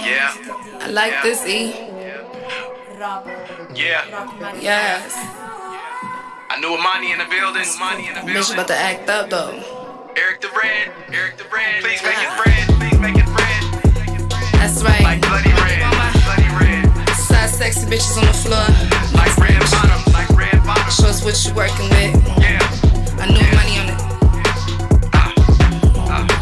Yeah. I like this, E. Yeah. Yes. I knew Amani in the building. Bitch about to act up though. Eric the Red. Please make it red. That's right. Like bloody red. Side sexy bitches on the floor. Like red bottom. Show us what you working with. Yeah. I knew money on it.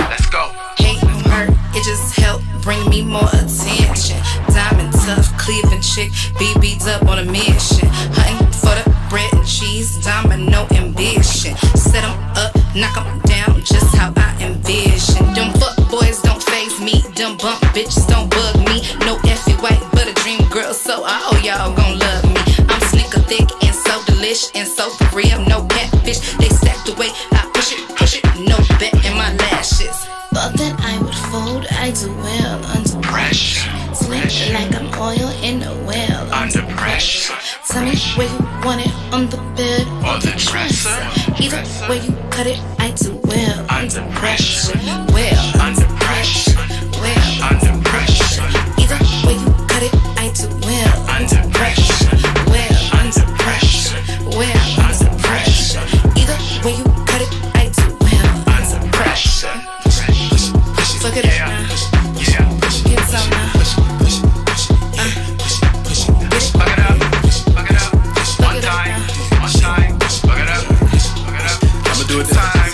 Let's go. Hate and hurt, it just helped bring me more attention. Diamond tough, Cleveland chick, BB'd up on a mission. Hunting for the bread and cheese, domino ambition. Set 'em up, knock 'em down, just how I envision. Them fuck boys don't faze me, them bump bitches don't bug me. No Effie white, but a dream girl, so all y'all gon' love me. I'm sneaker thick and so delish and so for real, no catfish. They stacked away, I push it, no bet in my lashes. Thought that I would fold, I do well under pressure. Slip like I'm oil in a well Under pressure. Tell me where you want it, on the bed Or the dresser. Either way you cut it, I do well Under pressure. Well Under pressure. Well Under pressure. Either way you cut it, I do well Under pressure. Well Under pressure. Well Under pressure. Either way you cut it, I do well Under pressure. Fuck it up now. Yeah. Get some now. Fuck it up. One time. Fuck it up. I'ma do it this time.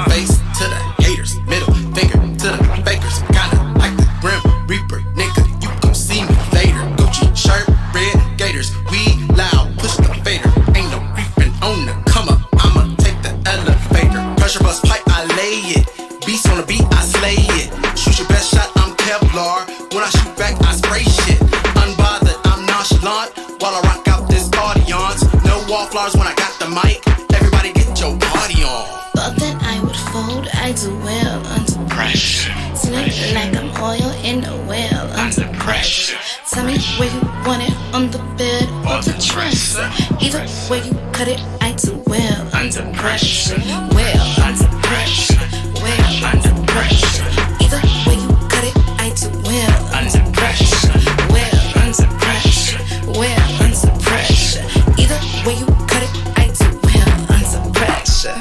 Face to the haters, middle finger to the fakers. Kinda like the Grim Reaper, nigga. You gon' see me later. Gucci shirt, red gators. We loud, push the fader. Ain't no creeping on the come up. I'ma take the elevator. Pressure bust pipe, I lay it. Beast on the beat, I slay it. Shoot your best shot, I'm Kevlar. When I shoot back, I spray shit. Unbothered, I'm nonchalant while I rock out this audience. No wallflowers when I got the mic. Everybody get your party on. Thought that I would fold, I do well under Pressure. Slip like I'm oil in a well Under pressure. Tell me where you want it, on the bed Or the dresser. Either way you cut it, I do well Under pressure. Well Under pressure. Well Under pressure. Either way you cut it, I do well Under pressure. Well Under pressure. Well under pressure. Either way you cut it, I do well under pressure.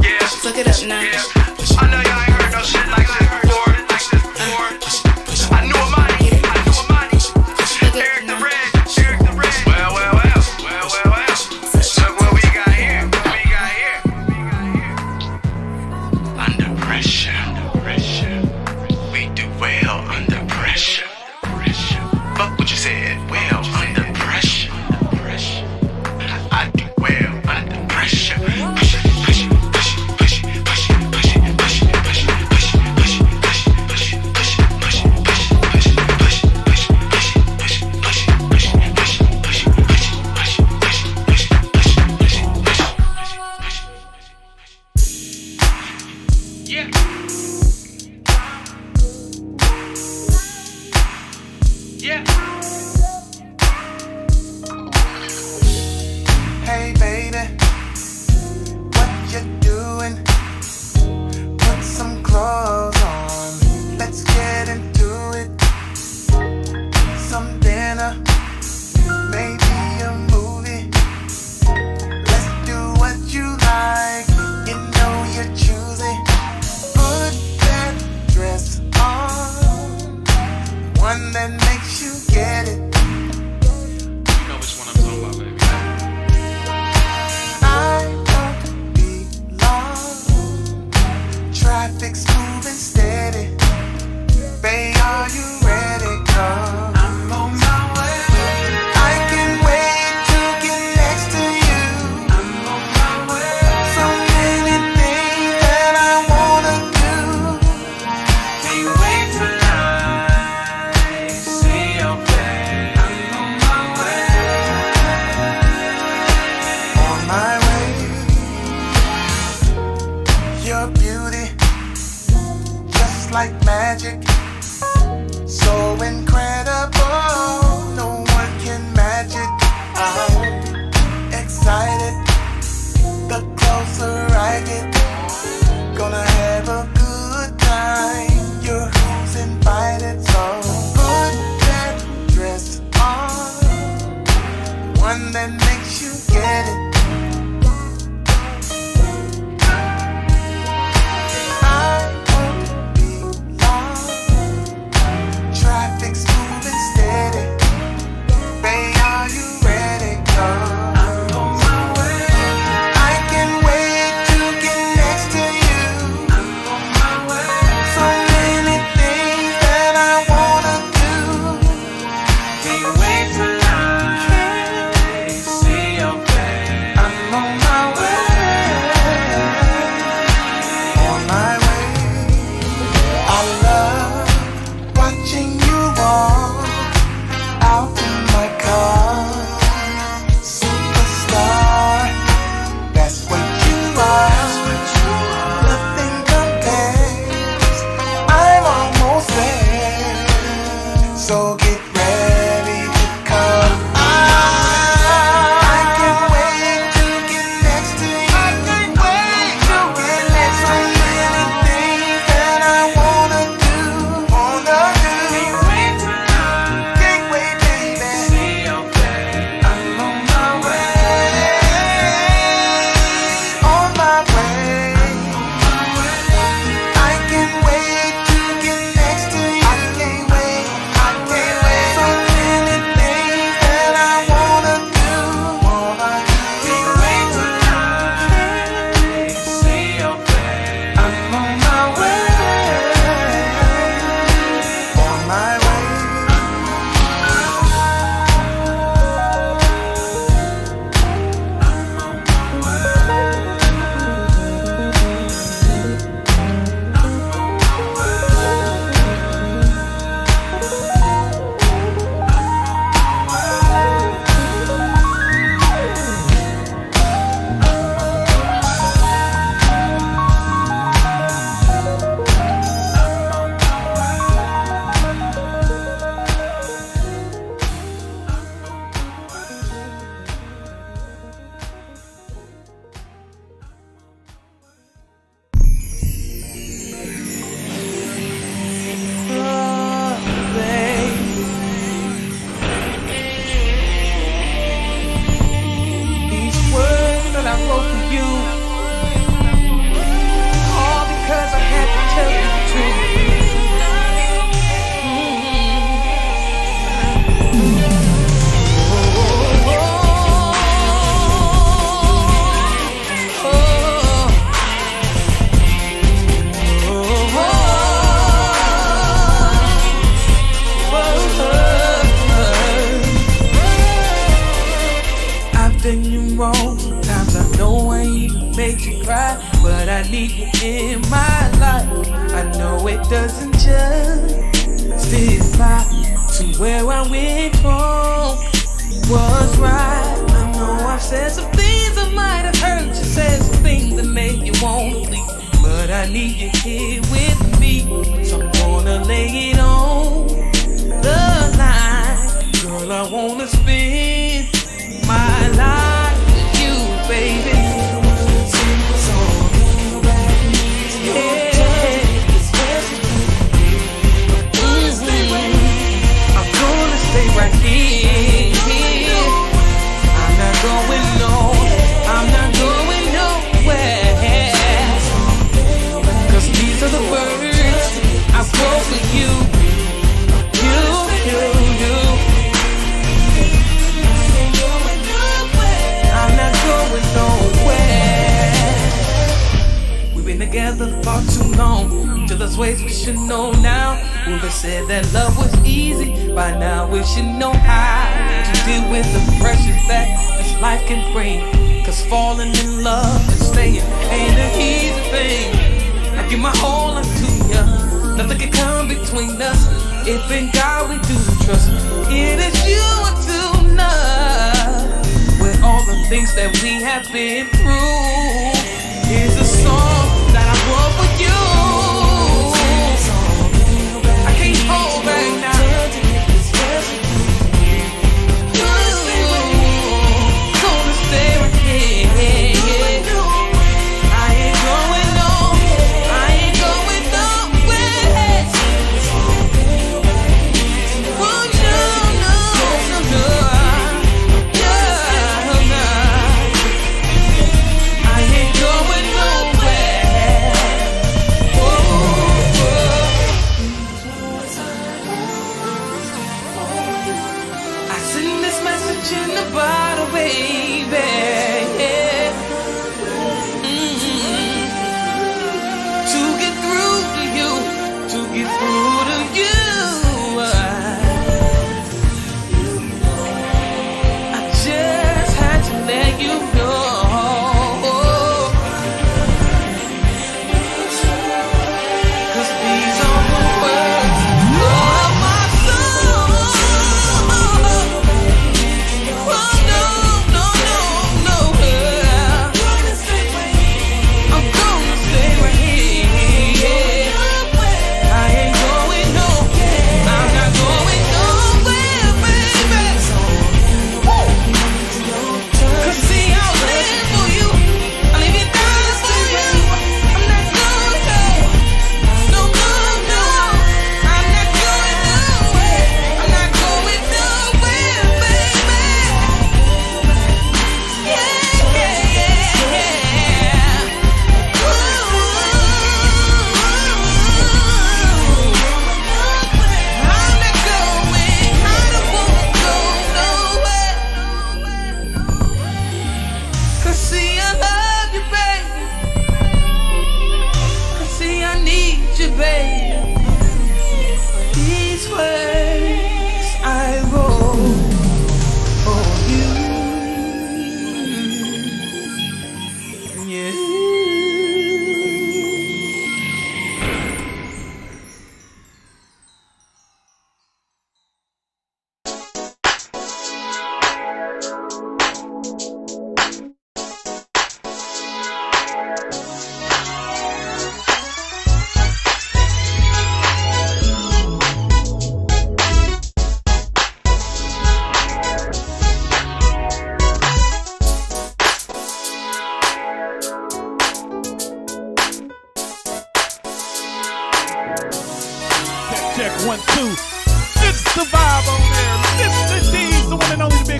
Yeah. Fuck it up now. I know y'all ain't heard no shit like this before. I knew Amani. Eric the Red. Well. Look what we got here. Under pressure. We do well under pressure. Fuck what you said. Well under pressure. I do well under pressure. Yeah. Hey baby, what you doing? Put some clothes on, let's get into it. Some dinner, maybe a movie. Let's do what you like, you know you're choosing. Put that dress on, one that makes you get it. You know which one I'm talking about, baby. I won't be long. Traffic's moving steady. Babe, are you ready? 'Cause I'm on my way. I can't wait to get next to you. I'm on my way. So many things that I wanna do. Can't wait till I see your face. So get ready to come. I can't wait to get next to you. I can't wait to get next to you. So many things that I wanna do. Can't wait, baby. See your face. I'm on my way. On my way. I can't wait to get next to you. I can't wait. So many things that I wanna do. Can't wait to see your face. I'm on my way. On my way. These words that I wrote for you, all because I had to tell you the truth. I've done you wrong. Sometimes I know I even made you cry, but I need you in my life. I know it doesn't justify to where I went wrong was right. I know I've said some things that might have hurt you, said some things that made you want to leave, but I need you here with me, so I'm gonna lay it on the line. Girl, I wanna spend my life with you, baby. I'm gonna stay right here. I'm not going nowhere. 'Cause these are the words I wrote for you. You. I'm not going nowhere. We've been together for too long. Till us ways we should know now. Whoever said that love was easy, by now we should know how to deal with the pressures that this life can bring. 'Cause falling in love and staying ain't an easy thing. I give my all unto ya. Nothing can come between us. If in God we do trust, it is you unto love. With all the things that we have been through, here's a song that I wrote for you. I can't hold back now. Gonna stay right here. I ain't going nowhere. Oh, no. I ain't going nowhere. I send this message in the bottle, baby. To get through to you, to get through to you. I just had to let you know. 'Cause these are the words of my soul. Oh, no.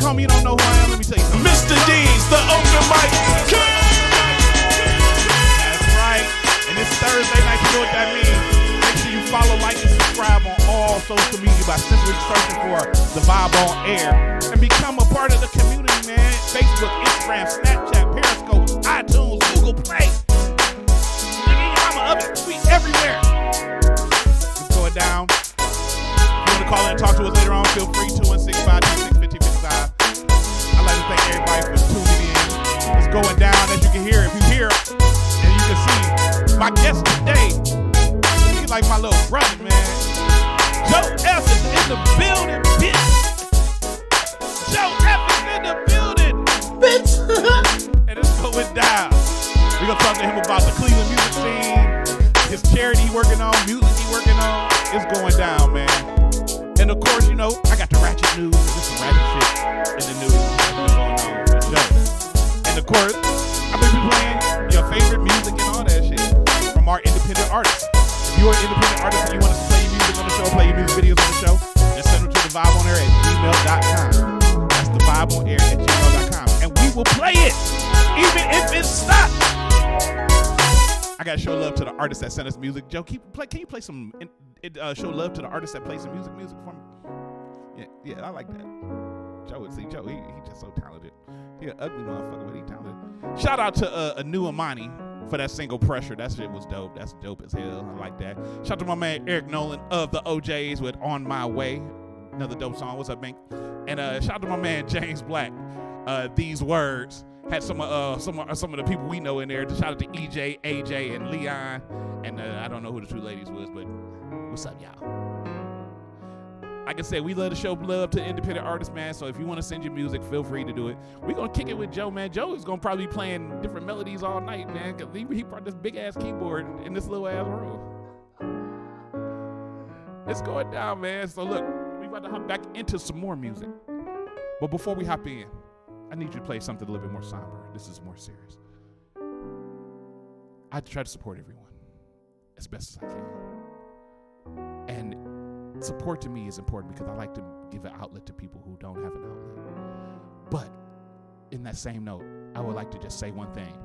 homie, you don't know who I am. Let me tell you something. Mr. D's, the open mic king. That's right. And it's Thursday night. You know what that means. Make sure you follow, like, and subscribe on all social media by simply searching for The Vibe on Air and become a part of the community, man. Facebook, Instagram, Snapchat, Periscope, iTunes, Google Play. Nigga, your mama up it. We everywhere. It's going down. If you want to call in and talk to us later on, feel free. 216-526-5055. I'd like to thank everybody for tuning in. It's going down, as you can hear. If you hear and you can see, my guest today, he's like my little brother, man. JOSEPH is in the building, bitch. JOSEPH is in the building, bitch. And it's going down. We're going to talk to him about the Cleveland music scene, his charity he working on, music he working on. It's going down, man. And of course, you know, I got the ratchet news. There's some ratchet shit in the news that's going on with Joe. And of course, I'm going to be playing your favorite music and all that shit from our independent artists. If you're an independent artist and you want us to play your music on the show, play your music videos on the show, just send them to thevibeonair@gmail.com. That's thevibeonair@gmail.com. And we will play it, even if it's stuck. I gotta show love to the artists that sent us music. Joe, can you play some? Show love to the artists that play some music for me. Yeah, I like that. Joe, he just so talented. He an ugly motherfucker, but he talented. Shout out to Anu Amani for that single Pressure. That shit was dope. That's dope as hell. I like that. Shout out to my man Eric Nolan of the OJs with On My Way. Another dope song. What's up, Bink? And shout out to my man James Black. These Words. Had some of the people we know in there. Shout out to EJ, AJ, and Leon. And I don't know who the two ladies was, but what's up, y'all? Like I said, we love to show love to independent artists, man. So if you want to send your music, feel free to do it. We're going to kick it with Joe, man. Joe is going to probably be playing different melodies all night, man, because he brought this big-ass keyboard in this little-ass room. It's going down, man. So look, we're about to hop back into some more music. But before we hop in, I need you to play something a little bit more somber. This is more serious. I try to support everyone as best as I can. And support to me is important because I like to give an outlet to people who don't have an outlet. But in that same note, I would like to just say one thing.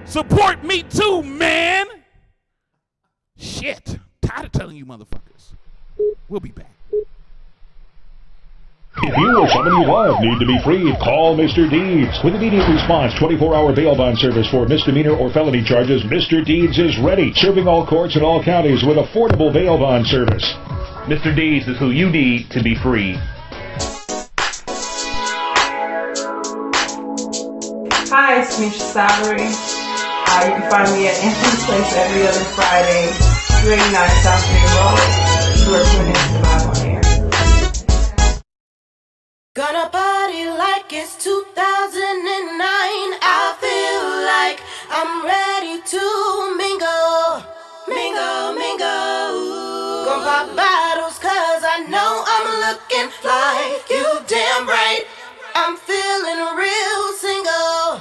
Support me too, man! Shit. Tired of telling you motherfuckers. We'll be back. If you or someone you love need to be freed, call Mr. Deeds. With immediate response, 24-hour bail bond service for misdemeanor or felony charges, Mr. Deeds is ready, serving all courts in all counties with affordable bail bond service. Mr. Deeds is who you need to be free. Hi, it's Misha Salary. You can find me at Anthony's Place every other Friday, 289 South Main Road. You are tuning into the Vibe on Air. Gonna party like it's 2009. I feel like I'm ready to mingle, mingle, mingle. Gonna pop bottles cause I know I'm looking fly. You damn right, I'm feeling real single.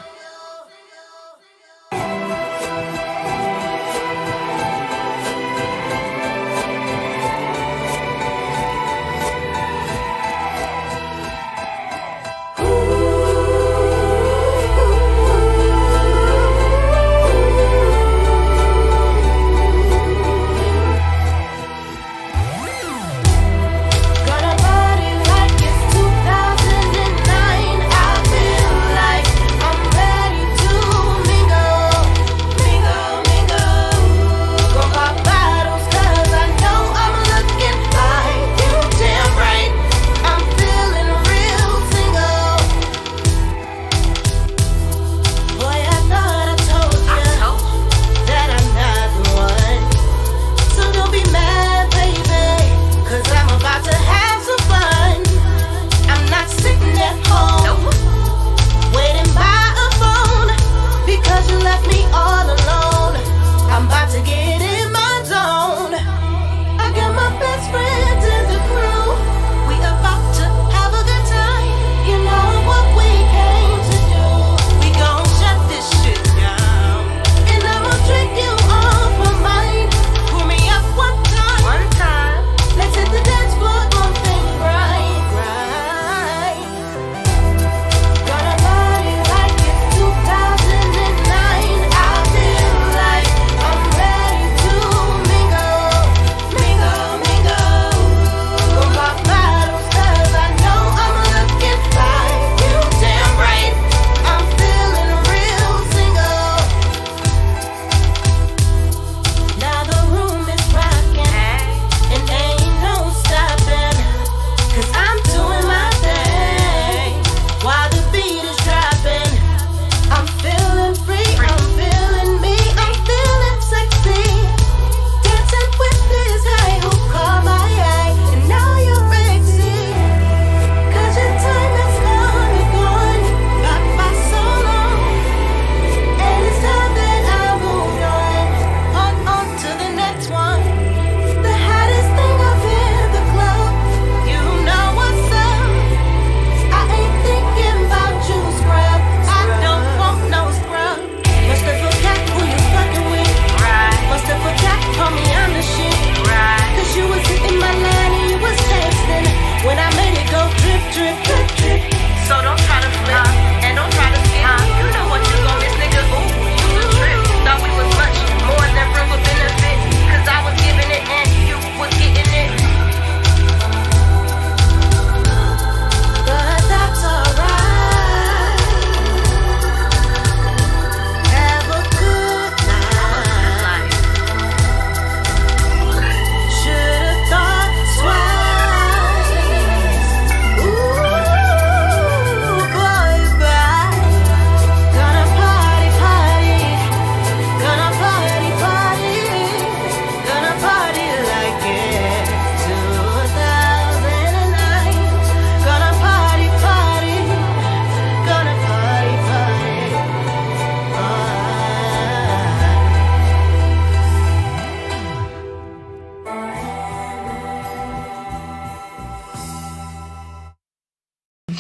I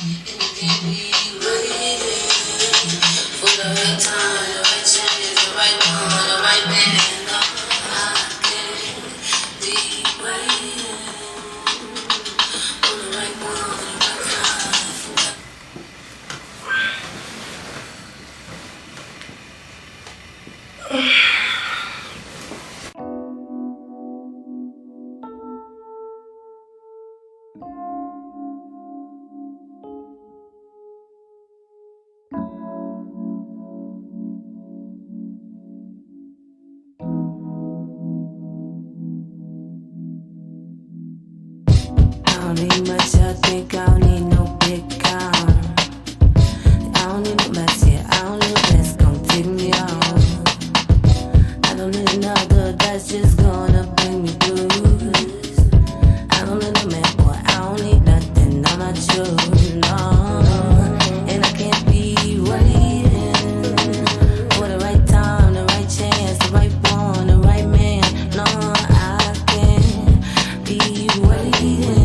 don't need much, I think I don't need no big car. I don't need no mess, yeah, I don't need no mess, gon' take me out. I don't need another that's just gonna bring me blues. I don't need no man, boy, I don't need nothing, I'm not yours, no. And I can't be waiting for the right time, the right chance, the right one, the right man, no, I can't be waiting.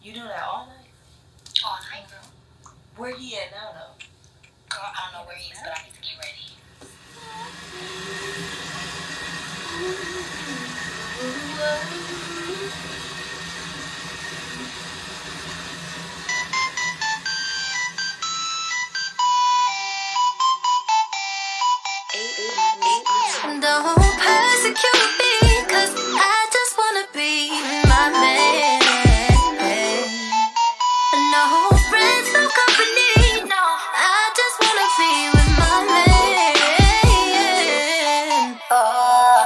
You do that all night? All night, girl. Where he at now, though? Girl, I don't know where he is, but I need to get ready. Don't persecute me, 'cause I just wanna be my man. No friends, no company, no, I just wanna be with my man.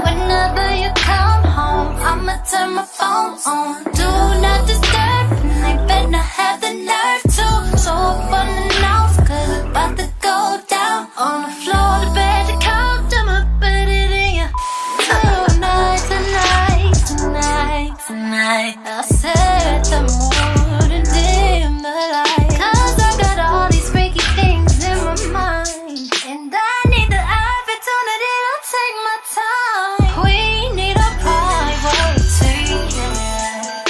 Whenever you come home, I'ma turn my phone on. Do not disturb, and they better have the nerve to. So up on the nose, 'cause it's about to go down. On the floor, the bed, the couch, I'ma put it in ya. Tonight, tonight, tonight, tonight, I'll set the mood and dim the light. 'Cause I got all these freaky things in my mind, and I need the opportunity to take my time. We need a privacy, yeah.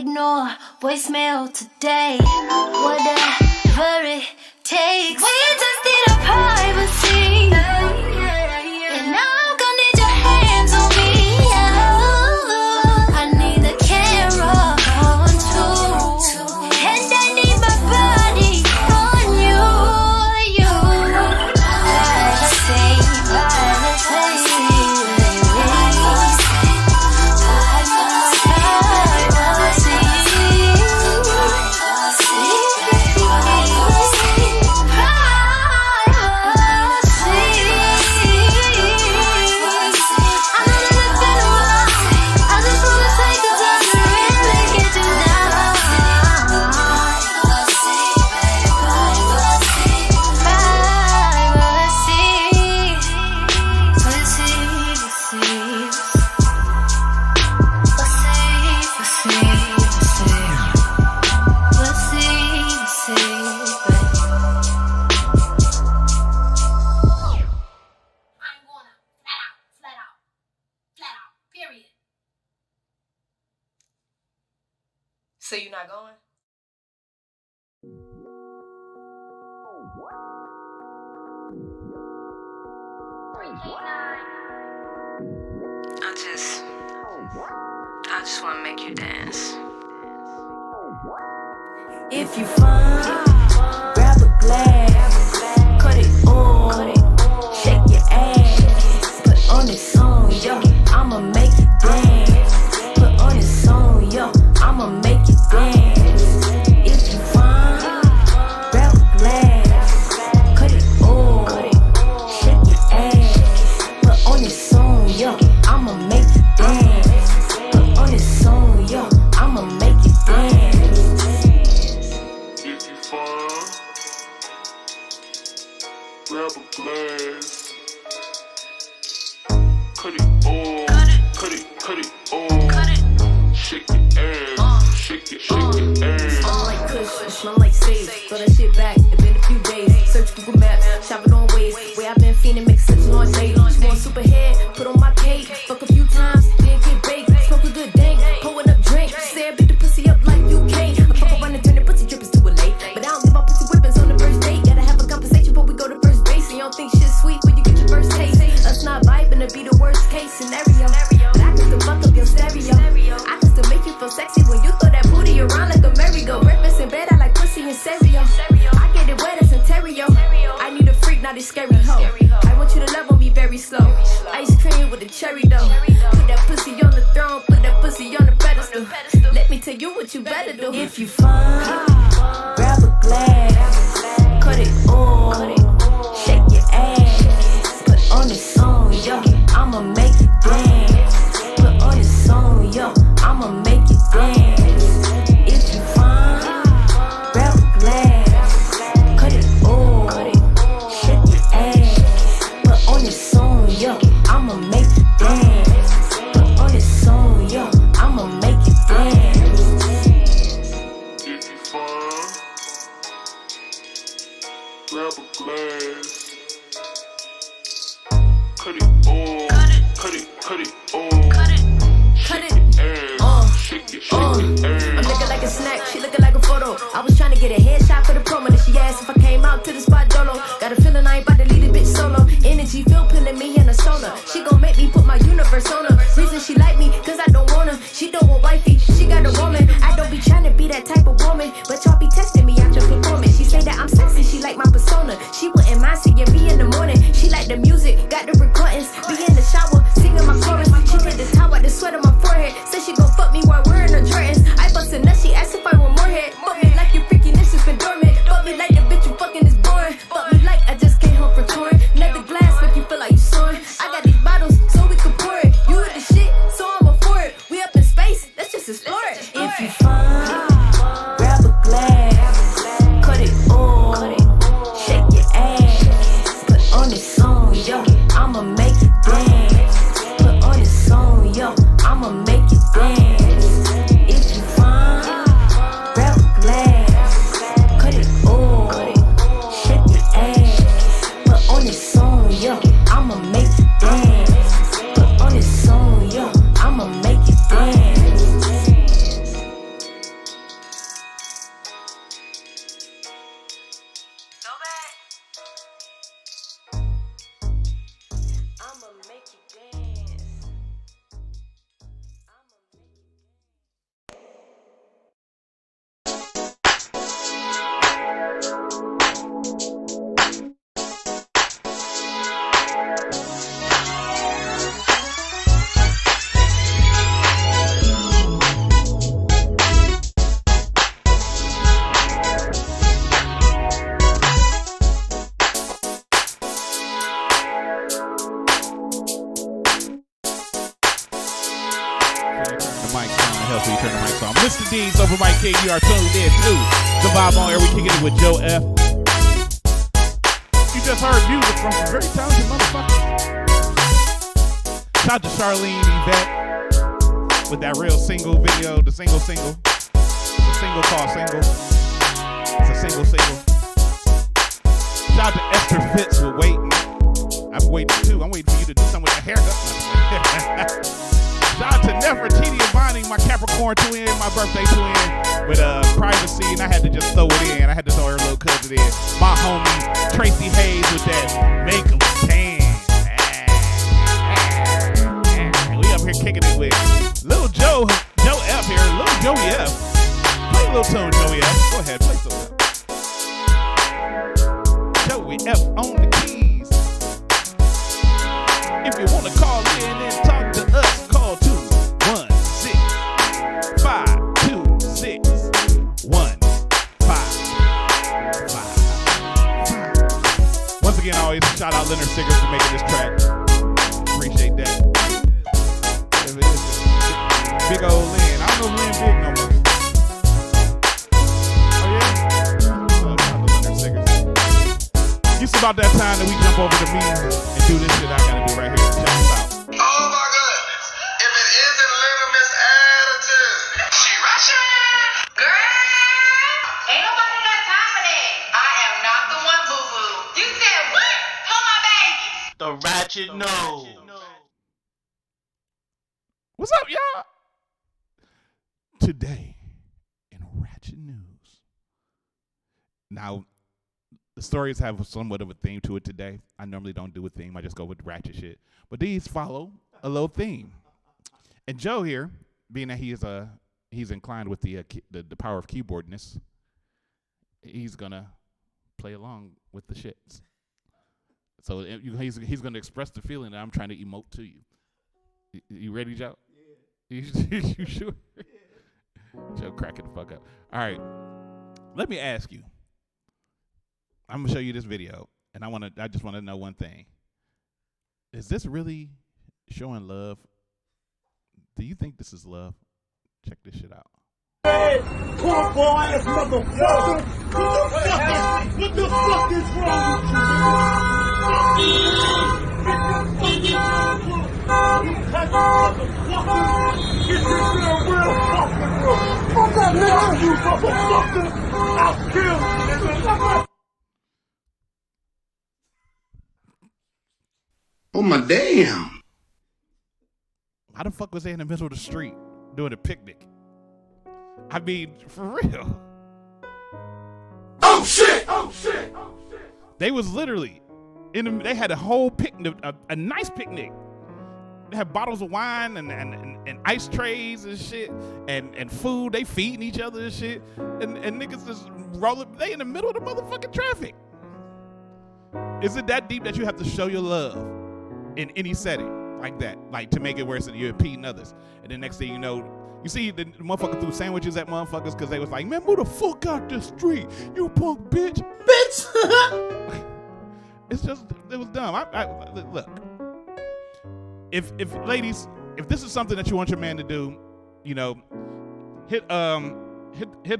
ignore voicemail today. Whatever it takes. We just need our privacy. And I'm gonna need your hands on me. I need the camera on too. And I need my body on you. So you're not going? I just wanna make you dance. If you find, grab a glass, cut it on, shake your ass, put on this song, yo, I'ma make you dance. Put on this song, yo, I'ma make you dance. If you find, grab a glass, cut it on, shake your ass, put on this song, yo, I'ma make you dance. Put on this song, yo, I'ma make you dance. If you find, grab a glass, cut it on, cut it on, shake your ass, shake your ass. Smell like kush, it smell like sage. Throw that shit back, it been a few days. Search Google Maps, shop it on Waze. Way I've been feeling, make such long days. She want super head, put on my cake. Fuck a few times, then get baked. Smoke a good dank, pulling up drink. Say I beat the pussy up like you can't. I fuck around and turn the pussy drippers to a lake. But I don't give my pussy whippings on the first date. Gotta have a conversation before we go to first base. And you don't think shit's sweet when you get your first taste. Us not vibing to be the worst case scenario. But I can still fuck up your stereo. I can still make you feel sexy when you throw that booty around like a merry-go. Breakfast in bed, I like pussy and cereal. I get it wet as Ontario. I need a freak, not a scary hoe. I want you to love on me very slow. Ice cream with a cherry though. Put that pussy on the throne, put that pussy on the pedestal. Let me tell you what you better do. If you find, grab a glass, cut it on, shake your ass, put on this song, yo, I'ma make you dance. Put on this song, yo, I'ma make you dance. If you find, grab a glass, cut it on, shake your ass, put on this song, yo, I'ma make you dance. Put on this song, yo, I'ma make you dance. If you find, grab a glass, cut it on, cut it on, Cut it, I'm looking like a snack, she looking like a photo. I was trying to get a headshot for the promo, then she asked if I came out to the spot dolo. Got a feeling I ain't about to leave the bitch solo. Energy feel pulling me in a solar. She gon' make me put my universe on her. Reason she like me, cause I don't want her. She don't want wifey, she got a woman. I don't be trying to be that type of woman, but y'all be testing me after performance. She say that I'm sexy, she like my persona. She wouldn't mind seeing me in the morning. She like the music, got the recordings. Be in the shower, singing my chorus. She take the towel, the sweat on my forehead. Say she gon' fuck me while wearing her Jordans. I bust a nut, she asked if I want more head. Fuck me like your freakiness has been dormant. Fuck me like the bitch you fucking is boring. Fuck me like I just came home from touring. Another glass make you feel like you soaring. I got these bottles so we can pour it. You with the shit, so I'm up for it. We up in space, let's just explore it. If you find, grab a glass, cut it on, shake your ass, put on this song, yo, I'ma make you dance. Put on this song, yo, I'ma make you dance. If you find, grab a glass, cut it on, shake your ass, put on this song, yo, I'ma make you dance. Put on this song, yo, I'ma make you dance. helps when you turn the mics on. Mr. D's over Mike King. You are tuned in to the Vibe on Air. We kicking it with Joe F. You just heard music from some very talented motherfuckers. Shout out to Charlene Yvette with that real single video, the single. The single called Single. It's a single. Shout out to Esther Fitz with Waiting. I'm waiting too. I'm waiting for you to do something with that haircut. Shout out to Nefertiti and Bonnie, my Capricorn twin, my birthday twin, with privacy, and I had to just throw it in. I had to throw her little cousin in. My homie Tracy Hayes with that make 'em tan. We up here kicking it with Lil Joe F here, Lil Joey F. Play a little tune, Joey F. Go ahead, play something. Joey F on the keys. If you want to call in and talk to us, call 216-526-1555. Once again, I always shout out Leonard Sigurd for making this track. Appreciate that. Big old Lynn. I don't know if Lynn big no more. Oh yeah? Shout out to Leonard Sigurd. It's about that time that we jump over to me and do this shit I gotta do right here. Check this out. Oh my goodness. If it isn't Little Miss Attitude. She rushing. Girl, ain't nobody got time for that. I am not the one, boo-boo. You said what? Hold my babies. The ratchet nose. What's up, y'all? Today in Ratchet News. Now, the stories have somewhat of a theme to it today. I normally don't do a theme. I just go with ratchet shit. But these follow a little theme. And Joe here, being that he's inclined with the power of keyboardness, he's gonna play along with the shits. So he's gonna express the feeling that I'm trying to emote to you. You ready, Joe? Yeah. You sure? Yeah. Joe cracking the fuck up. All right. Let me ask you. I'm gonna show you this video, and I just want to know one thing. Is this really showing love? Do you think this is love? Check this shit out. Hey, poor boy ass motherfucker! What the fuck is wrong with you? Get this girl real fucking real. Fuck that nigga, you motherfucker! I'll kill you, nigga. Oh my damn. How the fuck was they in the middle of the street doing a picnic? I mean, for real. Oh shit! They was literally they had a whole picnic, a nice picnic. They had bottles of wine and ice trays and shit and food. They feeding each other and shit. And niggas just rolling. They in the middle of the motherfucking traffic. Is it that deep that you have to show your love in any setting like that? Like to make it worse than you're impeding others. And then next thing you know, you see the motherfucker threw sandwiches at motherfuckers because they was like, man, move the fuck out the street, you punk bitch. It's just, it was dumb. Look, if ladies, if this is something that you want your man to do, you know, hit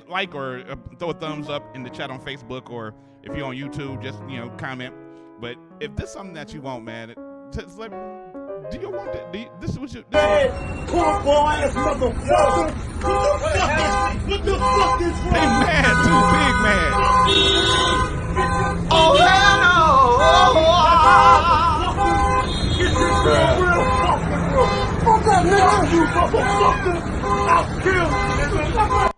like or throw a thumbs up in the chat on Facebook, or if you're on YouTube, just, you know, comment. But if this is something that you want, man, it's like, do you want that? This is what you. Hey, poor boy ass motherfucker! What the fuck is wrong? They mad too, big mad. Oh hell no! Get this girl real fucking real. Fuck that nigga, you motherfucker! I'll kill you, nigga.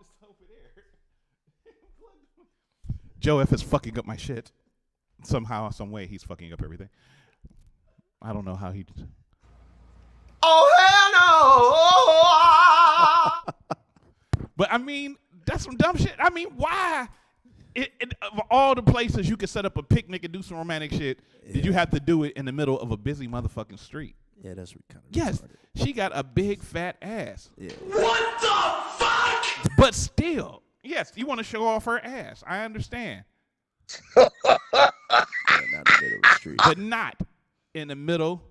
Joe F is fucking up my shit. Somehow, some way, he's fucking up everything. I don't know how he. Oh hell no! But I mean, that's some dumb shit. I mean, why? Of all the places you could set up a picnic and do some romantic shit, did you have to do it in the middle of a busy motherfucking street? Yeah, that's kind of. Yes, she got a big fat ass. Yeah. What the fuck? But still, yes, you want to show off her ass. I understand. Yeah, not in the middle of the street. But not in the middle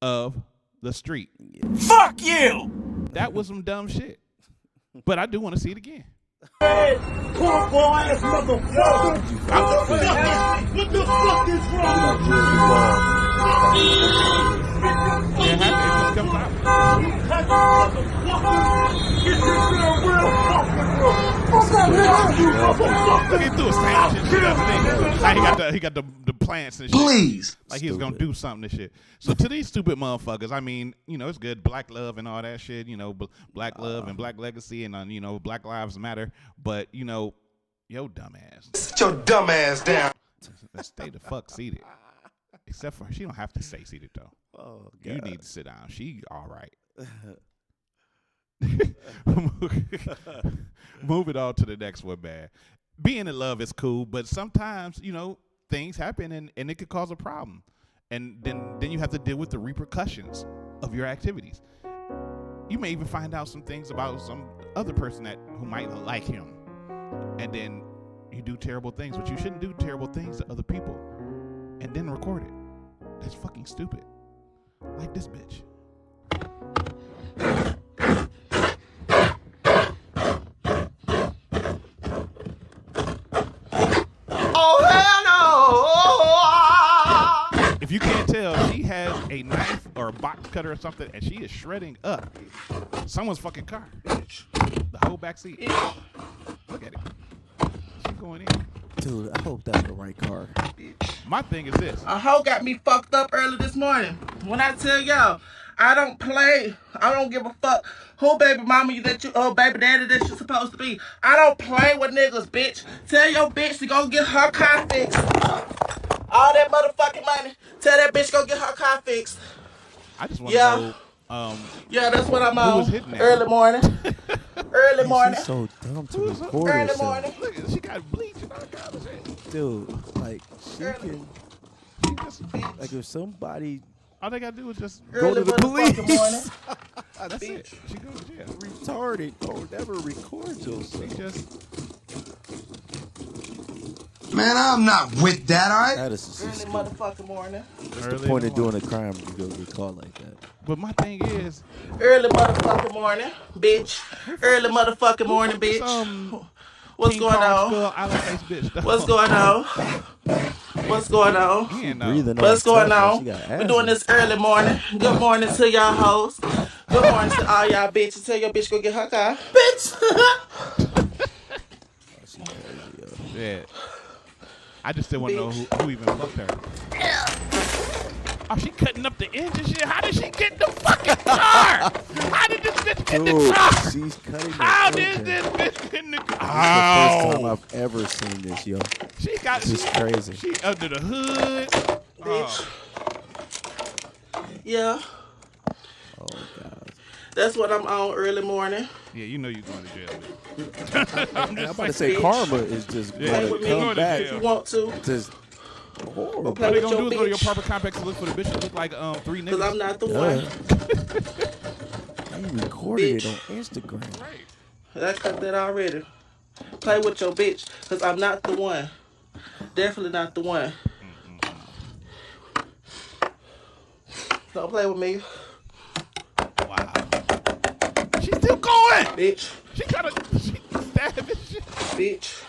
of the street. Yeah. Fuck you! That was some dumb shit. But I do want to see it again. Cornball ass motherfucker! What the fuck is wrong with you? Yeah, it just comes out. Get this girl real fucking real. What's up, nigga? You motherfucker! Look, he threw a sandwich and shit. Now he got the plants and shit. Please. Like he was gonna do something and shit. So to these stupid motherfuckers, I mean, you know, it's good, black love and all that shit. You know, black love and black legacy and you know, Black Lives Matter. But you know, yo, dumbass. Sit your dumb ass down. Let's stay the fuck seated. Except for she don't have to stay seated though. Oh, God. You need to sit down. She all right. Moving on to the next one, man. Being in love is cool, but sometimes, you know, things happen and it could cause a problem. And then you have to deal with the repercussions of your activities. You may even find out some things about some other person who might like him. And then you do terrible things, but you shouldn't do terrible things to other people and then record it. That's fucking stupid. Like this bitch. Oh, hell no. If you can't tell, she has a knife or a box cutter or something, and she is shredding up someone's fucking car. The whole back seat. Look at it. She's going in. Dude, I hope that's the right car. My thing is this. A hoe got me fucked up early this morning. When I tell y'all, I don't play. I don't give a fuck who baby mama you that you, baby daddy that you supposed to be. I don't play with niggas, bitch. Tell your bitch to go get her car fixed. All that motherfucking money. Tell that bitch go get her car fixed. I just want to know. Yeah, that's what I'm who on. was hitting that? Early morning. Early morning. She's so dumb to record Early herself. morning. Look at, she got bleach and all kinds of shit. Dude, like, she can, like, if somebody, all they gotta do is just go to the police. That's it. She goes to jail. Retarded. Don't never record yourself. She just. Man, I'm not with that, all right? That is Early motherfucking morning. What's the point of doing a crime if you go get caught like that? But my thing is, early motherfucking morning, bitch. Early motherfucking morning, bitch. What's King going Kong on? Skull Island face bitch, though. What's going on? What's going on? What's going on? We're doing this early morning. Good morning to y'all hoes. Good morning to all y'all bitches. Tell your bitch go get her car. Bitch! Yeah. I just still want to know who even fucked her. Oh, she cutting up the engine shit. How did she get the fucking car? How did this bitch get the car? She's cutting the How engine. did this bitch get the car? This is the first time I've ever seen this, yo. She got this is crazy. She under the hood. Bitch. Yeah. Oh, God. That's what I'm on early morning. Yeah, you know you're going to jail. I'm about to say karma is just going to come back. If you want to. Just horrible. What they going to do is go to your proper complex and look for the bitch that look like three niggas. Because I'm not the one. I recorded it on Instagram. Right. I cut that already. Play with your bitch. Because I'm not the one. Definitely not the one. Don't play with me. Wow. She's still going. Bitch. She stabbing shit. Bitch.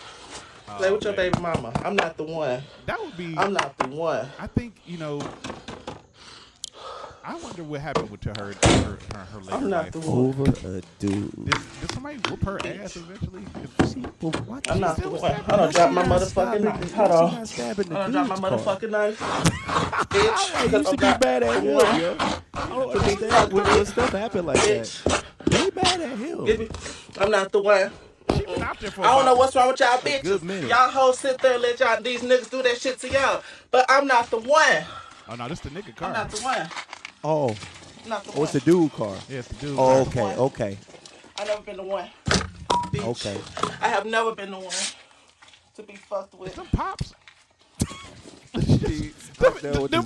Play with your baby mama. I'm not the one. That would be. I'm not the one. I think, you know, I wonder what happened with her later I'm not life. the one. Over a dude. Did somebody whoop her ass eventually? I'm not the one. Hold on, drop my motherfucking knife. Hold on. Hold on, drop my motherfucking knife. Bitch. I used to be mad at him, yo. I don't understand when stuff happen like that. Be mad at him. I'm not the one. She been out there for I don't know what's wrong with y'all good bitches. minute. Y'all hoes sit there and let these niggas do that shit to y'all. But I'm not the one. Oh, no, this the nigga car. I'm not the one. Oh. Not the Oh, it's one. the dude car. Yeah, it's the dude Oh, car. okay, okay. I never been the one. Bitch. Okay. I have never been the one to be fucked with. Some pops. The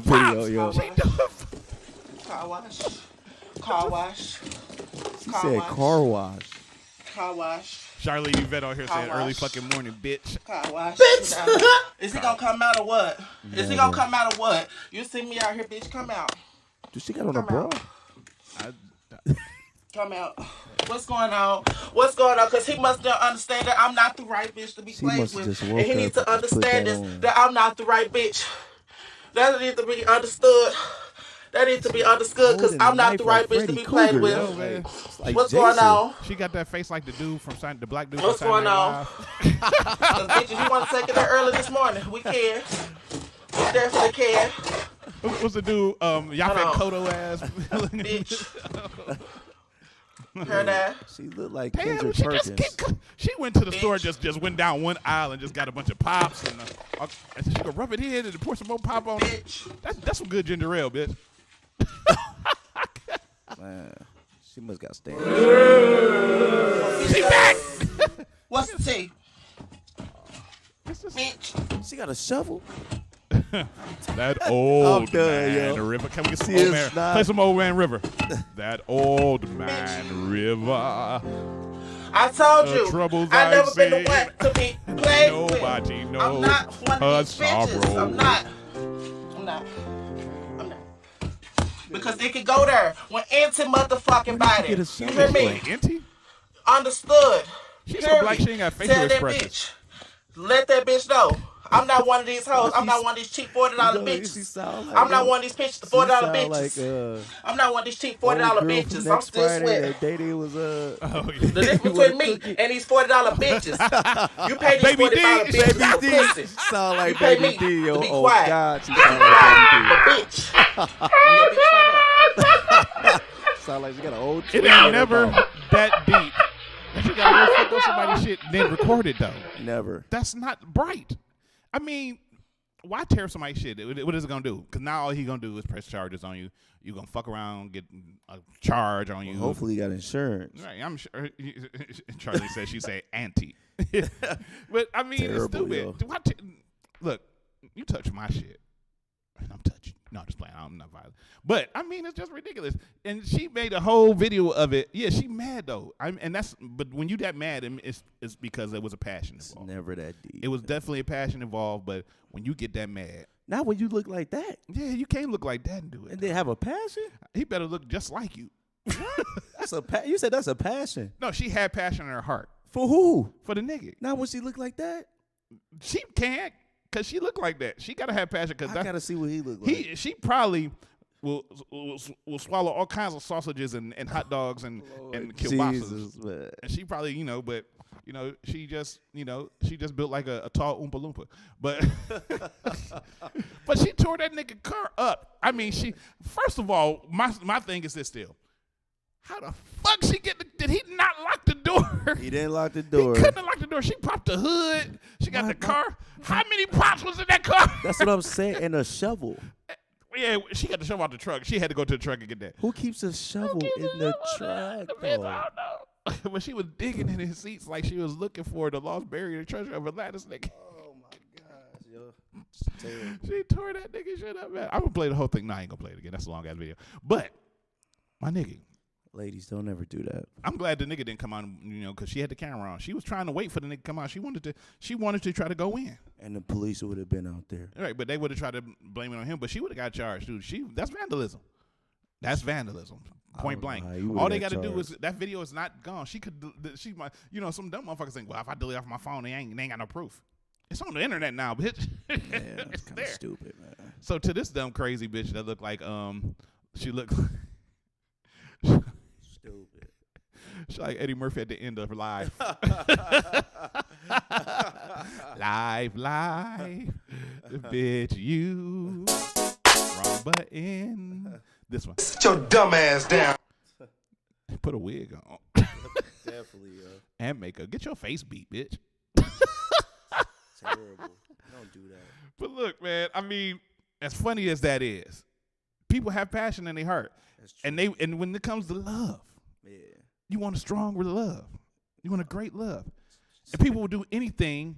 pops. Yo. Car wash. Car wash. She said car wash. Car wash. Charlie Yvette on here saying Car early wash. fucking morning, bitch. Car wash. Bitch. Is he gonna come out or what? Is he gonna come out or what? You see me out here, bitch. Come out. Dude, she got on a bra. Come out. What's going on? What's going on? Because he must understand that I'm not the right bitch to be played must with. just And woke he needs up to and just put understand that this, on. that I'm not the right bitch. That needs to be understood. That needs to be understood because Holding a I'm not knife the right like bitch Freddy to be played Krueger, with. yo, man. It's like What's going Jason. on? She got that face like the dude from the black dude What's from Saturday going Night on? Live. Because bitches, you want to take it there early this morning. We can. We definitely can. What's the dude? Yaphet Koto ass. Bitch. Her that. She looked like Damn, Kendrick she Perkins. she went to the store, just went down one aisle and just got a bunch of pops and she could rub it in and pour some more pop on it. That's some good ginger ale, bitch. Man, she must got stabbed. She back. What's the tea? Bitch. She got a shovel. That old done, man yo. river. Can we get some She old is man? not- Play some old man river. That old man river. I told you, troubles I never I've been the seen. one to be played with. Nobody knows I'm not one her of these bitches. sorrow. I'm not. Because they could go there when empty motherfucking body. get a You shovel hear me? Wait, empty? Understood. She's Hear so black me? she ain't got facial Tell that expressions. bitch. Let that bitch know. I'm not one of these hoes. I'm not one of these cheap $40 bitches. I'm not one of these $40 bitches. I'm not one of these cheap $40 bitches. I'm Next still Friday, sweating. that day they was The difference between me and these $40 bitches. You pay these Baby $40 D, bitches for Baby D. pussy. Sound like You pay Baby me D, yo. to be Oh quiet. God, she Be sound quiet, like but bitch. Sound like she got an old It tree ain't in her never mouth. that deep. That you gotta go fuck up somebody's shit and then record it though. Never. That's not bright. I mean, why tear somebody's shit? What is it gonna do? Because now all he gonna do is press charges on you. You gonna fuck around, get a charge on you. Well, hopefully you got insurance. Right, I'm sure. Charlie said she said auntie. But I mean, Terrible, it's stupid. yo. Look, you touch my shit, and I'm touching. No, I'm just playing. I'm not violent. But I mean, it's just ridiculous. And she made a whole video of it. Yeah, she mad though. But when you that mad, it's because there was a passion involved. Never that deep. It was definitely a passion involved. But when you get that mad, not when you look like that. Yeah, you can't look like that and do it. And then have a passion. He better look just like you. That's you said that's a passion. No, she had passion in her heart. For who? For the nigga. Not when she look like that. She can't, cause she look like that. She gotta have passion. Cause I gotta see what he look like. She probably will swallow all kinds of sausages and hot dogs and kielbasas. And she probably, but she just built like a tall Oompa Loompa. But but she tore that nigga car up. I mean, first of all, my thing is this still. How the fuck did he not lock the door? He didn't lock the door. He couldn't have locked the door. She popped the hood. She got the car. How many pops was in that car? That's what I'm saying. And a shovel. Yeah, she got the shovel out the truck. She had to go to the truck and get that. Who keeps a shovel in the truck? I don't know. When she was digging in his seats like she was looking for the lost buried treasure of Atlantis nigga. Oh my gosh, yo. She tore that nigga shit up, man. I'm gonna play the whole thing. No, I ain't gonna play it again. That's a long ass video. But my nigga. Ladies, don't ever do that. I'm glad the nigga didn't come on, because she had the camera on. She was trying to wait for the nigga to come out. She wanted to try to go in. And the police would have been out there. Right, but they would have tried to blame it on him. But she would have got charged, dude. That's vandalism. That's vandalism. Point blank. All they got to do is that video is not gone. She could. She might. Some dumb motherfuckers think, well, if I delete off my phone, they ain't got no proof. It's on the internet now, bitch. Yeah, it's kind of stupid, man. So to this dumb crazy bitch that looked like she looked. Stupid. She's like Eddie Murphy at the end of Live. Live. Bitch, you. Wrong button. This one. Sit your dumb ass down. Put a wig on. Definitely, yo. And makeup. Get your face beat, bitch. Terrible. Don't do that. But look, man, I mean, as funny as that is, people have passion in their heart. And when it comes to love, you want a strong love. You want a great love. And people will do anything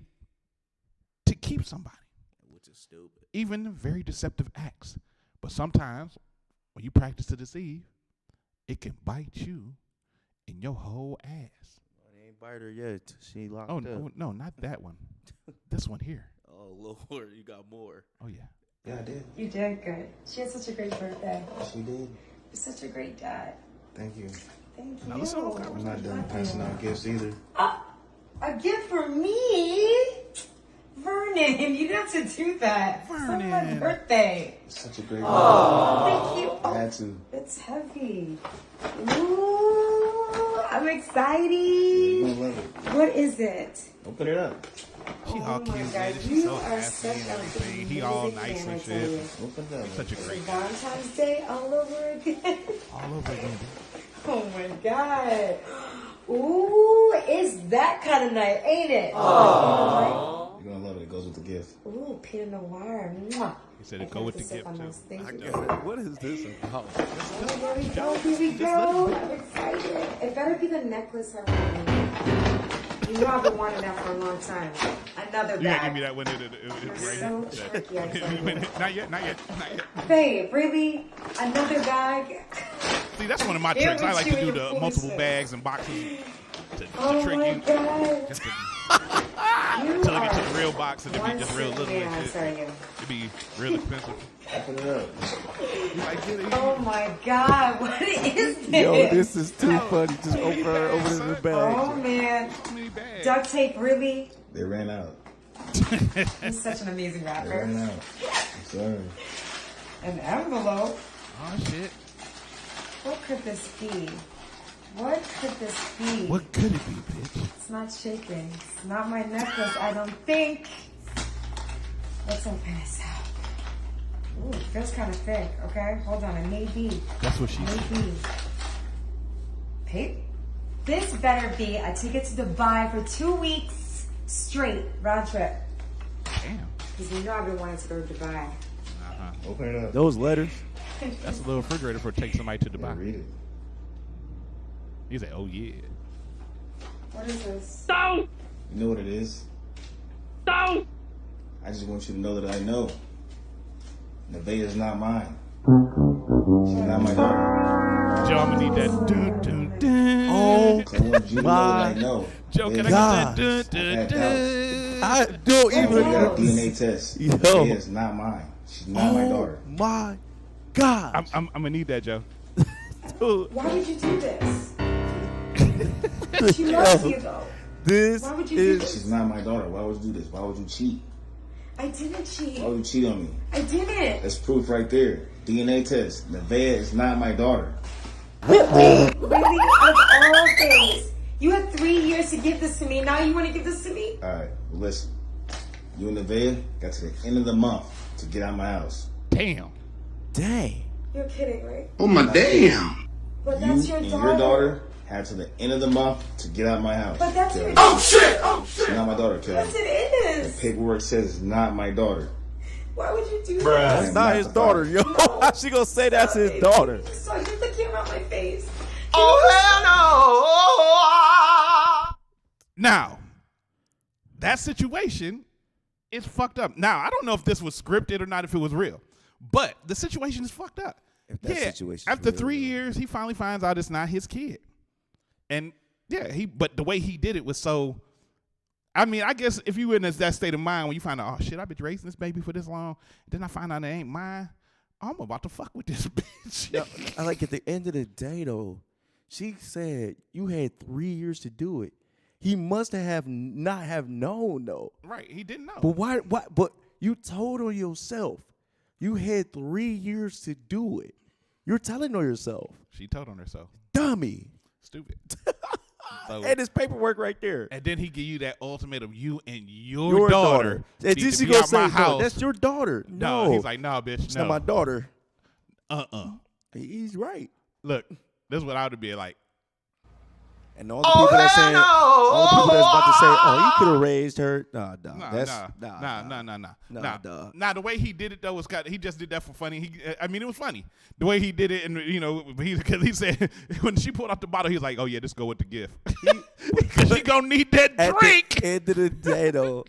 to keep somebody. Which is stupid. Even very deceptive acts. But sometimes when you practice to deceive, it can bite you in your whole ass. Well, they ain't bite her yet. She locked up. No, not that one. This one here. Oh, Lord, you got more. Oh, yeah. Yeah, I did. You did good. She had such a great birthday. She did. You're such a great dad. Thank you. Thank you. Now listen to I'm not done passing out gifts either. A gift for me? Vernon, you don't have to do that. Vernon. It's not my birthday. It's such a great gift. Thank you. I had to. It's heavy. Ooh, I'm excited. You're gonna love it. What is it? Open it up. She all cute, God, man. She's you so are happy such and a everything. He all amazing nice man, and I tell shit. you. Open it up. Such a great guy. Valentine's Day all over again. All over again. Oh my God. Ooh, it's that kind of night, ain't it? Oh. You're gonna love it. It goes with the gift. Ooh, Pinot Noir. Mwah. He said it go with the gift too. What is this about? Oh, here we go, here we go. I'm excited. It better be the necklace I want. You know I've been wanting that for a long time. Another bag. You gotta give me that when it's right so here. tricky, I tell you. Not yet, not yet, not yet. Babe, really? Another bag? See, that's one of my Here tricks. I with like you to do and the your multiple bullshit. bags and boxes to Oh trick my you. God. Just to, You until I get to are the real box and it be one just real sick little man, I and tell shit. you. It'd be real expensive. Open it up. You like, get it? Oh my God, what is this? Yo, this is too funny. Just open the bag. Oh man. Duct tape, really? They ran out. He's such an amazing They rapper. ran out. I'm sorry. An envelope? Oh shit. What could this be? What could this be? What could it be, bitch? It's not shaking. It's not my necklace, I don't think. Let's open this up. Ooh, it feels kind of thick, okay? Hold on, it may be. That's what she said. Maybe. Hey, this better be a ticket to Dubai for 2 weeks straight, round trip. Damn. Because you know I've been wanting to go to Dubai. Uh-huh. Open it up. Those letters. That's a little refrigerator for take somebody to Yeah, Dubai. read it. He's like, oh yeah. What is this? You know what it is? No! I just want you to know that I know. Nevaeh is not mine. She's not my daughter. Joe, I'm gonna need that. Dun, dun, dun. Oh, So I want you to know that I know. Joe, can I God. get that? Dun, dun, I've had dun. I don't I even. got a DNA test. Yo. Nevaeh is not mine. She's not my daughter. My God. I'm gonna need that, Joe. Dude, Why would you do this? She loves you though. this Why would you do is. this? She's not my daughter. Why would you do this? Why would you cheat? I didn't cheat. Why would you cheat on me? I didn't. That's proof right there. DNA test. Nevaeh is not my daughter. Really? Of all things. You had 3 years to give this to me. Now you want to give this to me? Alright, well, listen. You and Nevaeh got to the end of the month to get out of my house. Damn. Dang. You're kidding, right? Oh my damn. But that's You your and daughter. your daughter have to the end of the month to get out of my house. But that's your Kelly. daughter. She's not my daughter, Kelly. Yes, it The is. paperwork says it's not my daughter. Why would you do That's that? not his daughter, yo. How she gonna say that's his daughter? So I get the camera on my face. Oh, hell no! Now, that situation is fucked up. Now, I don't know if this was scripted or not, if it was real, but the situation is fucked up. If that situation's after real, 3 years, he finally finds out it's not his kid, and yeah, but the way he did it was so. I mean, I guess if you were in that state of mind when you find out, oh shit, I've been raising this baby for this long, then I find out it ain't mine. I'm about to fuck with this bitch. No, I like at the end of the day though, she said you had 3 years to do it. He must not have known though. Right, he didn't know. But why? But you told on yourself. You had 3 years to do it. You're telling on yourself. She told on herself. Dummy. Stupid. So, And his paperwork right there. and then he give you that ultimative, you and your daughter. And need then to she be gonna out my say, house. no, that's your daughter. No, he's like, no, bitch, it's no. not my daughter. He's right. Look, this is what I would be like. And all the people that saying, all the people that's about to say, oh, he could have raised her. Nah. Nah, the way he did it though was he just did that for funny. I mean, it was funny the way he did it, and you know, because he said when she pulled out the bottle, he was like, oh yeah, this go with the gift. Because she gonna need that drink. At the end of the day, though,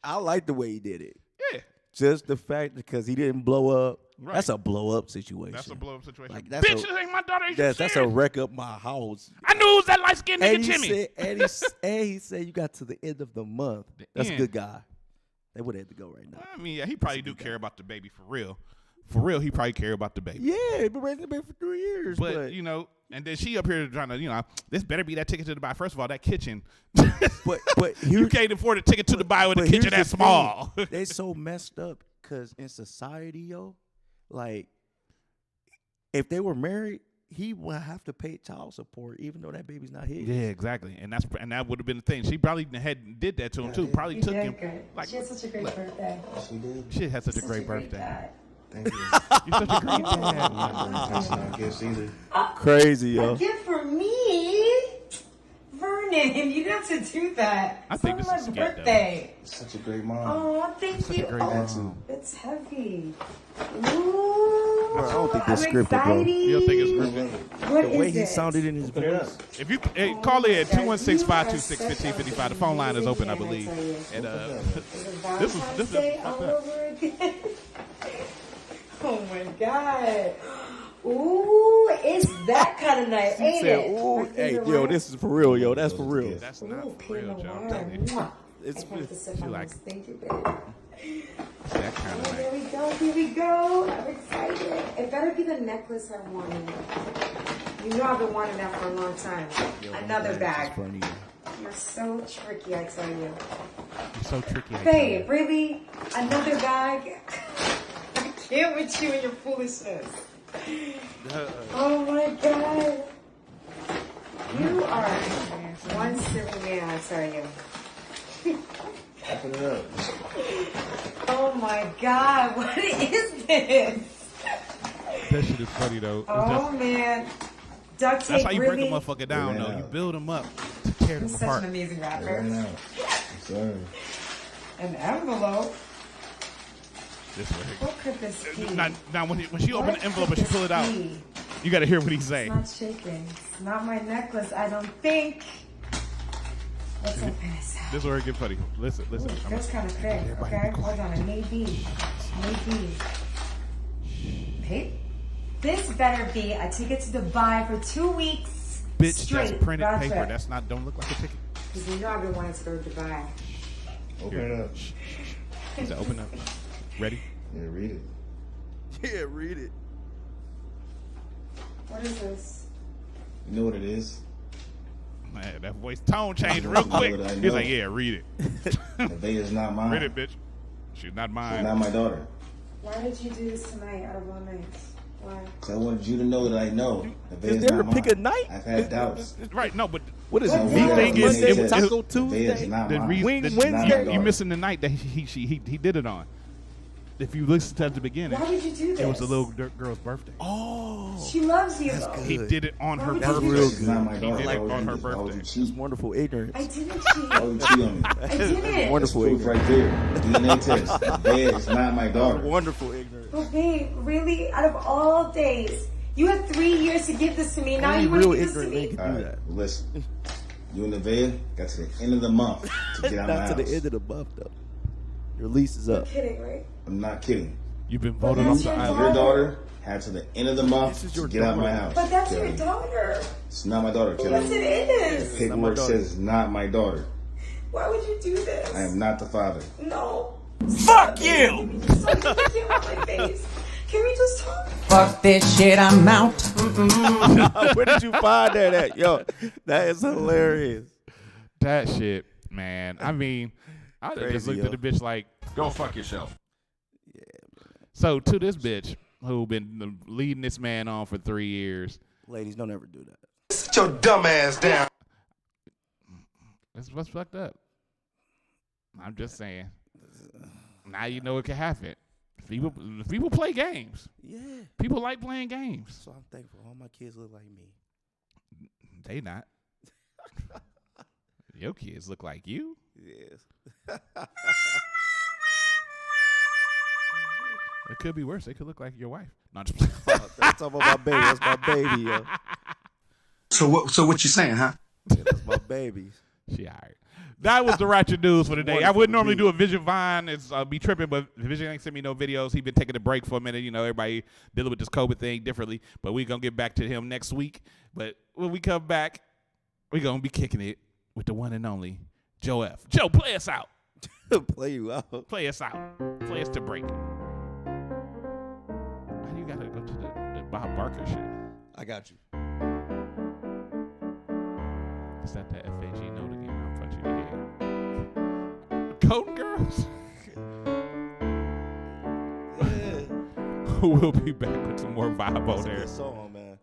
I like the way he did it. Yeah. Just the fact because he didn't blow up. Right. That's a blow up situation. That's a blow up situation. Like, Bitch, this ain't my daughter. That's a wreck up my house. I knew it was that light skinned nigga And Jimmy. and he said you got to the end of the month. That's a end. good guy. They would have to go right now. I mean, yeah, he probably do care about the baby for real. For real, he probably care about the baby. Yeah, he been raising the baby for 3 years. But you know, And then she up here trying to, this better be that ticket to Dubai. First of all, that kitchen. but you can't afford a ticket to Dubai with a kitchen that small. They so messed up because in society, yo, like, if they were married, he would have to pay child support, even though that baby's not his. Yeah, exactly. And that would have been the thing. She probably did that to him too. Probably took him. Like, she had such a great birthday. She did. She had such a great birthday. Thank you. You're such a great dad. That's not gifts either. Crazy, yo. A gift for me? Vernon, you don't have to do that. I think it's this is my a gift, birthday. Such a great mom. Oh, thank you. great mom. It's heavy. Ooh, Bro, I don't think it's I'm scripted, bro. excited. You don't think it's scripted? What The way is he it? sounded in his voice. If you call in 216-526-1555, the phone line is open, I believe. And this is Day all over again. Oh my God. Ooh, it's that kind of night, ain't it? Ooh, hey, yo, this is for real, yo. That's for real. That's not for real, Joe. I'm telling you. It's She like Thank you, babe. that kind of Here night. we go, here we go. I'm excited. It better be the necklace I wanted. You know I've been wanting that for a long time. Another bag. You're so tricky, I tell you. You're so tricky. Babe, really? Another bag? I can't with you and your foolishness. Oh my God. You are one silly man, I tell you. Open it up. Oh my God, what is this? That shit is funny though. It's Oh man. Duct tape, that's how you really? break a motherfucker down, though. You build them up to tear them He's apart. such an amazing rapper. Right now. Sorry. An envelope? This way. What could this be? Now when she open the envelope and she pull it out, be? you got to hear what he's saying. It's not shaking. It's not my necklace, I don't think. Let's open this out. This is where it get funny. Listen. Ooh, that's kind of thick. Okay, hold on. It may be. Hey, this better be a ticket to Dubai for 2 weeks. Bitch, straight. that's printed round paper. trip. That's not. Don't look like a ticket. Because you know I've been wanting to go to Dubai. Open it up. He said, open up. Ready? Yeah, read it. Yeah, read it. What is this? You know what it is? Man, that voice tone changed real quick. He's like, yeah, read it. Nevaeh is not mine. Read it, bitch. She's not mine. She's not my daughter. Why did you do this tonight out of all nights? Why? Because I wanted you to know that I know. Nevaeh Is is there not a pick mine. a night? I've had doubts. Right, no, but What is So it? we got thing a is, DNA it test. was Taco Nevaeh is Tuesday? not the mine. reason Wing She's not my Wednesday? you daughter. missing the night that he did it on. If you listen to at the beginning, Why did you do this? it was the little girl's birthday. Oh, She loves you. That's though. He did it on her Why would you that's do birthday. real this? She's not my good. daughter. He did it Why would on you her do this? Why would birthday. you It's cheat? wonderful ignorance. I didn't cheat. Why would you cheat on me? I didn't. Wonderful Proof ignorance. right there. DNA test. Nevaeh is not my daughter. Wonderful ignorance. But babe, really, out of all days, you had 3 years to give this to me. Now Only you want to real give this to ignorant me? nigga All do right, that. listen. You and Nevaeh got to the end of the month to get out of my Not to house. the end of the month though. Your lease is You're up. kidding, right? I'm not kidding. You've been voted off that's the your island. Your daughter had to the end of the month This is to your get out of my daughter. house. But that's your Kelly. daughter. It's not my daughter, Kelly. Yes, it is. The paperwork daughter. says it's not my daughter. Why would you do this? I am not the father. No. Fuck you! Just like you get on my face. Can we just talk? Fuck this shit, I'm out. Where did you find that at? Yo, that is hilarious. That shit, man. I mean, I just Crazy, looked yo. at the bitch like, Go fuck yourself. so to this bitch who been leading this man on for 3 years. Ladies, don't ever do that. Sit your dumb ass down. That's what's fucked up. I'm just saying. Now you know it can happen. People play games. Yeah. People like playing games. So I'm thankful all my kids look like me. They not. Your kids look like you. Yes. It could be worse. They could look like your wife. Not just That's talking about my baby. That's my baby, yo. So what you saying, huh? Yeah, that's my baby. She all right. That was the Ratchet News for today. I Wonderful wouldn't normally to do a Vision Vine. It's be tripping, but Vision ain't sent me no videos. He been taking a break for a minute. You know, everybody dealing with this COVID thing differently. But we gonna get back to him next week. But when we come back, we gonna be kicking it with the one and only Joe F. Joe, play us out. Play you out. Play us out. Play us to break. Why do you gotta go to the Bob Barker shit? I got you. Is that the FAG note again? I'll punch you in the head. Golden Girls? We'll be back with some more vibe on there. Song, man.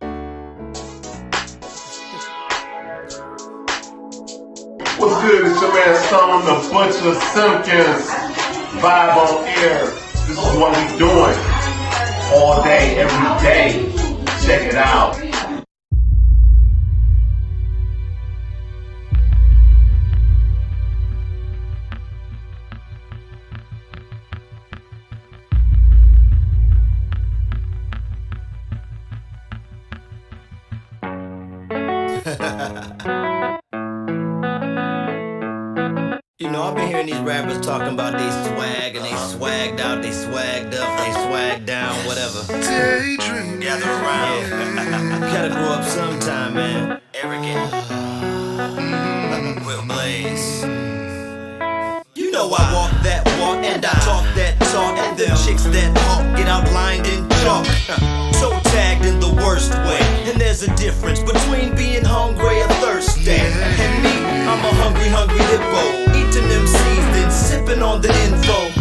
What's good? It's your man Stone, the Butcher Simpkins. Vibe on air. This is what we doing all day, every day. Check it out. You know, I've been hearing these rappers talking about they swag and they swagged out, they swagged up, they swagged down, whatever. Daydream. Gather around. Gotta grow up sometime, man. Arrogant. Will Blaze. You know I walk that walk and I talk that talk, and them chicks that hawk get outlined in chalk. So tagged in the worst way. And there's a difference between being hungry or thirsty. And me, I'm a hungry hippo. Eating them seeds, then sipping on the info.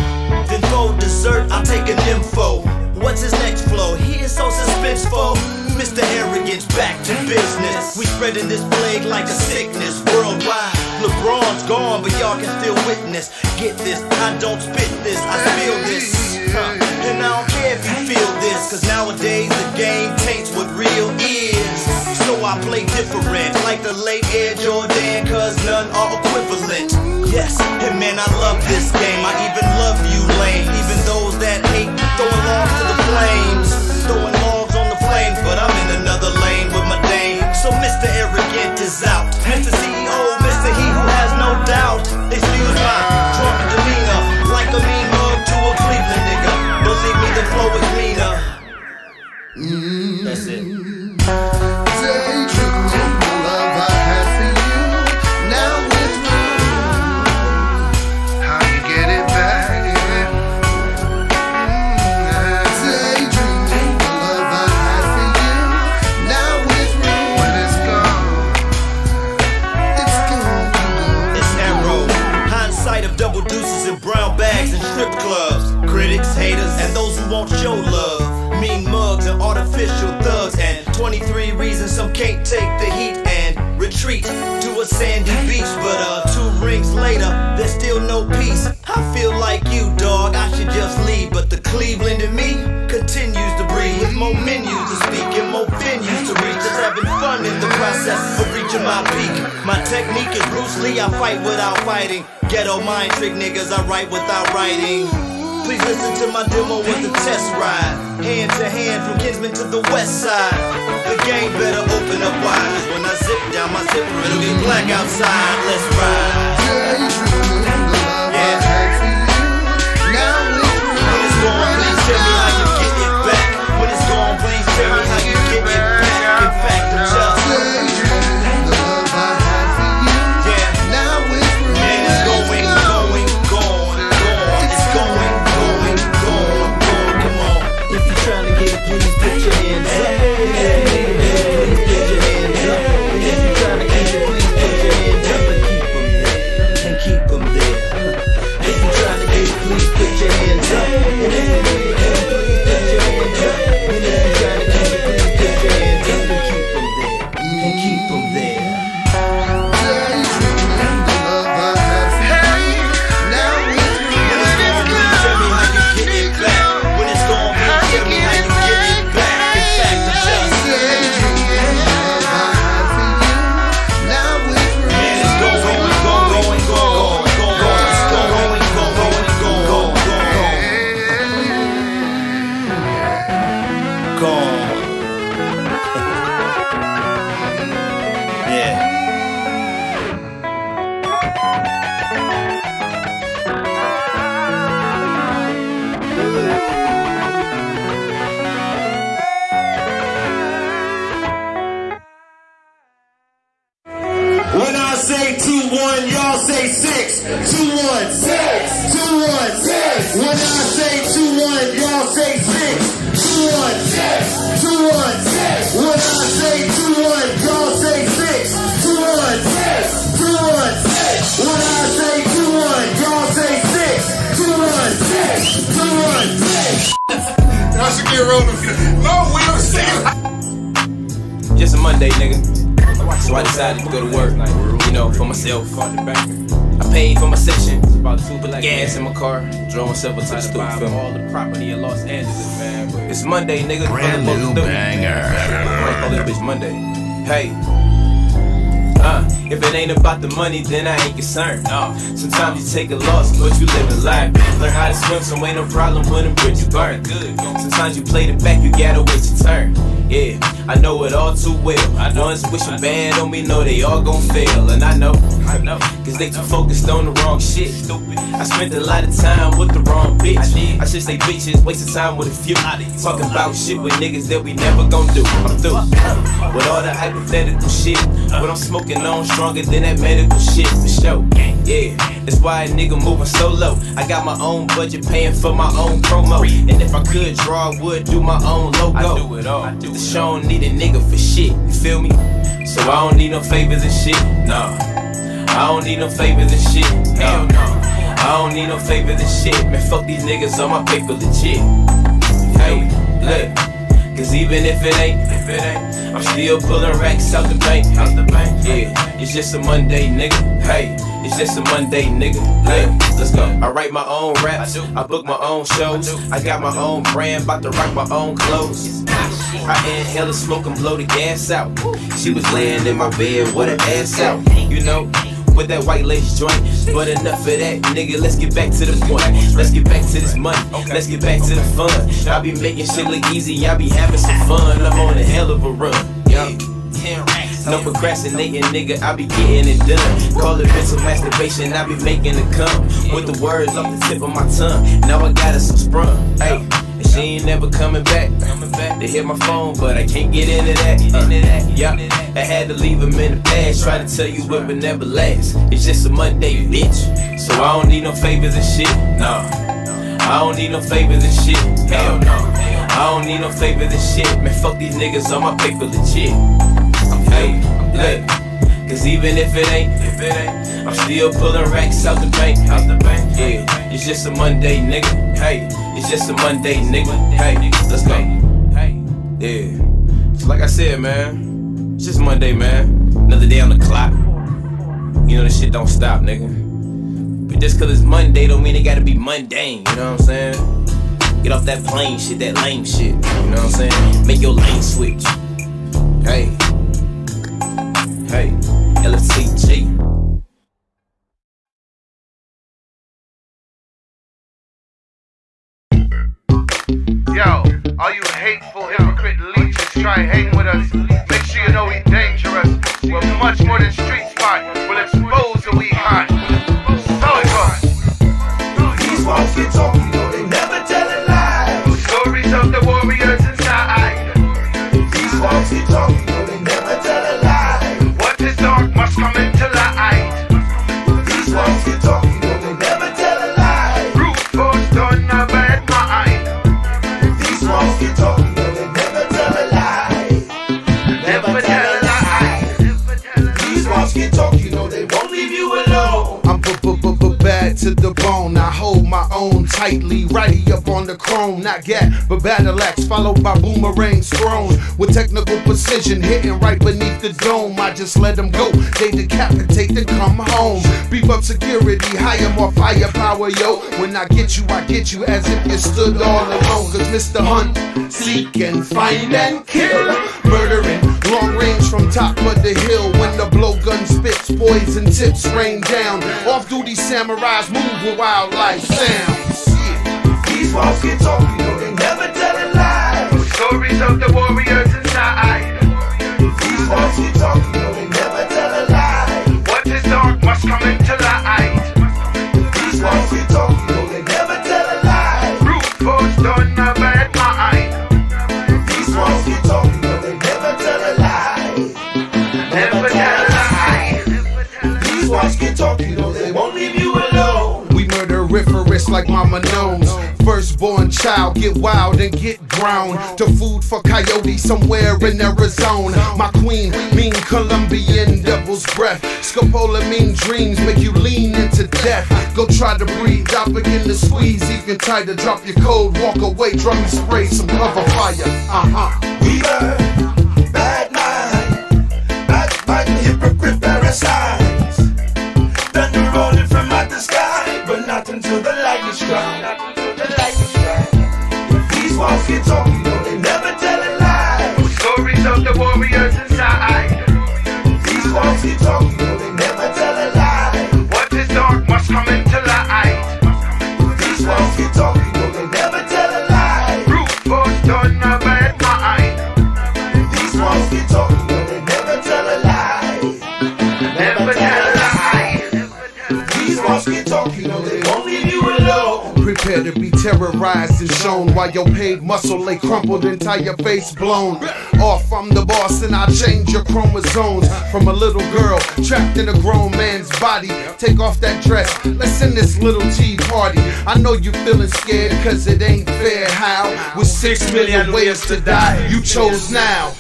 Then for dessert, I'll take an info. What's his next flow? He is so suspenseful. Mr. Arrogance, back to business. We spreading this plague like a sickness worldwide. LeBron's gone, but y'all can still witness. Get this, I don't spit this, I feel this. And I don't care if you feel this, cause nowadays the game taints what real is. So I play different, like the late Air Jordan, cause none are equivalent. Yes, and man, I love this game. I even love you lame. Even those that hate throwing logs to the flames. Throwing logs on the flames, but I'm in another lane with my dame. So Mr. Arrogant is out. Mr. CEO, Mr. He who has no doubt. Excuse my drunk demeanor, like a mean mug to a Cleveland nigga. Believe me, the flow is meaner. That's it. Daydreaming the love I had for you. Now with me. How you get it back? Daydreaming the love I had for you. Now with me. When it's gone, it's gone. It's Arrow. Hindsight of double deuces and brown bags and strip clubs. Critics, haters, and those who won't show love. Mean mugs and artificial thugs, and 23 reasons some can't take the heat and retreat to a sandy beach. But 2 rings later, there's still no peace. I feel like you, dog, I should just leave. But the Cleveland in me continues to breathe, with more menus to speak and more venues to reach. Just having fun in the process of reaching my peak. My technique is Bruce Lee, I fight without fighting. Ghetto mind trick niggas, I write without writing. Please listen to my demo with the test ride. Hand to hand from Kinsman to the west side. The game better open up wide, cause when I zip down my zipper, it'll get black outside. Let's ride. Yeah. When it's gone, please tell me how you get it back. When it's gone, please tell me how you get it back. In fact, I'm just please put your hands up. Please put your hands up. If you're trying to keep it, please put your hands up and keep them there. If you're trying to keep it, please put your hands up. And if you're trying to keep it, please put your hands up. And if you're trying to keep it, please put your hands up and keep them there. When I say 2-1, y'all say 6. 2-1, 6. 2-1, 6. When I say 2-1, y'all say 6. 2-1, 6. 2-1, 6. When I say 2-1, y'all say 6. 2-1, 6. 2-year-old. No, we don't say it. Just a Monday, nigga. So I decided to go to work, you know, for myself. I paid for my section, put gas in my car, drove myself to the stoop film. All the property in Los Angeles, man. It's Monday, nigga. Brand new banger. I call this bitch Monday. Hey. If it ain't about the money, then I ain't concerned. Sometimes you take a loss, but you live a life. Learn how to swim, so ain't no problem when the bridge you burn. Good. Sometimes you play the back, you gotta wait your turn. Yeah, I know it all too well. I know it's wishing bad on me, know they all gon' fail. And I know, cause they too focused on the wrong shit. Stupid. I spent a lot of time with the wrong bitch. I should say bitches, wasting time with a few. Talking about shit with niggas that we never gon' do. I'm through with all the hypothetical shit. What I'm smoking on stronger than that medical shit for sure. Yeah, that's why a nigga moving so low. I got my own budget paying for my own promo. And if I could draw, I would do my own logo. I do it all. The show don't need a nigga for shit, you feel me? So I don't need no favors and shit, nah. I don't need no favors and shit, hell no. I don't need no favors and shit, man, fuck these niggas on my paper legit. Hey, look, cause even if it ain't, I'm still pulling racks out the bank. Yeah, it's just a Monday, nigga. Hey, it's just a Monday, nigga. Hey, let's go. I write my own raps, I book my own shows. I got my own brand, bout to rock my own clothes. I inhale the smoke and blow the gas out. She was laying in my bed with her ass out, you know, with that white lace joint. But enough of that, nigga, let's get back to the point. Let's get back to this money, let's get back to the fun. I be making shit look easy, I be having some fun. I'm on a hell of a run, yeah. No procrastinating, nigga, I be getting it done. Call it mental masturbation, I be making it come. With the words off the tip of my tongue, now I got it some sprung. Hey, and she ain't never coming back. They hit my phone, but I can't get into that. Yeah, I had to leave him in the past. Try to tell you it would never last. It's just a Monday, bitch. So I don't need no favors and shit, nah. I don't need no favors and shit, hell no. I don't need no favors and shit, man, fuck these niggas on my paper legit. Hey, look, cause even if it ain't, I'm still pulling racks out the bank. Yeah, it's just a Monday, nigga. Hey, it's just a Monday, nigga. Hey, let's go. Yeah, so like I said, man, it's just Monday, man. Another day on the clock. You know this shit don't stop, nigga. But just cause it's Monday don't mean it gotta be mundane, you know what I'm saying? Get off that plain shit, that lame shit, you know what I'm saying? Make your lane switch. Hey. Hey, LFCG. Yo, all you hateful, hypocrite leeches try hang with us. Make sure you know we dangerous. We're much more than street smart. We'll expose the weak heart. So it goes. These walls get talk, you know they never tell a lie. Stories of the warriors inside. These walls get talk, you know they never tell a lie. What is dark must come into light. These walls get talk, you know they never tell a lie. Brute force done a bad mind. These walls get talk, you know they never tell a lie. Never tell a lie. These walls get talk, you know they won't leave you alone. I'm bad to the bone. I hold my own tightly, righty up on the chrome. Not gat, but battle axe, followed by boomerangs thrown with technical precision, hitting right beneath the dome. I just let them go, they decapitate, then come home. Beef up security, hire more firepower, yo. When I get you as if you stood all alone. Cause Mr. Hunt, seek and find and kill, murdering, long range from top of the hill. When the blowgun spits, poison tips rain down. Off-duty samurais move with wildlife sounds. These walls get talk, you know they never tell a lie. Stories of the warriors inside. These walls get talk, you know they never tell a lie. What is dark must come into light. These walls get talk, you know they never tell a lie. Brute force done a bad mind. These walls get talk, you know they never tell a lie. Never tell a lie. These walls get talk, you know they won't leave you alone. We murderiferous like Mama knows. firstborn child, get wild and get brown. To food for coyote somewhere in Arizona. My queen, mean Colombian devil's breath. Scopolamine dreams make you lean into death. Go try to breathe, out begin to squeeze. Even tighter, drop your code, walk away, drum and spray some cover fire. We burn, bad mind, backbiting, hypocrite parasites. Thunder rolling from out the sky, but not until the lightning strike. If these walls get talk, you know they never tell a lie. Stories of the warriors inside. These walls get talk, you know they never tell a lie. What is dark must come into light. These walls get talk, you know they never tell a lie. Brute force done a bad mind. These walls get talk, you know they never tell a lie. Never tell a lie. These walls get talk, you know they won't leave you alone. Prepare to be terrorized and shown while your paid muscle lay crumpled, entire face blown. Off, I'm the boss and I'll change your chromosomes. From a little girl trapped in a grown man's body. Take off that dress, let's end this little tea party. I know you feeling scared cause it ain't fair how. With 6 million ways to die, you chose now.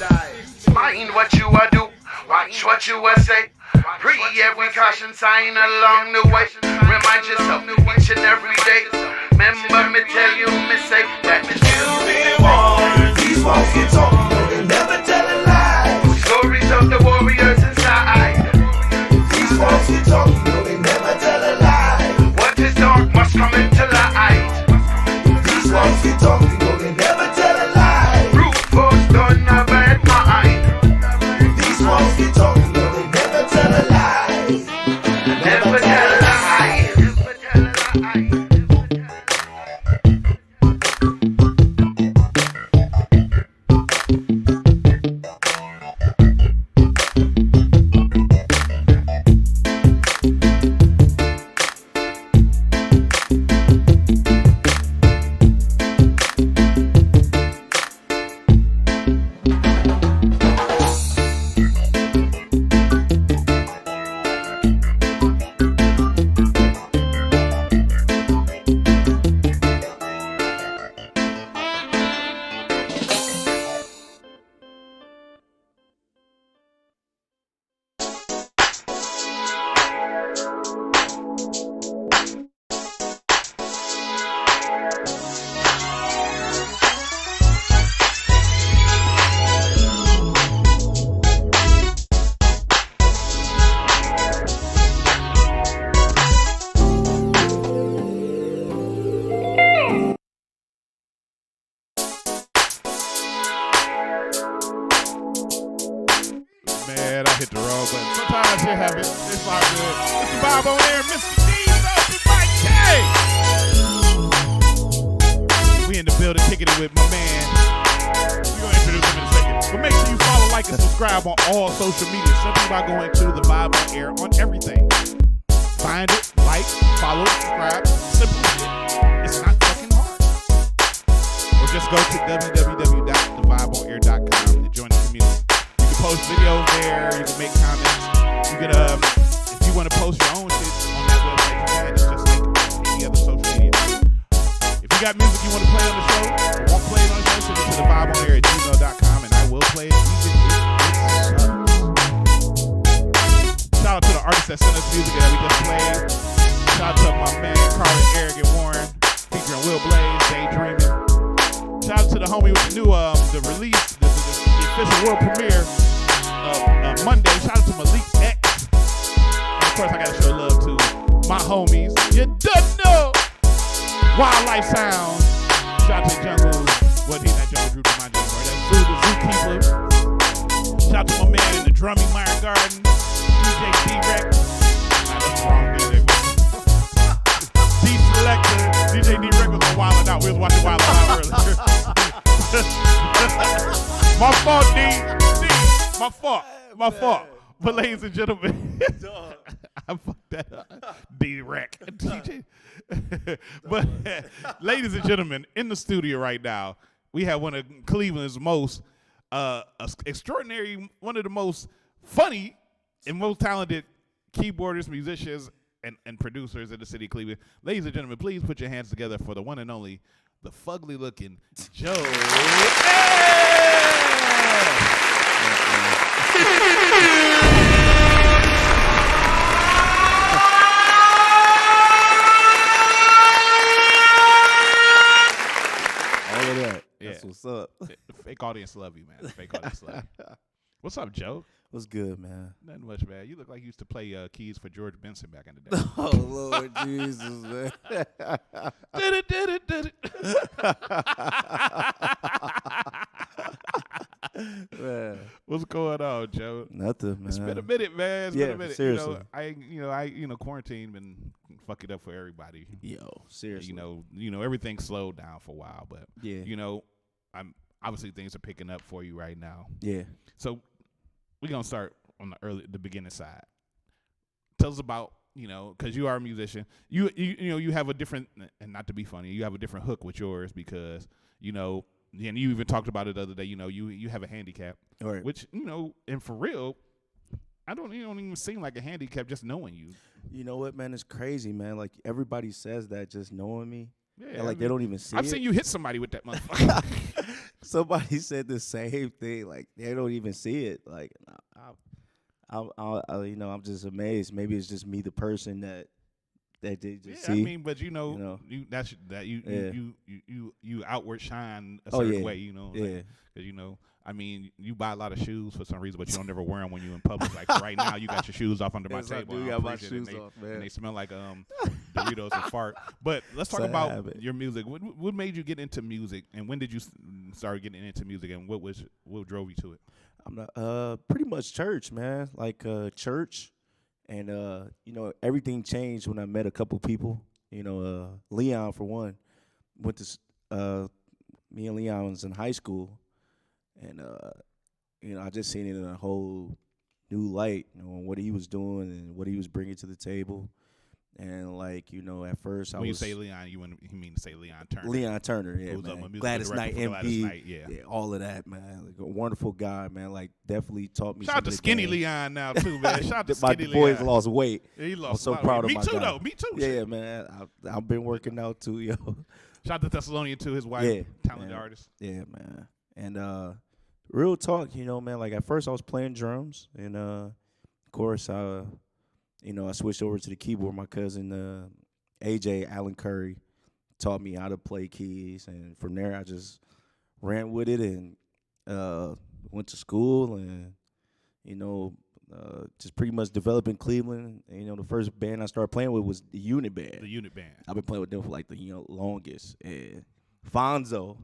Mind what you do, watch what you say. Pre every caution sign along the way. Remind yourself each and every day. Remember me tell you, me say that me still be warned. These walls get talk, you know they never tell a lie. Stories of the warriors inside. These walls get talk, you know they never tell a lie. What is dark must come into light. These walls get talk, you know they never tell a lie. Brute force done a bad mind. These walls get talk, you know they never tell a lie. Never tell a lie. Man, I hit the wrong button. Sometimes shit happens. It's all good. It's the Bob on air, Mr. D's open Mike K. We in the building, kicking it with my man. We're gonna introduce him in a second. But make sure you follow, like, and subscribe on all social media. Simply by going to the Bob on air on everything. Find it, like, follow, subscribe. Simple shit. It's not fucking hard. Or just go to www.thevibeonair.com to join the community. Post videos there, you can make comments, you can if you want to post your own shit on that website, you can. It's just like any other social media. If you got music you want to play on the show or won't play it on the show, send it to thevibeonair@gmail.com and I will play it even if it sucks. Shout out to the artists that sent us music that we just played. Shout out to my man Carlin, Eric, and Warren featuring Will Blaze, Daydreaming. Shout out to the homie with the new the release, the official world premiere Monday. Shout out to Malik X. And of course, I gotta show love to my homies. You don't know. Wildlife Sounds. Shout out to Jungle. Well, he's not Jungle Group, my Jungle. That's Food the Zookeeper. Shout out to my man in the drumming Iron Garden. DJ D-Rex. Nah, that's wrong, DJ. D-Selector. DJ D-Rex was on Wild 'N Out. We was watching Wild 'N Out earlier. My fault, D. My fault. But ladies and gentlemen, I fucked that up. D-Rec. DJ. But ladies and gentlemen, in the studio right now, we have one of Cleveland's most extraordinary, one of the most funny and most talented keyboardists, musicians, and producers in the city of Cleveland. Ladies and gentlemen, please put your hands together for the one and only, the fugly looking Joe. All of that. Yeah. That's what's up. Fake audience love you, man. Fake audience love you. What's up, Joe? What's good, man? Nothing much, man. You look like you used to play keys for George Benson back in the day. Oh, Lord Jesus, man. Did it. Man. What's going on, Joe? Nothing, man. It's been a minute, man. It's Yeah, been a minute. seriously. Quarantine been fucking up for everybody. Yo, seriously. Everything slowed down for a while, but Yeah. I'm obviously things are picking up for you right now. Yeah. So we're gonna start on the beginning side. Tell us about, because you are a musician. You have a different, and not to be funny, you have a different hook with yours because and you even talked about it the other day. You have a handicap, right. Which and for real, you don't even seem like a handicap just knowing you. You know what, man? It's crazy, man. Like everybody says that just knowing me. Yeah, and, like they don't even see I've it. seen you hit somebody with that motherfucker. Somebody said the same thing. Like they don't even see it. Like I'm just amazed. Maybe it's just me, the person that they just see. I mean, but you outward shine a certain way. Because I mean, you buy a lot of shoes for some reason, but you don't ever wear them when you're in public. Like right now, you got your shoes off under my Yes, I table. do got my shoes off, man. And they smell like Doritos and fart. But let's talk about your music. What made you get into music, and when did you start getting into music, and what drove you to it? I'm not, pretty much church, man. Like church, and everything changed when I met a couple people. Leon for one, went to me and Leon was in high school. And, I just seen it in a whole new light, what he was doing and what he was bringing to the table. And, at first when you say Leon, you mean to say Leon Turner. Leon Turner, yeah, who's man. Gladys Knight, MP. Yeah, all of that, man. Like a wonderful guy, man. Like, definitely taught me Shout out to Skinny Leon now, too, man. Shout out to Skinny Leon. My boys lost weight. Yeah, he lost I'm so proud of me my too, guy. though. Me too. Yeah, man. I've been working out, too, yo. Shout out to Thessalonian, too, his wife, talented artist. Yeah, man. And, real talk, man, like at first I was playing drums, and of course I switched over to the keyboard. My cousin AJ Allen Curry taught me how to play keys, and from there I just ran with it and went to school and just pretty much developed in Cleveland. And, the first band I started playing with was the Unit Band. The Unit Band. I've been playing with them for like the longest. And Fonzo.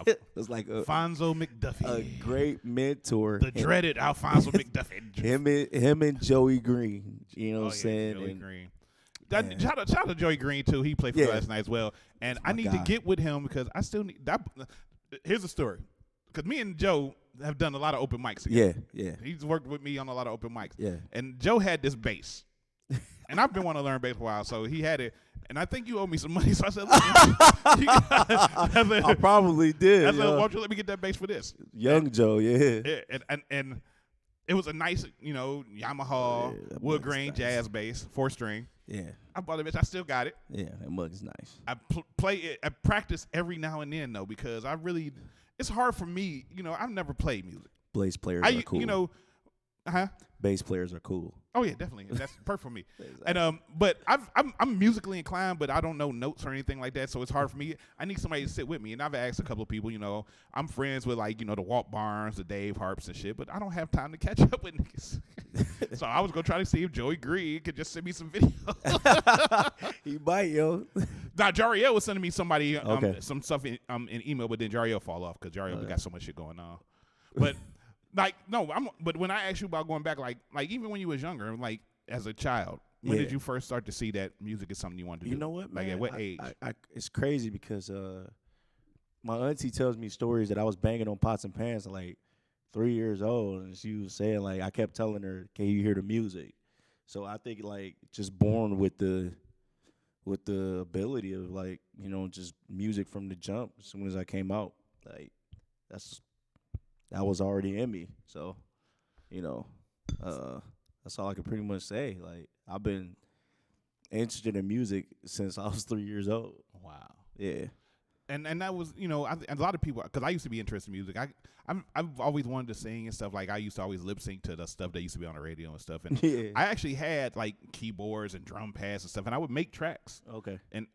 It was like Alfonso McDuffie, a great mentor. The dreaded Alfonso McDuffie. Him and Joey Green. You know what I'm saying? Joey Green. Shout out to Joey Green too. He played for us last night as well. And I need to get with him because I still need that. Here's a story. Because me and Joe have done a lot of open mics together. Yeah. He's worked with me on a lot of open mics. Yeah. And Joe had this bass. And I've been wanting to learn bass for a while, so he had it. And I think you owe me some money, so I said, I probably did. I said, why don't you let me get that bass for this? Young Joe, yeah. And it was a nice, Yamaha wood grain jazz bass, 4-string. Yeah. I bought it, bitch. I still got it. Yeah, that mug is nice. I play it. I practice every now and then, though, because it's hard for me. I've never played music. Bass players are cool. Bass players are cool. Oh yeah, definitely. That's perfect for me. And but I'm musically inclined, but I don't know notes or anything like that, so it's hard for me. I need somebody to sit with me. And I've asked a couple of people. I'm friends with the Walt Barnes, the Dave Harps and shit, but I don't have time to catch up with niggas. So I was gonna try to see if Joey Green could just send me some video. He might, yo. Now Jariel was sending me somebody some stuff in email, but then Jariel fall off because Jariel got so much shit going on. But but when I asked you about going back, like even when you was younger, like as a child, when did you first start to see that music is something you wanted to do? You know what, man? Like at what age? It's crazy because my auntie tells me stories that I was banging on pots and pans at like 3 years old, and she was saying like I kept telling her, "Can you hear the music?" So I think like just born with the ability of like just music from the jump. As soon as I came out, like that was already in me. So, that's all I can pretty much say. Like I've been interested in music since I was 3 years old. Wow. Yeah. And that was, you know, a lot of people, because I used to be interested in music. I've always wanted to sing and stuff. Like, I used to always lip sync to the stuff that used to be on the radio and stuff. And I actually had like keyboards and drum pads and stuff, and I would make tracks. Okay. And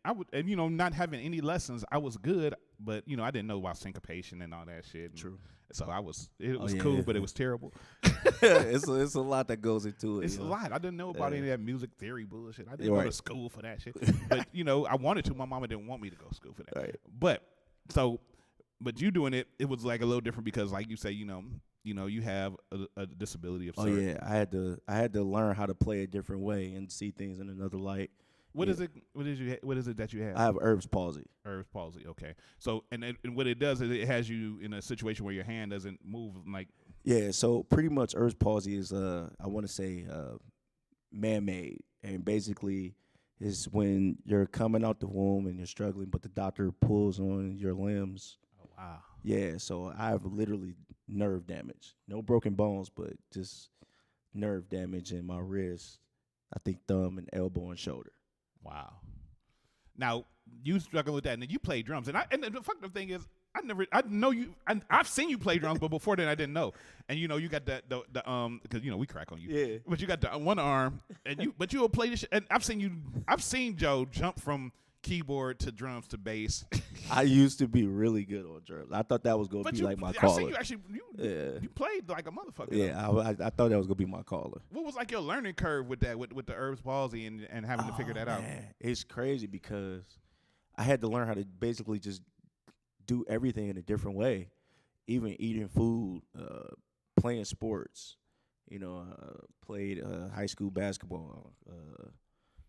you know, not having any lessons, I was good, but you know, I didn't know about syncopation and all that shit. And True. So it was cool, but it was terrible. it's a lot that goes into it. It's a lot. I didn't know about any of that music theory bullshit. I didn't You're go right. to school for that shit. But you know, I wanted to. My mama didn't want me to go to school for that. Right. But you doing it, it was like a little different because, like you say, you know, you have a disability of. Oh yeah, I had to learn how to play a different way and see things in another light. What is it? What is it that you have? I have Erb's palsy. Erb's palsy. Okay. So and what it does is it has you in a situation where your hand doesn't move like. Yeah. So pretty much Erb's palsy is I want to say man-made, and basically is when you're coming out the womb and you're struggling, but the doctor pulls on your limbs. Oh wow. Yeah. So I have literally nerve damage. No broken bones, but just nerve damage in my wrist. I think thumb and elbow and shoulder. Wow. Now you struggle with that, and then you play drums, and the fucked up thing is, I've seen you play drums, but before then I didn't know. And you know, you got the because you know we crack on you. Yeah. But you got the one arm, and you will play this shit. And I've seen Joe jump from keyboard to drums to bass. I used to be really good on drums. I thought that was gonna be like my caller. I seen you actually. You played like a motherfucker. Yeah, I thought that was gonna be my caller. What was like your learning curve with that, with the Erb's palsy and having to figure that out? It's crazy because I had to learn how to basically just do everything in a different way, even eating food, playing sports. You know, played high school basketball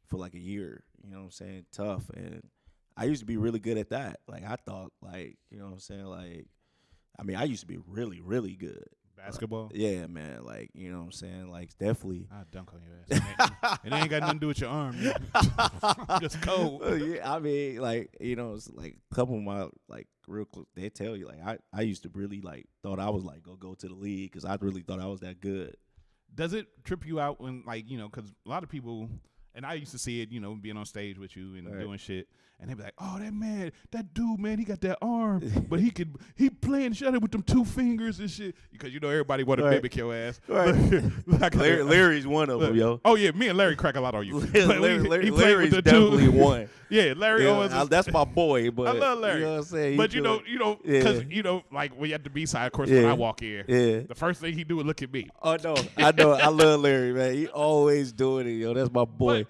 for like a year. You know what I'm saying? Tough. And I used to be really good at that. Like, I thought, like, you know what I'm saying? Like, I mean, I used to be really, really good. Basketball? Yeah, man. Like, you know what I'm saying? Like, definitely. I dunk on your ass. And it ain't got nothing to do with your arm. I'm just cold. Yeah, I mean, like, you know, it's like a couple of my, like, real close, they tell you, like, I used to really, like, thought I was, like, go to the league because I really thought I was that good. Does it trip you out when, like, you know, because a lot of people, and I used to see it, you know, being on stage with you and doing shit, and they be like, oh, that dude, man, he got that arm, but he playing shut up with them 2 fingers and shit, because, you know, everybody want to mimic your ass. Right. Like, Larry's one of them, yo. Oh, yeah, me and Larry crack a lot on you. Larry's definitely one. Yeah, Larry always. That's my boy, but I love Larry. You know what I'm saying? But you know, because you know, like when you at the B-side, of course, when I walk in, the first thing he do is look at me. Oh no, I know, I love Larry, man. He always doing it, yo. That's my boy.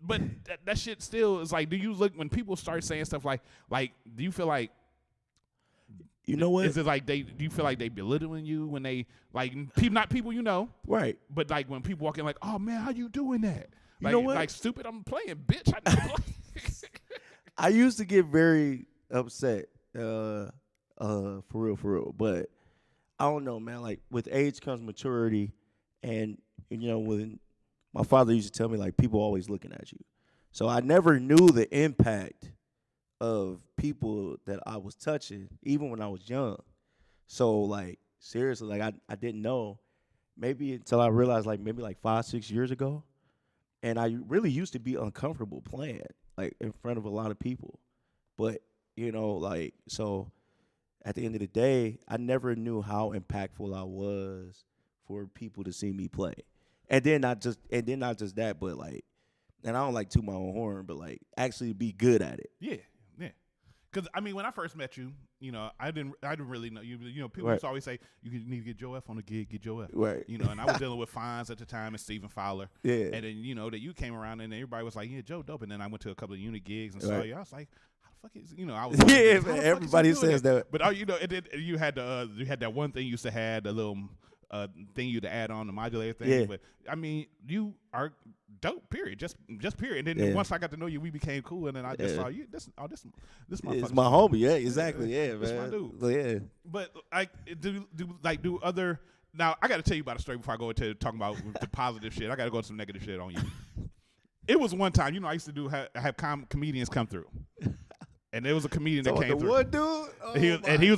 But that shit still is like, do you look when people start saying stuff like, do you feel like, you know what? Is it like do you feel like they belittling you when they like not people you know, right? But like when people walk in, like, oh man, how you doing that? You know what? Like stupid, I'm playing, bitch. I know play. I used to get very upset, for real. But I don't know, man. Like with age comes maturity, and you know when my father used to tell me like people always looking at you, so I never knew the impact of people that I was touching, even when I was young. So like seriously, like I didn't know, maybe until I realized like maybe like 5-6 years ago, and I really used to be uncomfortable playing like in front of a lot of people. But, you know, like, so at the end of the day, I never knew how impactful I was for people to see me play. And then not just that, but like, and I don't like toot my own horn, but like actually be good at it. Yeah. Because I mean, when I first met you, you know, I didn't really know you. You know, people used to always say you need to get Joe F on the gig, get Joe F. Right. You know, and I was dealing with Fines at the time and Stephen Fowler. Yeah. And then you know that you came around and everybody was like, yeah, Joe dope. And then I went to a couple of unit gigs and saw you. I was like, how the fuck is I was yeah, man, everybody says that. But you know, you had that one thing you used to have the little thing you to add on the modulator thing. Yeah. But I mean, you are dope. Period. Just period. And then once I got to know you, we became cool. And then I just saw you. This my. It's my homie. Yeah, exactly. Yeah, man. This my dude. Yeah. But like, do other. Now I got to tell you about a story before I go into talking about the positive shit. I got to go to some negative shit on you. It was one time, you know, I used to have comedians come through. And there was a comedian that came through. What dude? He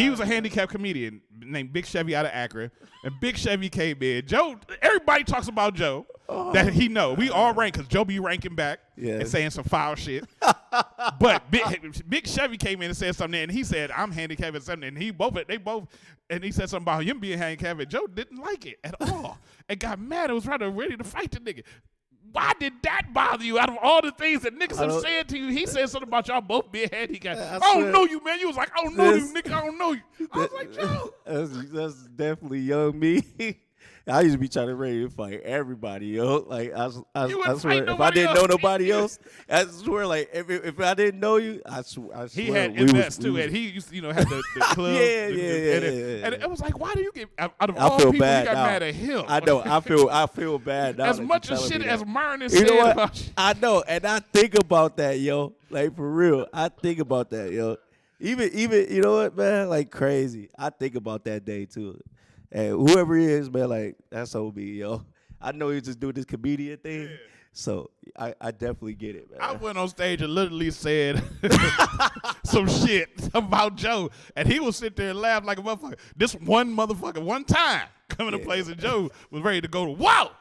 was a handicapped comedian. named Big Chevy out of Akron, and Big Chevy came in. Joe, everybody talks about Joe that he know. We all rank because Joe be ranking back and saying some foul shit. But Big Chevy came in and said something, and he said, "I'm handicapped at something," and and he said something about him being handicapped, and Joe didn't like it at all and got mad and was ready to fight the nigga. Why did that bother you? Out of all the things that niggas have said to you, he said something about y'all both being handicapped. I don't know you, man. You was like, I don't know you, nigga. I don't know you. I was like, Joe. That's definitely young me. I used to be trying to ready to fight everybody, yo. Like I swear, if I didn't know nobody else, I swear, like if I didn't know you, I swear. He had MS too, and he used to, had the club. Yeah. And it was like, why do you get out of all people? You got mad at him. I know. I feel bad now. As much as shit as Myron said about you. I know, and I think about that, yo. Like for real, I think about that, yo. Even you know what, man? Like crazy. I think about that day too. And whoever he is, man, like, that's OB, yo. I know he just doing this comedian thing, so I definitely get it, man. I went on stage and literally said some shit about Joe, and he would sit there and laugh like a motherfucker. This one motherfucker, one time, coming to place, and Joe was ready to go to wow.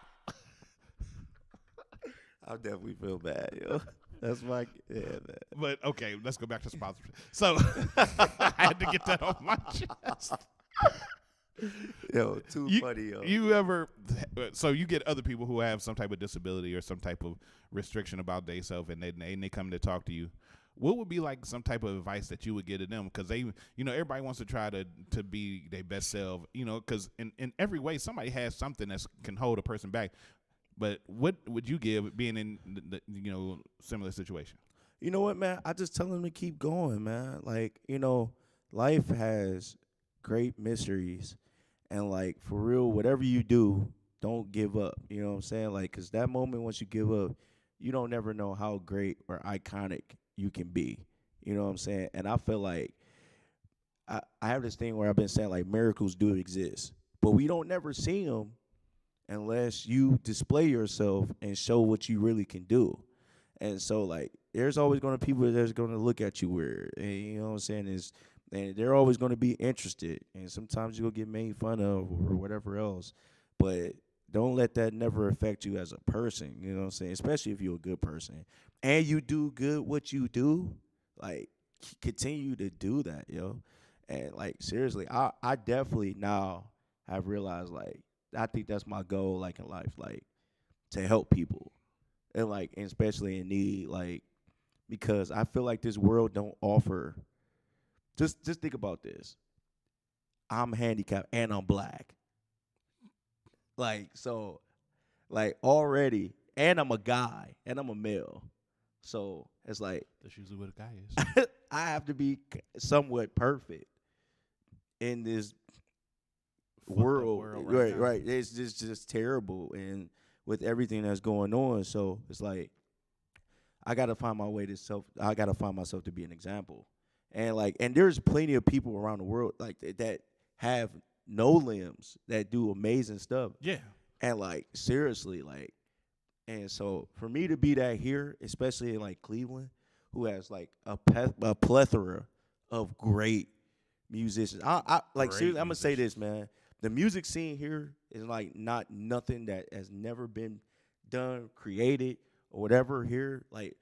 I definitely feel bad, yo. That's my, man. But, okay, let's go back to sponsorship. So, I had to get that off my chest. Yo, too funny, yo. So you get other people who have some type of disability or some type of restriction about themselves, and they come to talk to you. What would be like some type of advice that you would give to them? Because they, everybody wants to try to be their best self, because in every way somebody has something that can hold a person back. But what would you give being in the similar situation? You know what, man? I just tell them to keep going, man. Like, life has great mysteries. And, like, for real, whatever you do, don't give up. You know what I'm saying? Like, because that moment once you give up, you don't never know how great or iconic you can be. You know what I'm saying? And I feel like I have this thing where I've been saying, like, miracles do exist. But we don't never see them unless you display yourself and show what you really can do. And so, like, there's always going to be people that's going to look at you weird. And, you know what I'm saying? And they're always going to be interested. And sometimes you'll get made fun of or whatever else. But don't let that never affect you as a person. You know what I'm saying? Especially if you're a good person. And you do good what you do. Like, continue to do that, yo. And, like, seriously, I definitely now have realized, like, I think that's my goal, like, in life, like, to help people. And, like, especially in need, like, because I feel like this world don't offer. Just think about this. I'm handicapped and I'm black. Like, so, like, already, and I'm a guy and I'm a male. So it's like, that's usually what a guy is. I have to be somewhat perfect in this world. Right. It's just terrible, and with everything that's going on. So it's like, I gotta find myself to be an example. And there's plenty of people around the world like that have no limbs that do amazing stuff. Yeah. And like, seriously, like, and so for me to be that here, especially in like Cleveland, who has like a plethora of great musicians. I like, seriously, I'm gonna say this, man. The music scene here is like not nothing that has never been done, created, or whatever here. Like,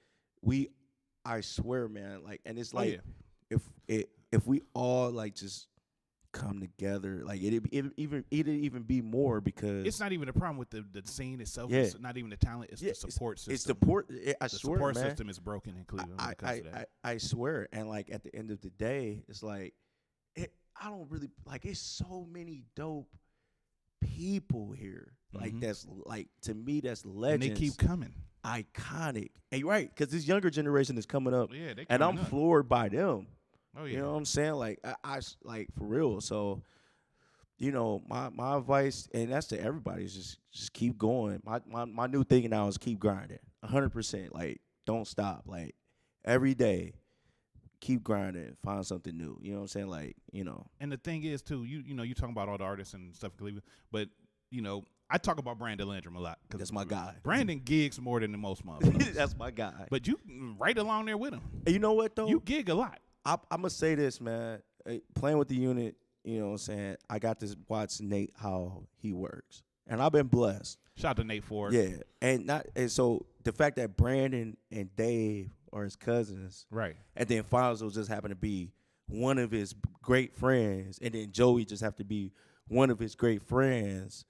I swear, man, like, and it's like, if we all like just come together, like it'd even be more, because it's not even a problem with the scene itself. Yeah. It's not even the talent. It's the support system. It's support. I the swear, support man. system is broken in Cleveland. I swear, and like at the end of the day, it's like I don't really like. It's so many dope people here. Like that's like, to me, that's legends. And they keep coming. Iconic. And you're right, because this younger generation is coming up. Yeah, and I'm floored by them. Oh yeah. You know what I'm saying? Like I like, for real. So, my advice, and that's to everybody, is just keep going. My new thing now is keep grinding. 100%. Like, don't stop. Like, every day, keep grinding. Find something new. You know what I'm saying? Like, And the thing is too, you talking about all the artists and stuff in Cleveland, but I talk about Brandon Landrum a lot. That's my guy. Brandon gigs more than most motherfuckers. That's my guy. But you right along there with him. And you know what, though? You gig a lot. I'm going to say this, man. Playing with the unit, you know what I'm saying, I got to watch Nate how he works. And I've been blessed. Shout out to Nate Ford. Yeah. And so the fact that Brandon and Dave are his cousins. Right. And then Fonzo just happened to be one of his great friends. And then Joey just have to be one of his great friends.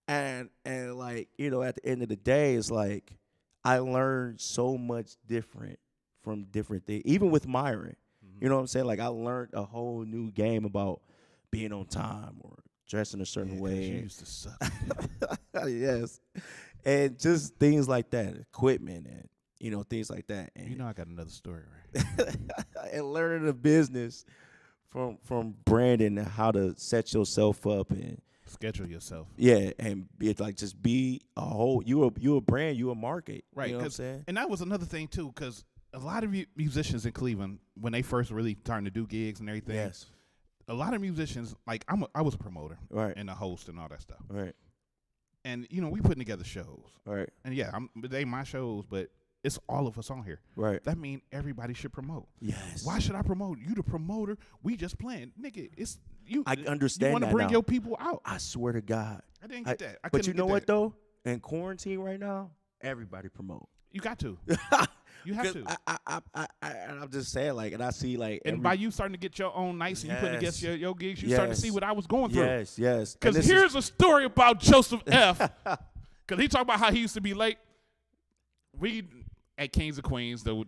And like, you know, at the end of the day, it's like I learned so much different from different things. Even with Myron. You know what I'm saying? Like I learned a whole new game about being on time or dressing a certain way. You used to suck. Yes. And just things like that, equipment and, you know, things like that. And you know I got another story, right? And learning the business from Brandon and how to set yourself up and schedule yourself. Yeah, and be like just be a whole you a brand, you a market. Right. You know what I'm saying? And that was another thing too, because a lot of musicians in Cleveland, when they first really started to do gigs and everything, yes, a lot of musicians, like I was a promoter, right, and a host and all that stuff, right. And you know we putting together shows, right. And yeah, they my shows, but it's all of us on here, right. That means everybody should promote. Yes. Why should I promote? You the promoter, we just playing, nigga. It's you. I understand. You want to bring now. your people out. I swear to God, I didn't get that. But you know what though? In quarantine right now, everybody promote. You got to. You have to. I'm just saying, like, and I see, like, and by you starting to get your own nights and you putting against your gigs, you starting to see what I was going through. Yes. Because here's a story about Joseph F. Because he talked about how he used to be late. We at Kings of Queens, the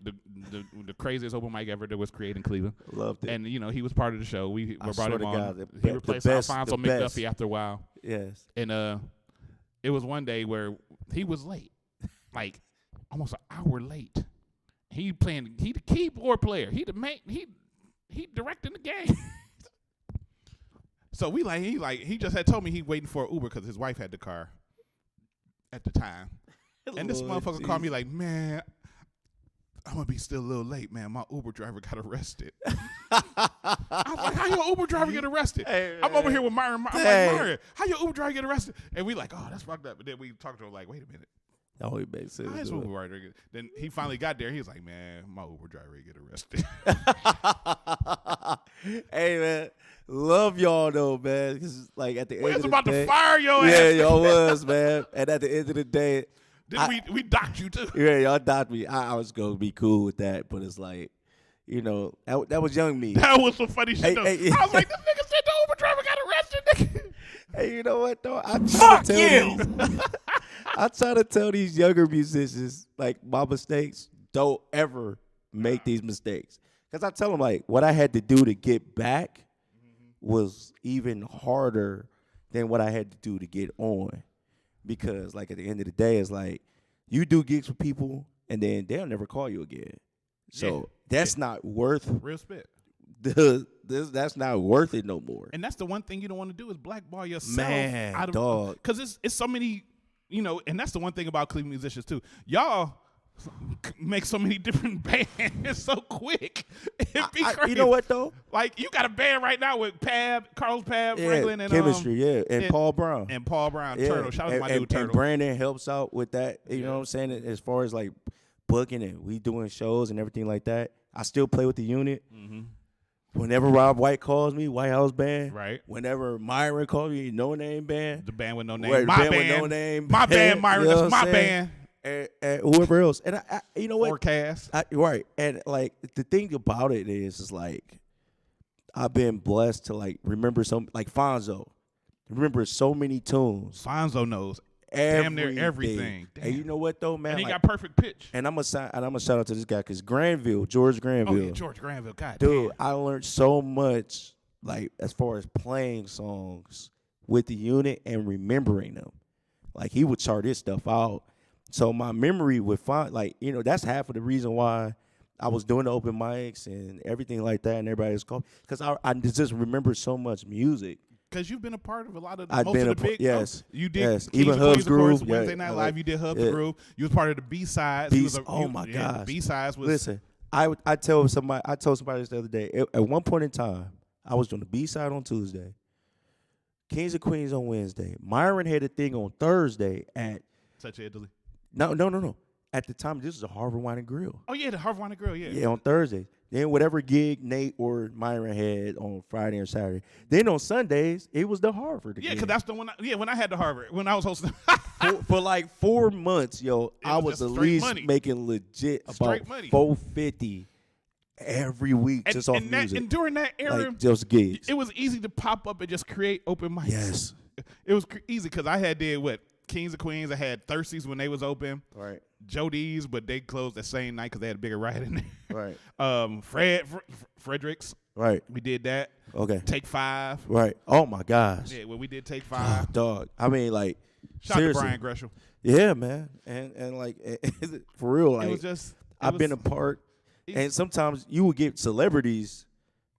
craziest open mic ever that was created in Cleveland. Loved it. And you know he was part of the show. We brought him on. God, he replaced Alfonso McDuffie after a while. Yes. And it was one day where he was late, like almost an hour late. He the keyboard player. He directing the game. So he just had told me he waiting for an Uber because his wife had the car at the time. And this motherfucker called me like, man, I'm gonna be still a little late, man. My Uber driver got arrested. I was like, how your Uber driver get arrested? Hey, I'm over here with Myron. I'm like, Myron, how your Uber driver get arrested? And we like, oh, that's fucked up. But then we talked to him like, wait a minute. Oh, it makes sense. His Uber driver. Then he finally got there. He was like, man, my Uber driver get arrested. Hey, man, love y'all though, man. Cause like at the end of the day, we was about to fire your ass. Yeah, y'all was, man. And at the end of the day, we docked you too. Yeah, y'all docked me. I was gonna be cool with that, but it's like, you know, that was young me. That was some funny shit though. I was like, this nigga said the Uber driver got arrested, nigga. Hey, you know what though? Fuck you. I try to tell these younger musicians, like, my mistakes, don't ever make these mistakes. Because I tell them, like, what I had to do to get back was even harder than what I had to do to get on. Because, like, at the end of the day, it's like, you do gigs with people, and then they'll never call you again. So that's not worth real spit. That's not worth it no more. And that's the one thing you don't want to do is blackball yourself. Man, out of, dog. Because it's so many, you know, and that's the one thing about Cleveland musicians too. Y'all make so many different bands so quick. It'd be crazy. You know what though? Like you got a band right now with Carlos Franklin, and Chemistry, and Paul Brown. And Paul Brown, Turtle. Shout out to my dude Turtle. And Brandon helps out with that. You know what I'm saying? As far as like booking and we doing shows and everything like that. I still play with the unit. Mm-hmm. Whenever Rob White calls me, White House Band. Right. Whenever Myron calls me, No Name Band. The band with no name. Right, My band. With no name. My band, Myron. You know That's my band. And whoever else. And I you know what? Forecast. Right. And like the thing about it is like I've been blessed to like remember like Fonzo. Remember so many tunes. Fonzo knows damn near everything. Damn. And you know what though, man? And he like, got perfect pitch. And I'm gonna shout out to this guy because George Granville. Oh yeah, George Granville. God dude, damn. I learned so much like as far as playing songs with the unit and remembering them. Like he would chart his stuff out. So my memory would find like, you know, that's half of the reason why I was doing the open mics and everything like that and everybody was called because I just remember so much music. Because you've been a part of a lot of I've most been of the big. yes, you did yes. Kings Even of Hub's Queens, of course, Groove. Wednesday Night Live. You did Hub's Groove. You was part of the B-sides. Oh my gosh. B-sides was. Listen, I told somebody this the other day. At one point in time, I was doing the B-side on Tuesday, Kings of Queens on Wednesday. Myron had a thing on Thursday at Touch of Italy. No. at the time, this was a Harvard Wine and Grill. Oh yeah, the Harvard Wine and Grill. Yeah. Yeah, on Thursdays. Then whatever gig Nate or Myron had on Friday or Saturday. Then on Sundays, it was the Harvard Yeah, again. because that's the one. When I had the Harvard, when I was hosting. for like 4 months, yo, I was just at straight least money. making legit about Straight money. $450 every week just off music. And during that era, like just gigs. it was easy to pop up and just create open mics. Yes. It was easy because I had did what Kings and Queens. I had Thirsties when they was open. Right. Jody's, but they closed the same night because they had a bigger riot in there. Right. Fredericks. Right. We did that. Okay. Take 5. Right. Oh my gosh. Yeah, well, we did Take 5. Dog. I mean, like, Shout out to seriously. Brian Gresham. Yeah, man. And like, for real, like, It was just. I've been a part, and sometimes you would get celebrities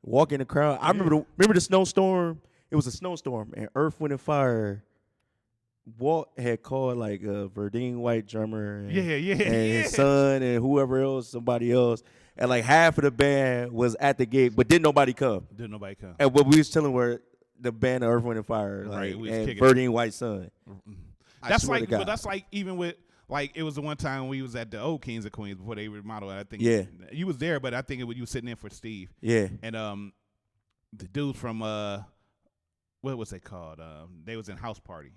walk in the crowd. I remember the snowstorm. It was a snowstorm, and Earth, Wind, and Fire. Walt had called like a Verdine White drummer, and, and his son, and whoever else, somebody else, and like half of the band was at the gig, but didn't nobody come. And what we was telling were the band of Earth, Wind, and Fire, like, Right, we was and kicking Verdine White son. That's like, but that's like even with like it was the one time we was at the old Kings and Queens before they remodeled. I think you was there, but I think you was sitting in for Steve. Yeah, and the dudes from what was they called? They was in House Party.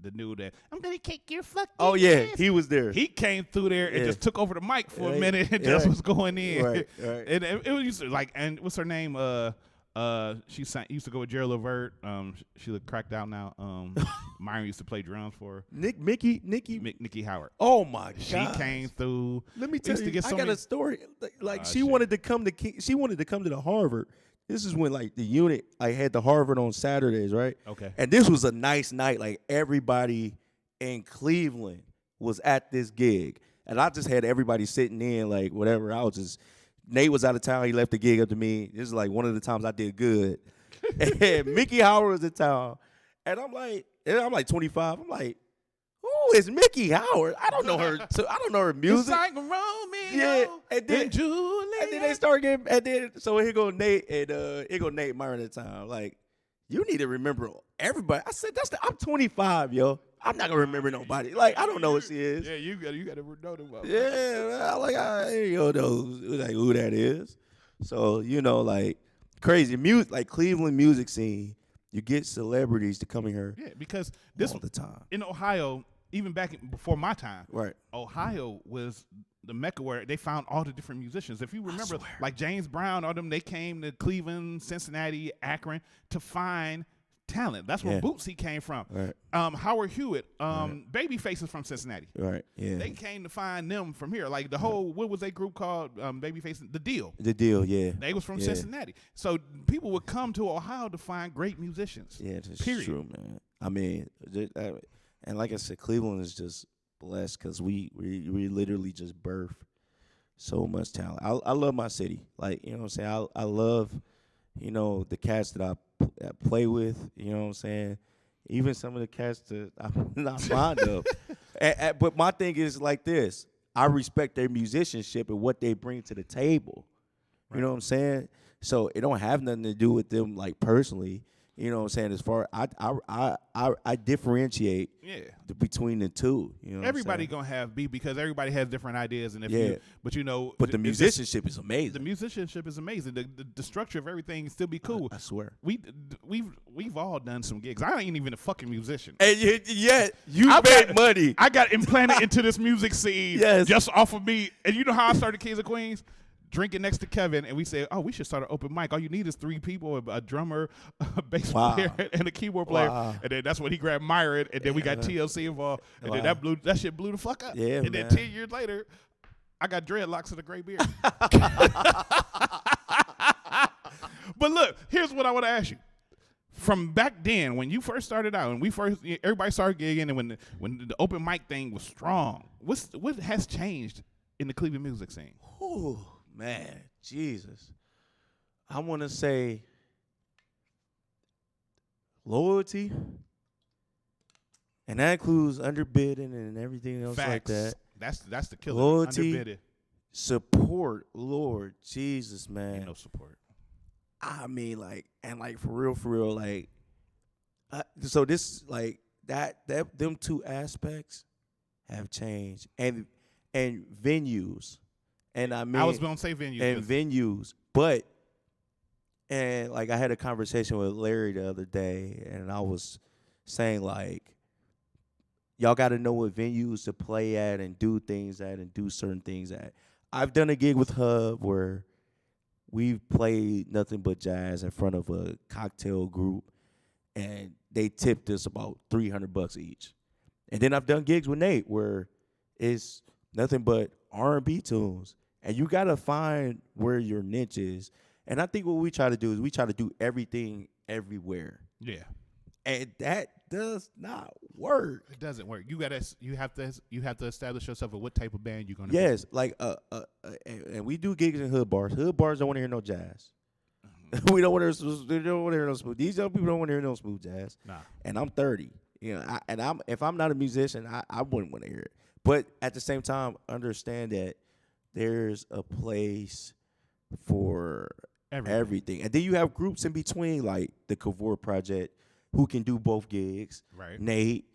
The dude that I'm gonna kick your fucking ass. He was there. He came through there and just took over the mic for a minute and just was going in. Right. And it was used to, like, and what's her name? She used to go with Gerald Levert. She looked cracked out now. Myron used to play drums for her. Nikki Howard. Oh my god. She came through. Let me tell you, I got a story. Like she shit. wanted to come to she wanted to come to the Harvard. This is when like the unit I had the Harvard on Saturdays, right? Okay. And this was a nice night. Like everybody in Cleveland was at this gig, and I just had everybody sitting in like whatever. I was just Nate was out of town. He left the gig up to me. This is like one of the times I did good. And Mickey Howard was in town, and I'm like 25. I'm like, who is Mickey Howard? I don't know her. So I don't know her music. It's like Romeo. Yeah, and then Juliet. And then they start getting, and then so here go Nate and here go Nate Myron at the time. Like, you need to remember everybody. I said I'm 25, yo. I'm not gonna remember nobody. Like, I don't know what she is. Yeah, you gotta know them. Yeah, you know like who that is. So like crazy music, like Cleveland music scene. You get celebrities to come in here. Yeah, because this all the time in Ohio, even before my time, right? Ohio was the mecca where they found all the different musicians. If you remember, like James Brown, all them, they came to Cleveland, Cincinnati, Akron to find talent. That's where Bootsy came from. Right. Howard Hewitt, Babyface is from Cincinnati. Right. Yeah. They came to find them from here. Like the whole, what was that group called? Babyface, The Deal. The Deal. Yeah. They was from Cincinnati. So people would come to Ohio to find great musicians. Yeah, that's period. True, man. I mean, and like I said, Cleveland is just blessed because we literally just birth so much talent. I love my city. Like, you know what I'm saying? I love, the cats that I play with, you know what I'm saying? Even some of the cats that I'm not fond of. But my thing is like this. I respect their musicianship and what they bring to the table. Right. You know what I'm saying? So it don't have nothing to do with them like personally. You know what I'm saying? As far I differentiate between the two. You know, everybody gonna have beef because everybody has different ideas, and if but the musicianship is amazing. The musicianship is amazing. The structure of everything still be cool. I swear. We've all done some gigs. I ain't even a fucking musician. And yet you made money. I got implanted into this music scene just off of me. And you know how I started Kings of Queens? Drinking next to Kevin, and we say, "Oh, we should start an open mic. All you need is 3 people: a drummer, a bass player, and a keyboard player." And then that's when he grabbed Myron, and then we got TLC involved, and then that shit blew the fuck up. Yeah, and then 10 years later, I got dreadlocks and a gray beard. But look, here's what I want to ask you: from back then, when you first started out, and everybody started gigging, and when the open mic thing was strong, what has changed in the Cleveland music scene? Ooh. Man, Jesus. I want to say loyalty, and that includes underbidding and everything else like that. That's the killer. Loyalty, underbidding. Support, Lord Jesus, man. Ain't no support. I mean, like, and like for real, like, so this like that them two aspects have changed, and and venues, and I mean, I was gonna say venues and venues, but like I had a conversation with Larry the other day, and I was saying like, y'all got to know what venues to play at and do things at and do certain things at. I've done a gig with Hub where we've played nothing but jazz in front of a cocktail group, and they tipped us about $300 each. And then I've done gigs with Nate where it's nothing but R&B tunes, and you got to find where your niche is. And I think what we try to do is we try to do everything everywhere. Yeah. And that does not work. It doesn't work. You have to establish yourself with what type of band you're gonna Yes, be. Like and we do gigs in hood bars. Hood bars don't want to hear no jazz. We don't want to hear no smooth. These young people don't want to hear no smooth jazz. Nah. And I'm 30. You know, if I'm not a musician, I wouldn't want to hear it. But at the same time, understand that there's a place for everything. And then you have groups in between, like the Cavor Project, who can do both gigs. Right. Nate,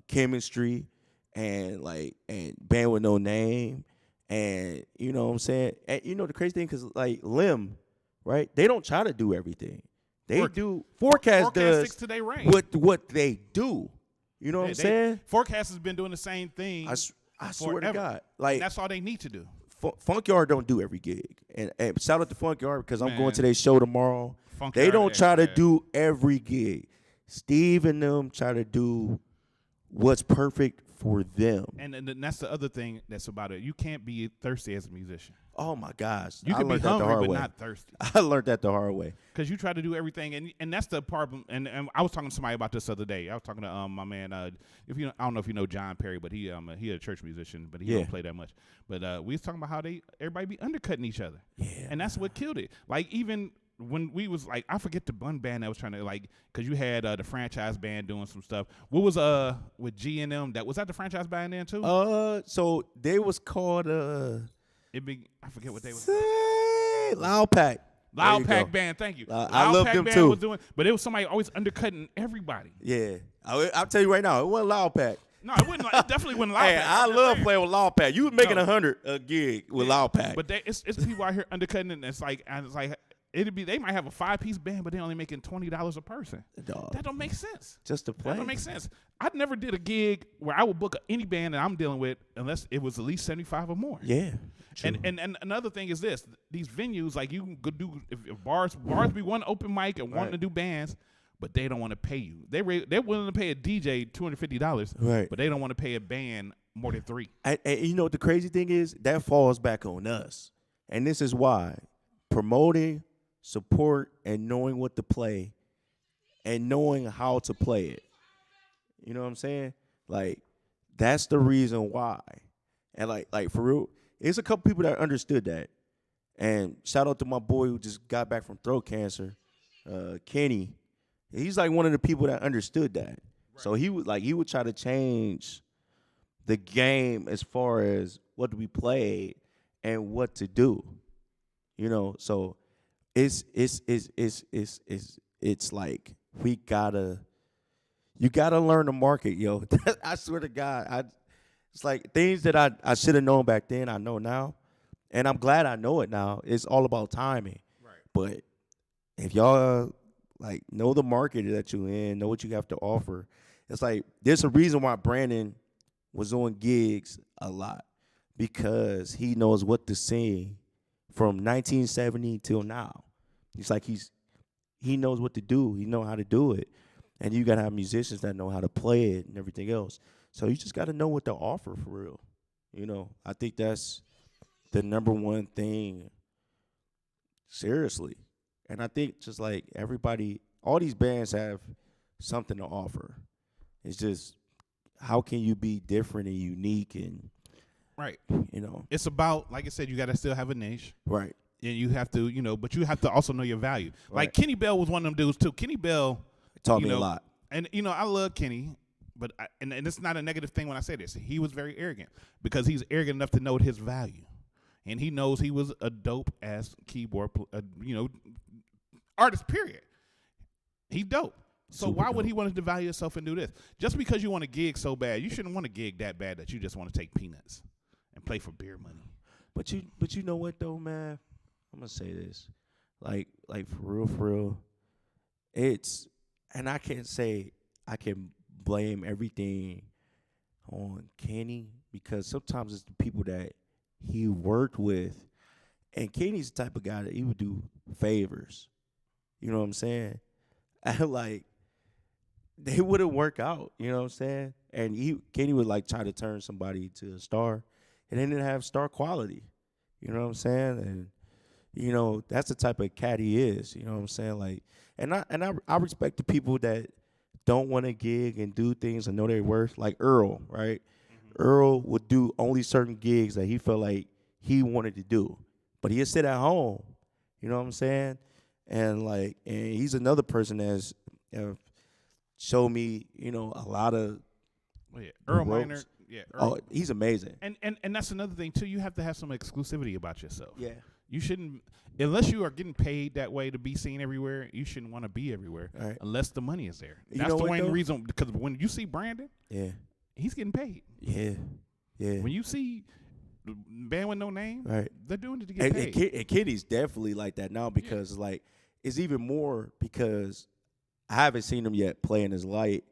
Chemistry, and Band with No Name. And you know what I'm saying? And you know the crazy thing, because like Lim, right? They don't try to do everything. They do. Forecast does sticks to their range. what they do. You know what I'm saying? Forecast has been doing the same thing. I swear to God. Like, and that's all they need to do. Funkyard don't do every gig. And shout out to Funkyard because I'm going to their show tomorrow. They don't try to do every gig. Steve and them try to do what's perfect for them. And that's the other thing that's about it. You can't be thirsty as a musician. Oh my gosh. You can be hungry but not thirsty. I learned that the hard way. Because you try to do everything, and that's the problem. And I was talking to somebody about this the other day. I was talking to my man. I don't know if you know John Perry, but he a church musician, but he don't play that much. But we was talking about how everybody be undercutting each other. Yeah, and that's what killed it. Like even when we was like, I forget the one band that was trying to like, because you had the franchise band doing some stuff. What was with G and them? Was that the franchise band then too? So they was called I forget what they was. Loud Pack. Loud Pack band, thank you. I love them band too. Was doing, but it was somebody always undercutting everybody. Yeah, I'll tell you right now, it wasn't Loud Pack. No, it wouldn't. It definitely wasn't Loud Hey, Pack. I love playing with Loud Pack. You was making 100 a gig with Loud Pack. But it's people out here undercutting it. And it's like they might have a 5-piece band, but they're only making $20 a person. Dog. That don't make sense. Just to play. That don't make sense. I never did a gig where I would book any band that I'm dealing with unless it was at least 75 or more. Yeah. True. And another thing is this: these venues, like you could do if bars be one open mic and wanting to do bands, but they don't want to pay you. They're willing to pay a DJ $250, right? But they don't want to pay a band more than $3. And you know what the crazy thing is? That falls back on us, and this is why promoting, support, and knowing what to play, and knowing how to play it. You know what I'm saying? Like that's the reason why, and like for real. It's a couple people that understood that. And shout out to my boy who just got back from throat cancer, Kenny. He's like one of the people that understood that. Right. So he would try to change the game as far as what to be played and what to do. You know, so it's like you gotta learn the market, yo. I swear to God, it's like things that I should have known back then, I know now. And I'm glad I know it now. It's all about timing. Right. But if y'all like know the market that you're in, know what you have to offer, it's like there's a reason why Brandon was on gigs a lot. Because he knows what to sing from 1970 till now. It's like he knows what to do. He knows how to do it. And you gotta have musicians that know how to play it and everything else. So you just got to know what to offer for real. You know, I think that's the number one thing, seriously. And I think just like everybody, all these bands have something to offer. It's just how can you be different and unique and, right. You know. It's about, like I said, you got to still have a niche. Right. And you have to, but you have to also know your value. Right. Like Kenny Bell was one of them dudes too. Kenny Bell taught me a lot. And, I love Kenny. But and it's not a negative thing when I say this. He was very arrogant because he's arrogant enough to know his value, and he knows he was a dope ass keyboard, artist. Period. He dope. So why would he want to devalue himself and do this? Just because you want to gig so bad, you shouldn't want to gig that bad that you just want to take peanuts. and play for beer money. But you know what though, man? I'm gonna say this, like for real, it's, and I can't say I can blame everything on Kenny because sometimes it's the people that he worked with, and Kenny's the type of guy that he would do favors. You know what I'm saying? And like they wouldn't work out. You know what I'm saying? And Kenny would like try to turn somebody to a star, and they didn't have star quality. You know what I'm saying? And you know that's the type of cat he is. You know what I'm saying? Like, and I respect the people that don't want to gig and do things and know their worth. Like Earl, right? Earl would do only certain gigs that he felt like he wanted to do, but he'd sit at home. You know what I'm saying? And like, and he's another person that's showed me, you know, a lot of. Oh, yeah. Earl Minor. Yeah. Earl. Oh, he's amazing. And that's another thing too. You have to have some exclusivity about yourself. Yeah. You shouldn't, unless you are getting paid that way to be seen everywhere. You shouldn't want to be everywhere unless the money is there. You That's know the what, main though? reason. Because when you see Brandon, he's getting paid. Yeah. When you see the band with no name, they're doing it to get And paid. and Kenny's definitely like that now because like it's even more because I haven't seen him yet play in his light,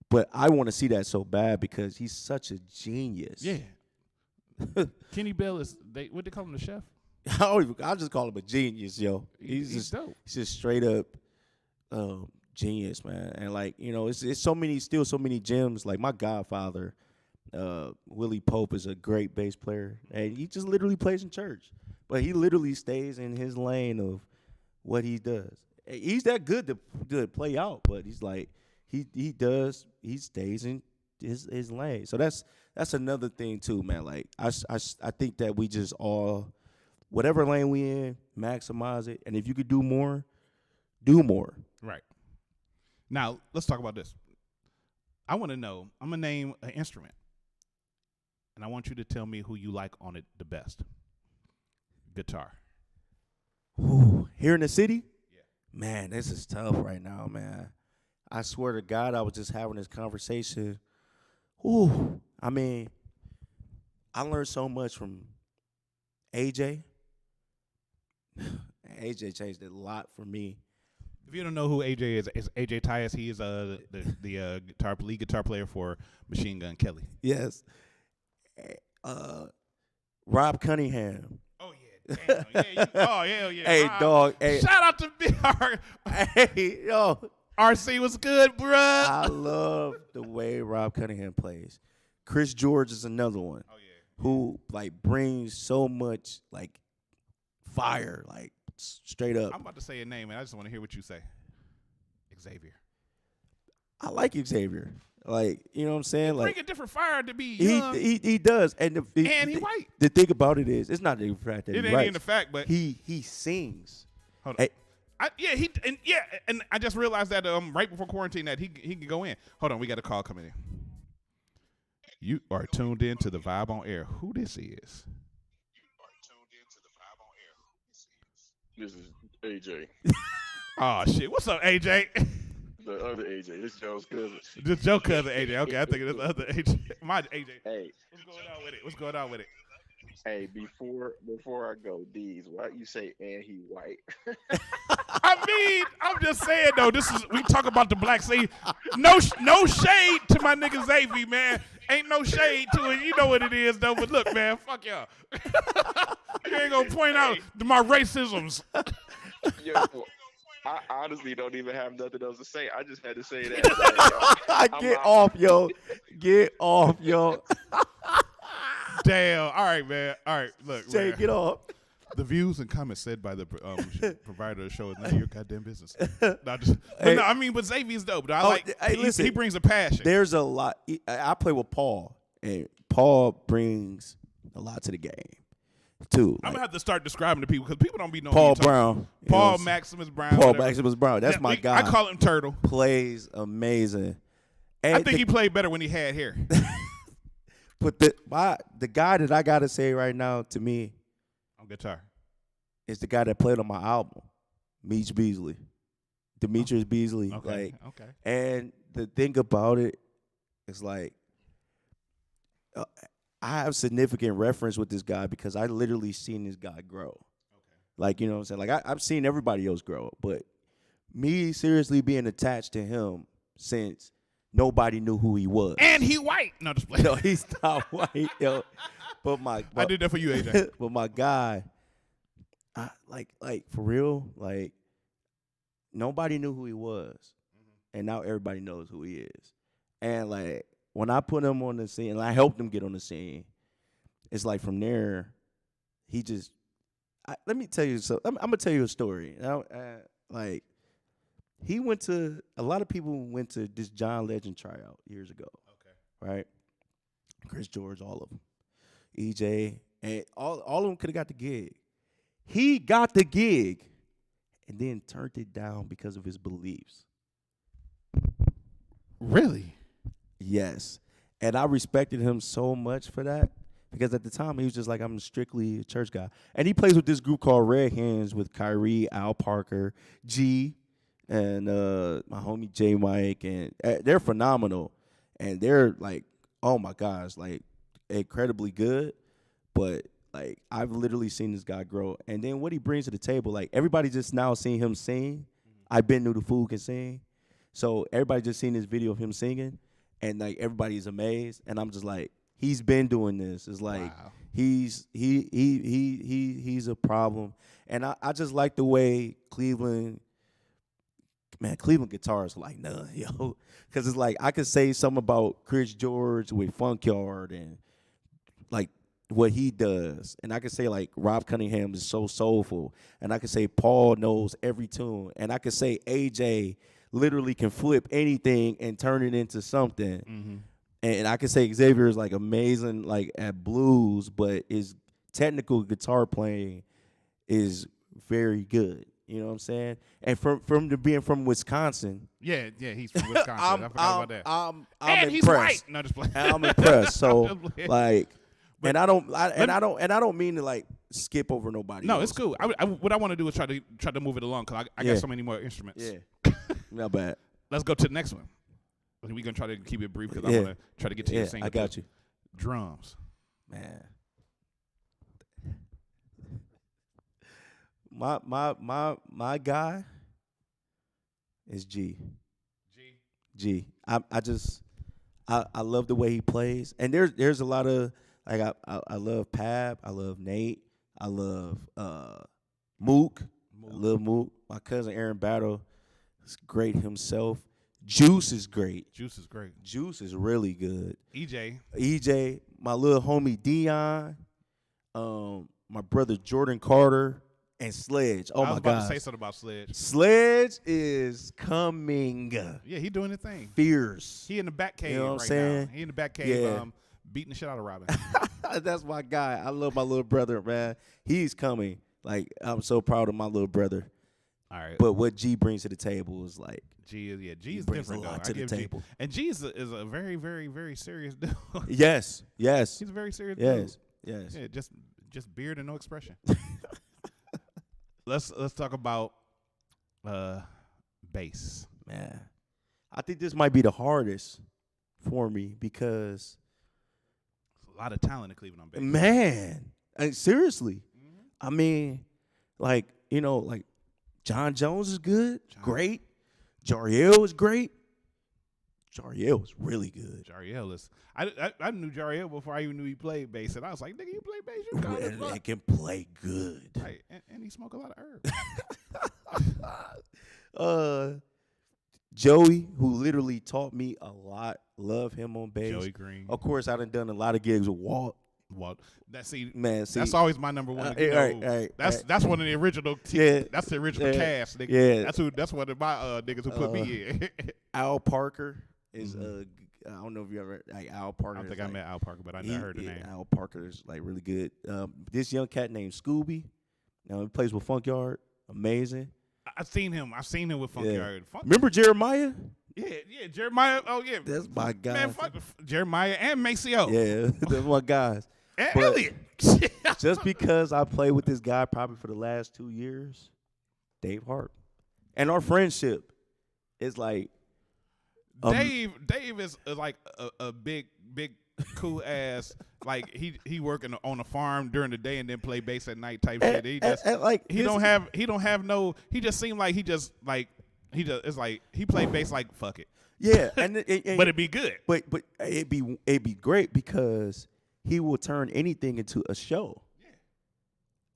but I want to see that so bad because he's such a genius. Yeah. Kenny Bell is what they call him, the chef? I'll just call him a genius, yo. He's just dope. He's just straight up genius, man. And like, you know, it's so many gems. Like my godfather, Willie Pope, is a great bass player, and he just literally plays in church, but he literally stays in his lane of what he does. He's that good to play out, but he's like he stays in his lane. So that's another thing too, man. Like I think that we just all, whatever lane we in, maximize it, and if you could do more, do more. Right. Now let's talk about this. I want to know. I'm gonna name an instrument, and I want you to tell me who you like on it the best. Guitar. Ooh, here in the city? Yeah. Man, this is tough right now, man. I swear to God, I was just having this conversation. Ooh, I mean, I learned so much from AJ. AJ changed a lot for me. If you don't know who AJ is, it's AJ Tyus. He is the lead guitar player for Machine Gun Kelly. Yes. Rob Cunningham. Oh yeah, damn. Yeah. Hey, Rob. dog. Hey. Shout out to BR. Hey, yo. RC was good, bruh. I love the way Rob Cunningham plays. Chris George is another one. Oh yeah. Who like brings so much like fire, like straight up. I'm about to say a name, and I just want to hear what you say. Xavier. I like Xavier. Like, you know what I'm saying? Like, bring a different fire to be young. He does. And he white. The thing about it is, it's not the fact that it he ain't writes. even the fact, but he sings. Hold on. And I just realized that right before quarantine that he can go in. Hold on, we got a call coming in. You are tuned in to the Vibe on Air. Who this is? This is AJ. Oh shit! What's up, AJ? The other AJ. This is Joe's cousin. Just Joe cousin AJ. Okay, I think it's the other AJ. My AJ. Hey, what's going on with it? Hey, before I go, D's, why you say and he white? I mean, I'm just saying though. We talk about the black sea. No shade to my nigga Xavier, man. Ain't no shade to it. You know what it is though. But look, man, fuck y'all. You ain't gonna point out my racisms. Yo, I honestly don't even have nothing else to say. I just had to say that. Get off, yo. Get off, yo. Damn. All right, man. All right, look. Jay, man. get off. The views and comments said by the provider of the show is none of your goddamn business. But Xavier's dope. He brings a passion. There's a lot. I play with Paul, and Paul brings a lot to the game, too. I'm going to have to start describing to people because people don't be knowing. Paul Brown. Paul Maximus Brown. Paul Maximus Brown. That's my guy. I call him Turtle. Plays amazing. And I think he played better when he had hair. But the guy that I got to say right now to me on guitar is the guy that played on my album, Meech Beasley. Demetrius Beasley. Okay. And the thing about it is like, I have significant reference with this guy because I literally seen this guy grow. Okay. Like, you know what I'm saying? Like, I've seen everybody else grow, but me seriously being attached to him since nobody knew who he was. And he white. No, just play. No, he's not white, yo. But I did that for you, AJ. But my guy, like for real, like nobody knew who he was, and now everybody knows who he is. And like when I put him on the scene, and I helped him get on the scene, it's like from there, he just. Let me tell you so. I'm gonna tell you a story. Like he went to a lot of people went to this John Legend tryout years ago. Okay, right? Chris George, all of them. EJ, and all of them could have got the gig. He got the gig and then turned it down because of his beliefs. Really? Yes. And I respected him so much for that because at the time he was just like, I'm strictly a church guy. And he plays with this group called Red Hands with Kyrie, Al Parker, G, and my homie J Mike. And they're phenomenal. And they're like, oh my gosh, like, incredibly good, but like I've literally seen this guy grow, and then what he brings to the table, like everybody just now seeing him sing. I've been knew the fool can sing, so everybody just seen this video of him singing, and like everybody's amazed, and I'm just like, he's been doing this. It's like he's a problem, and I just like the way Cleveland guitarists are like none, yo, because it's like I could say something about Chris George with Funkyard and like what he does, and I could say like Rob Cunningham is so soulful, and I could say Paul knows every tune, and I could say AJ literally can flip anything and turn it into something, and I could say Xavier is like amazing like at blues, but his technical guitar playing is very good. You know what I'm saying? And from being from Wisconsin. Yeah, he's from Wisconsin. I forgot about that. I'm and impressed. He's white. No, just play. I'm impressed. So like, and I don't mean to like skip over nobody. No, else. it's cool. What I want to do is try to move it along because I got so many more instruments. Yeah, not bad. Let's go to the next one. We're gonna try to keep it brief because I want to try to get to your single. I got you. Drums, man. My guy is G. I love the way he plays, and there's a lot of like I love Pab, I love Nate, I love Mook. I love Mook. My cousin Aaron Battle is great himself. Juice is great. Juice is really good. EJ, my little homie Dion, my brother Jordan Carter. And Sledge. Oh, my God. I was about to say something about Sledge. Sledge is coming. Yeah, he doing the thing. Fierce. He in the back cave what I'm saying? now. He in the back cave beating the shit out of Robin. That's my guy. I love my little brother, man. He's coming. Like, I'm so proud of my little brother. All right. But what G brings to the table is like. G is different, a lot though. to the table. And G is a very, very, very serious dude. Yes. He's a very serious dude. Yes. Yeah, just beard and no expression. Let's talk about bass. Man, I think this might be the hardest for me because a lot of talent in Cleveland on bass. Man, seriously. I mean, like, you know, like John Jones is good, great. Jariel is great. Jariel is really good. Jariel is. I knew Jariel before I even knew he played bass, and I was like, "Nigga, you play bass? You got it." And can play good. Right, and he smoke a lot of herbs. Joey, who literally taught me a lot, love him on bass. Joey Green. Of course, I done a lot of gigs with Walt. That's always my number one. That's one of the original. That's the original cast. Nigga. Yeah, that's one of my niggas who put me in. Al Parker is I don't know if you ever like Al Parker. I don't think I met Al Parker, but I never heard the name. Al Parker is like really good. This young cat named Scooby. Now he plays with Funkyard. Amazing. I've seen him with Funkyard. Remember Jeremiah? Yeah, Jeremiah. Oh yeah, that's my guy. Man, fuck Jeremiah and Maceo. Yeah, that's my guys. And Elliot. Just because I played with this guy probably for the last 2 years, Dave Hart, and our friendship is like Dave is like a big big cool ass like he working on a farm during the day and then play bass at night type shit. He just he don't have no. He just seemed like it's like he played bass like fuck it. Yeah, and but it'd be good. But it'd be great because he will turn anything into a show.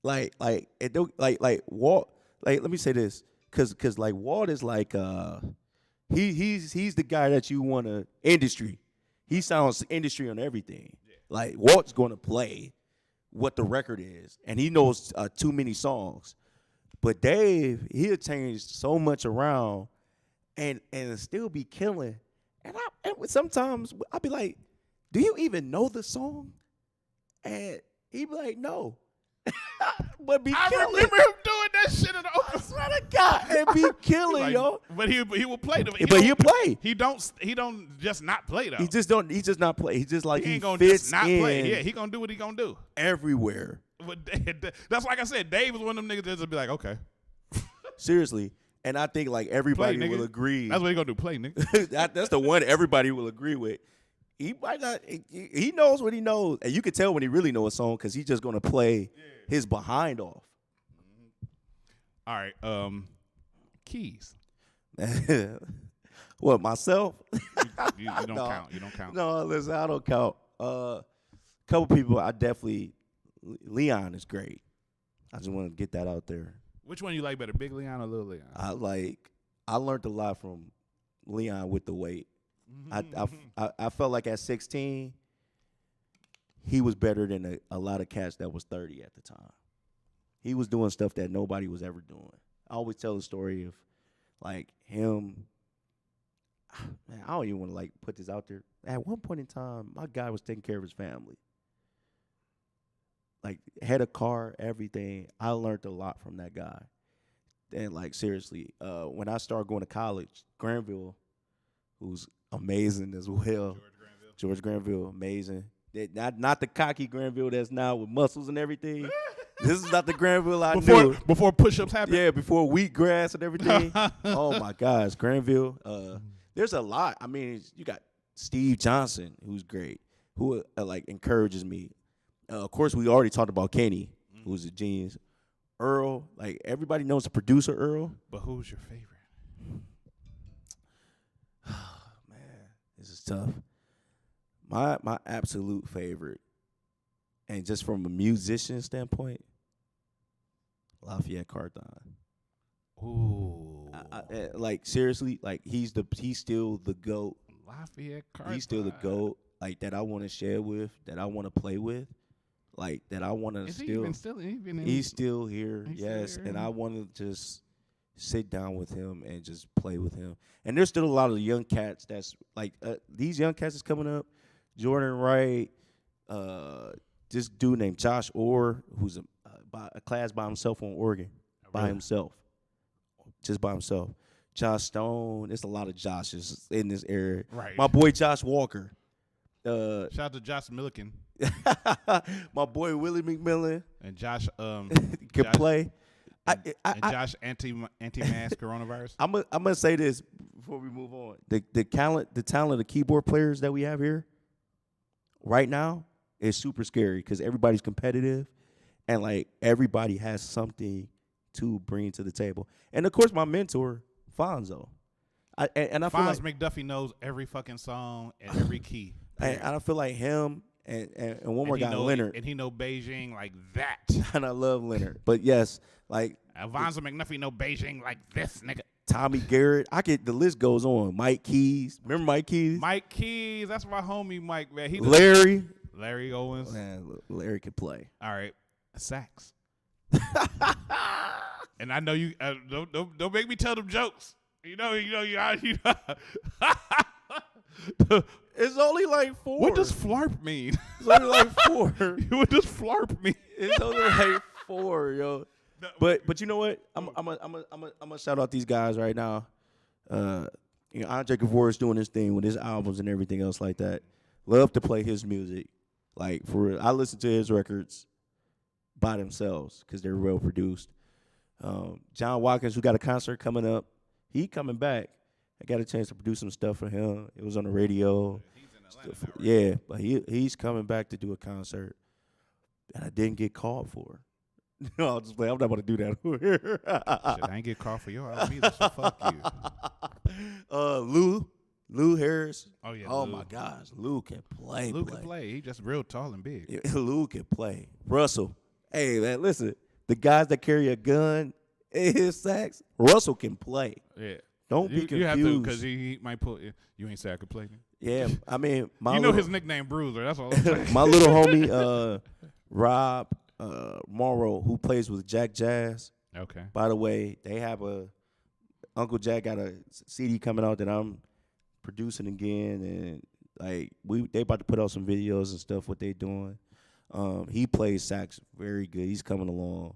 Yeah. Like Walt. Like let me say this, cause like Walt is like he's the guy that you want to industry. He sounds industry on everything. Yeah. Like Walt's going to play what the record is, and he knows too many songs. But Dave, he'll change so much around, and still be killing. And sometimes I'll be like, "Do you even know the song?" And he'd be like, "No." But be killing. I remember him doing that shit in the open. I swear to God, and be killing, like, yo. But he will play them. But he'll play. He don't just not play though. He just not play. He just like he ain't gonna fits just not in play. Yeah, he gonna do what he gonna do everywhere. But that's like I said. Dave is one of them niggas that just be like, okay, seriously. And I think like everybody play, will agree. That's what he gonna do. Play, nigga. That's the one everybody will agree with. He might not. He knows what he knows, and you can tell when he really knows a song because he's just gonna play his behind off. All right, keys. What, myself? You don't count. You don't count. No, listen, I don't count. Couple people, I definitely. Leon is great. I just want to get that out there. Which one you like better, Big Leon or Little Leon? I learned a lot from Leon with the weight. I felt like at 16, he was better than a lot of cats that was 30 at the time. He was doing stuff that nobody was ever doing. I always tell the story of like him. Man, I don't even want to like put this out there. At one point in time, my guy was taking care of his family. Like had a car, everything. I learned a lot from that guy. And like seriously, when I started going to college, Granville, who's amazing as well. George Granville, amazing. Not the cocky Granville that's now with muscles and everything. This is not the Granville I knew. Before push-ups happened? Yeah, before wheatgrass and everything. Oh, my gosh, Granville. There's a lot. I mean, you got Steve Johnson, who's great, who like encourages me. Of course, we already talked about Kenny, who's a genius. Earl, like everybody knows the producer Earl. But who's your favorite? Man, this is tough. My absolute favorite, and just from a musician standpoint, Lafayette Carthon. Ooh. Like seriously, like he's still the GOAT. Lafayette Carthon. He's still the GOAT. Like that I want to share with, that I want to play with, like that I want to still. He's still here, yes, and I want to just sit down with him and just play with him. And there's still a lot of young cats that's like these young cats is coming up. Jordan Wright, this dude named Josh Orr, who's a class by himself on Oregon, by himself, just by himself. Josh Stone, there's a lot of Joshes in this area. Right. My boy Josh Walker. Shout out to Josh Milliken. My boy Willie McMillan. And Josh could play. And Josh anti-mask coronavirus. I'm gonna say this before we move on. The talent of the keyboard players that we have here right now is super scary because everybody's competitive and like everybody has something to bring to the table. And of course, my mentor Fonzo. I feel Fonz like McDuffie knows every fucking song and every key. And I feel like him and one more guy, Leonard. And he know Beijing like that. And I love Leonard. But yes, like Vonzo McNuffie know Beijing like this, nigga. Tommy Garrett. The list goes on. Mike Keys. Remember Mike Keys? Mike Keys. That's my homie Mike, man. Larry Owens. Man, Larry could play. All right. Sax. And I know you don't make me tell them jokes. You know. It's only like 4. What does flarp mean? It's only like 4. What does flarp mean? It's only like 4, yo. But you know what? I'm gonna shout out these guys right now. Andre Gavor is doing his thing with his albums and everything else like that. Love to play his music. Like for real. I listen to his records by themselves because they're well produced. John Watkins, who got a concert coming up, he coming back. I got a chance to produce some stuff for him. It was on the radio. He's in Yeah, but he's coming back to do a concert that I didn't get called for. No, I'll just play. I'm not about to do that over here. Shit, I ain't get called for your album either, so fuck you. Lou Harris. Oh yeah. Oh Lou. my gosh, Lou can play. Lou can play. He just real tall and big. Yeah, Lou can play. Russell. Hey man, listen. The guys that carry a gun in his sax, Russell can play. Yeah. Don't be confused. You have to, because he might pull. You ain't say I could play. Yeah, I mean, his nickname Bruiser. That's all I'm saying. My little homie, Rob Morrow, who plays with Jack Jazz. Okay. By the way, they have Uncle Jack got a CD coming out that I'm producing again, and like they about to put out some videos and stuff. What they doing? He plays sax very good. He's coming along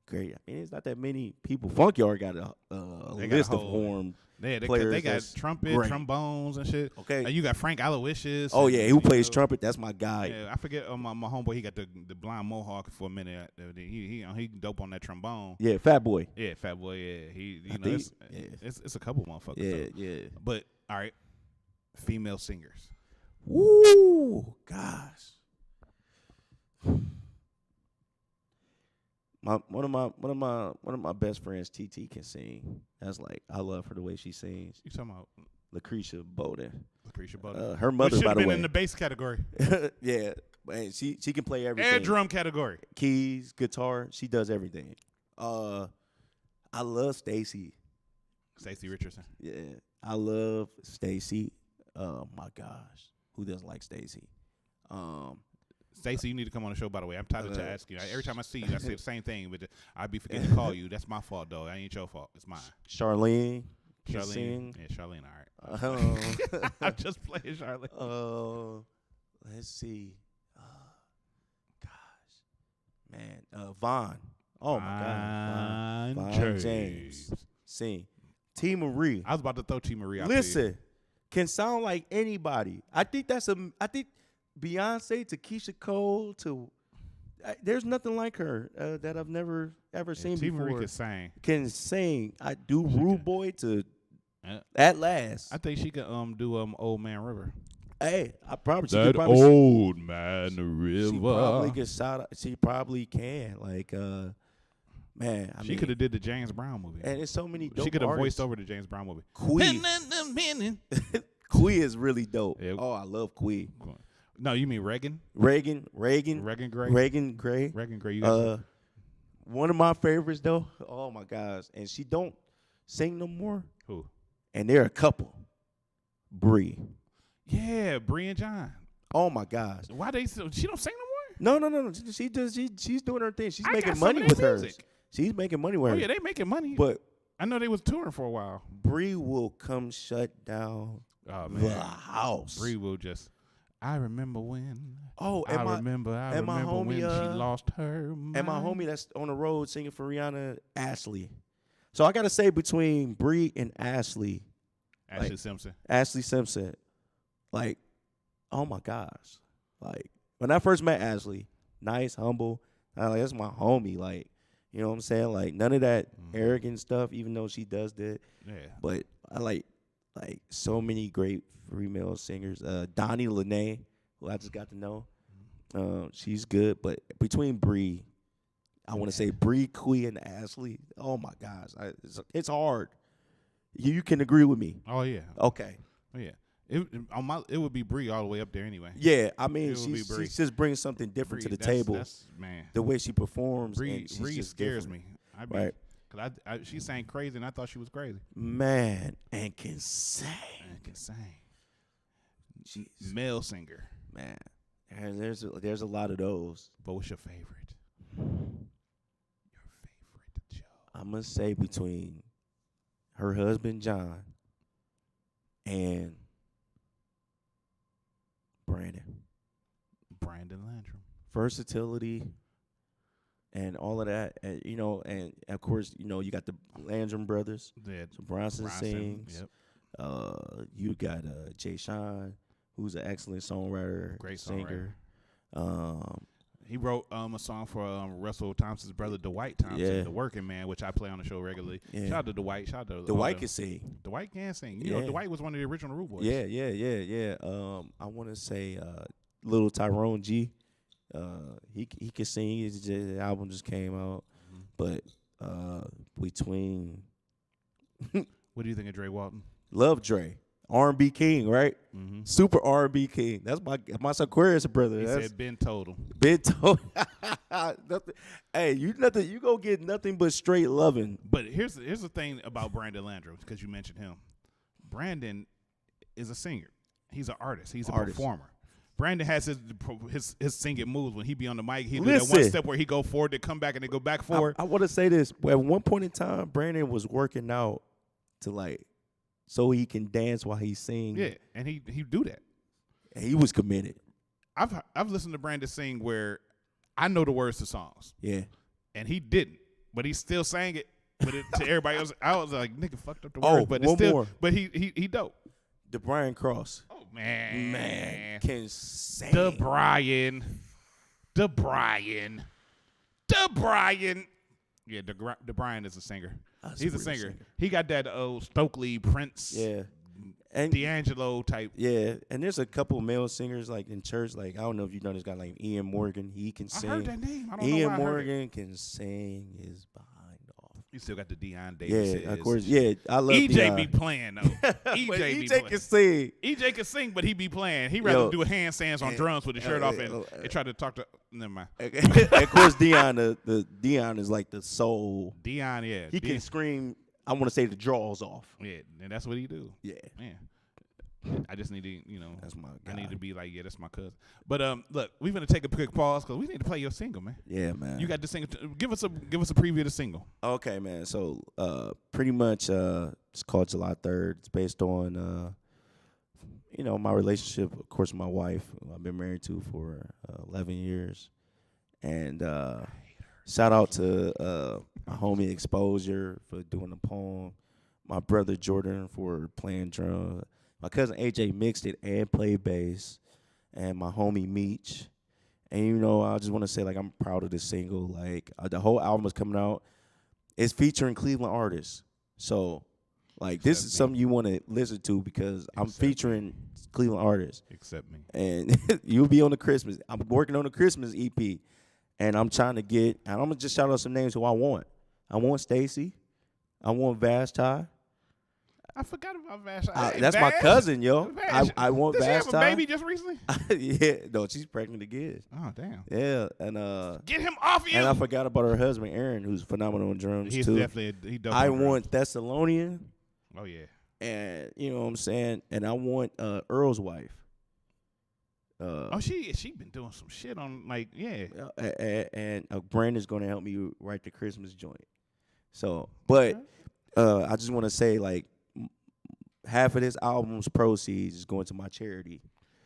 great. I mean, it's not that many people. Funkyard got a list of horn players. They got trumpet, trombones, and shit. Okay, you got Frank Aloysius. Oh yeah, who plays trumpet? That's my guy. Yeah, I forget my homeboy. He got the blind mohawk for a minute. He dope on that trombone. Yeah, Fat Boy. Yeah, Fat Boy. Yeah, it's a couple motherfuckers. Yeah, yeah. But all right, female singers. Woo, gosh. One of my best friends, TT, can sing. That's like, I love her the way she sings. You talking about Lucretia Bowden? Lucretia Bowden. Her mother, by the way, been in the bass category. Yeah, man, she can play everything. Air drum category. Keys, guitar, she does everything. I love Stacy. Stacey Richardson. Yeah, I love Stacy. Oh my gosh, who doesn't like Stacy? Stacey, you need to come on the show, by the way. I'm tired of asking you. Every time I see you, I say the same thing, but I be forgetting to call you. That's my fault, though. That ain't your fault. It's mine. Charlene. Yeah, Charlene, all right. I'm just playing Charlene. Let's see. Gosh. Man. Vaughn. Oh, my God. Vaughn James. Sing. T. Marie. I was about to throw T. Marie out. Listen, can sound like anybody. I think Beyonce to Keisha Cole to there's nothing like her that I've never ever seen before. T. Marie can sing. I do Rude Boy to At Last. I think she could do Old Man River. Hey, Old Man River. She probably can. Like man, she could have did the James Brown movie. And there's so many dope She could have artists. voiced over the James Brown movie. Quee. Quee is really dope. Yeah. Oh, I love Quee. No, you mean Reagan? Reagan Gray. Reagan Gray. One of my favorites though. Oh my gosh, and she don't sing no more. Who? And they're a couple. Bree. Yeah, Bree and John. Oh my gosh. Why she don't sing no more? No. She does. She's doing her thing. She's making money with hers. She's making money with her. Oh yeah, they making money. But I know they was touring for a while. Bree will come shut down the house. Bree will just. I remember when. Oh, I remember homie, when she lost her mind. And my homie that's on the road singing for Rihanna, Ashley. So I gotta say between Bree and Ashley Simpson. Ashley Simpson, like, oh my gosh, like when I first met Ashley, nice, humble, like that's my homie, like, you know what I'm saying, like none of that arrogant stuff, even though she does that. Yeah. But I like so many great female singers. Donnie Lene, who I just got to know, she's good. But between Bree, I want to say Bree, Quee, and Ashley. Oh my gosh, it's hard. You can agree with me. Oh yeah. Okay. Oh yeah. It would be Bree all the way up there anyway. Yeah, I mean she's just bringing something different to the table. Man. The way she performs. Bree scares me. Right. Cause she sang crazy and I thought she was crazy. Man, and can sing. Jeez. Male singer. Man, there's a lot of those. But what's your favorite? Joe. I'm gonna say between her husband John and Brandon Landrum. Versatility and all of that, and of course, you got the Landrum brothers. Yeah. So Bronson sings. Yep. You got Jay Sean, who's an excellent songwriter, great singer. He wrote a song for Russell Thompson's brother Dwight Thompson, The Working Man, which I play on the show regularly. Yeah. Shout out to Dwight. Shout out to Dwight can sing. Dwight can sing. You know, Dwight was one of the original Rude Boys. Yeah. I want to say Little Tyrone G. He can sing. The album just came out, but between what do you think of Dre Walton? Love Dre. R&B king, right? Super R&B king. That's my Aquarius brother. He That's said Ben Total. Ben Total. Hey, you go get nothing but straight loving. But here's the thing about Brandon Landrum, because you mentioned him. Brandon is a singer. He's an artist. He's a performer. Brandon has his singing moves. When he be on the mic, he do that one step where he go forward, then come back, and then go back forward. I want to say this. At one point in time, Brandon was working out to so he can dance while he sings. Yeah, and he do that. And he was committed. I've listened to Brandon sing where I know the words to songs. Yeah. And he didn't, but he still sang it. But to everybody else, I was like, nigga, fucked up the words. But it's still, more. But he dope. The Brian Cross. Oh man, can sing. The Brian. Yeah, the Brian is a singer. He's a singer. He got that old Stokely Prince. Yeah. And D'Angelo type. Yeah, and there's a couple male singers in church. I don't know if you know this guy Ian Morgan. He can sing. I heard that name. I don't Ian know why Morgan can sing his behind off. You still got the Deion Davis. Yeah, of course. Yeah, I love EJ Deion. be playing though. EJ can sing. EJ can sing, but he be playing. He rather do handstands on drums with his shirt off and try to talk to. Never mind. Of course, Deion. The Deion is like the soul. Deion, yeah. He can scream. I want to say the draws off. Yeah, and that's what he do. Yeah. I just need to, that's my guy. I need to be like, yeah, that's my cousin. But look, we're gonna take a quick pause because we need to play your single, man. Yeah, man. You got the single. Give us a preview of the single. Okay, man. So pretty much it's called July 3rd. It's based on my relationship, of course, with my wife, who I've been married to for 11 years. And shout out to my homie Exposure for doing the poem, my brother Jordan for playing drums, my cousin AJ mixed it and played bass, and my homie Meech. And I just want to say I'm proud of this single. The whole album is coming out. It's featuring Cleveland artists. So this is something you want to listen to because I'm featuring Cleveland artists. Except me. And you'll be on the Christmas. I'm working on the Christmas EP. And I'm trying to get, and I'm going to just shout out some names who I want. I want Stacy. I want Vashti. I forgot about Vashti. That's my cousin, yo. I want Vashti. Did Vashti. she have a baby just recently? Yeah. No, she's pregnant again. Oh, damn. Yeah. And get him off you. And I forgot about her husband, Aaron, who's phenomenal on drums, He's too. Definitely I want Thessalonian. Oh, yeah. And, you know what I'm saying? And I want Earl's wife. She been doing some shit on and Brandon's gonna help me write the Christmas joint. So, but I just want to say half of this album's proceeds is going to my charity.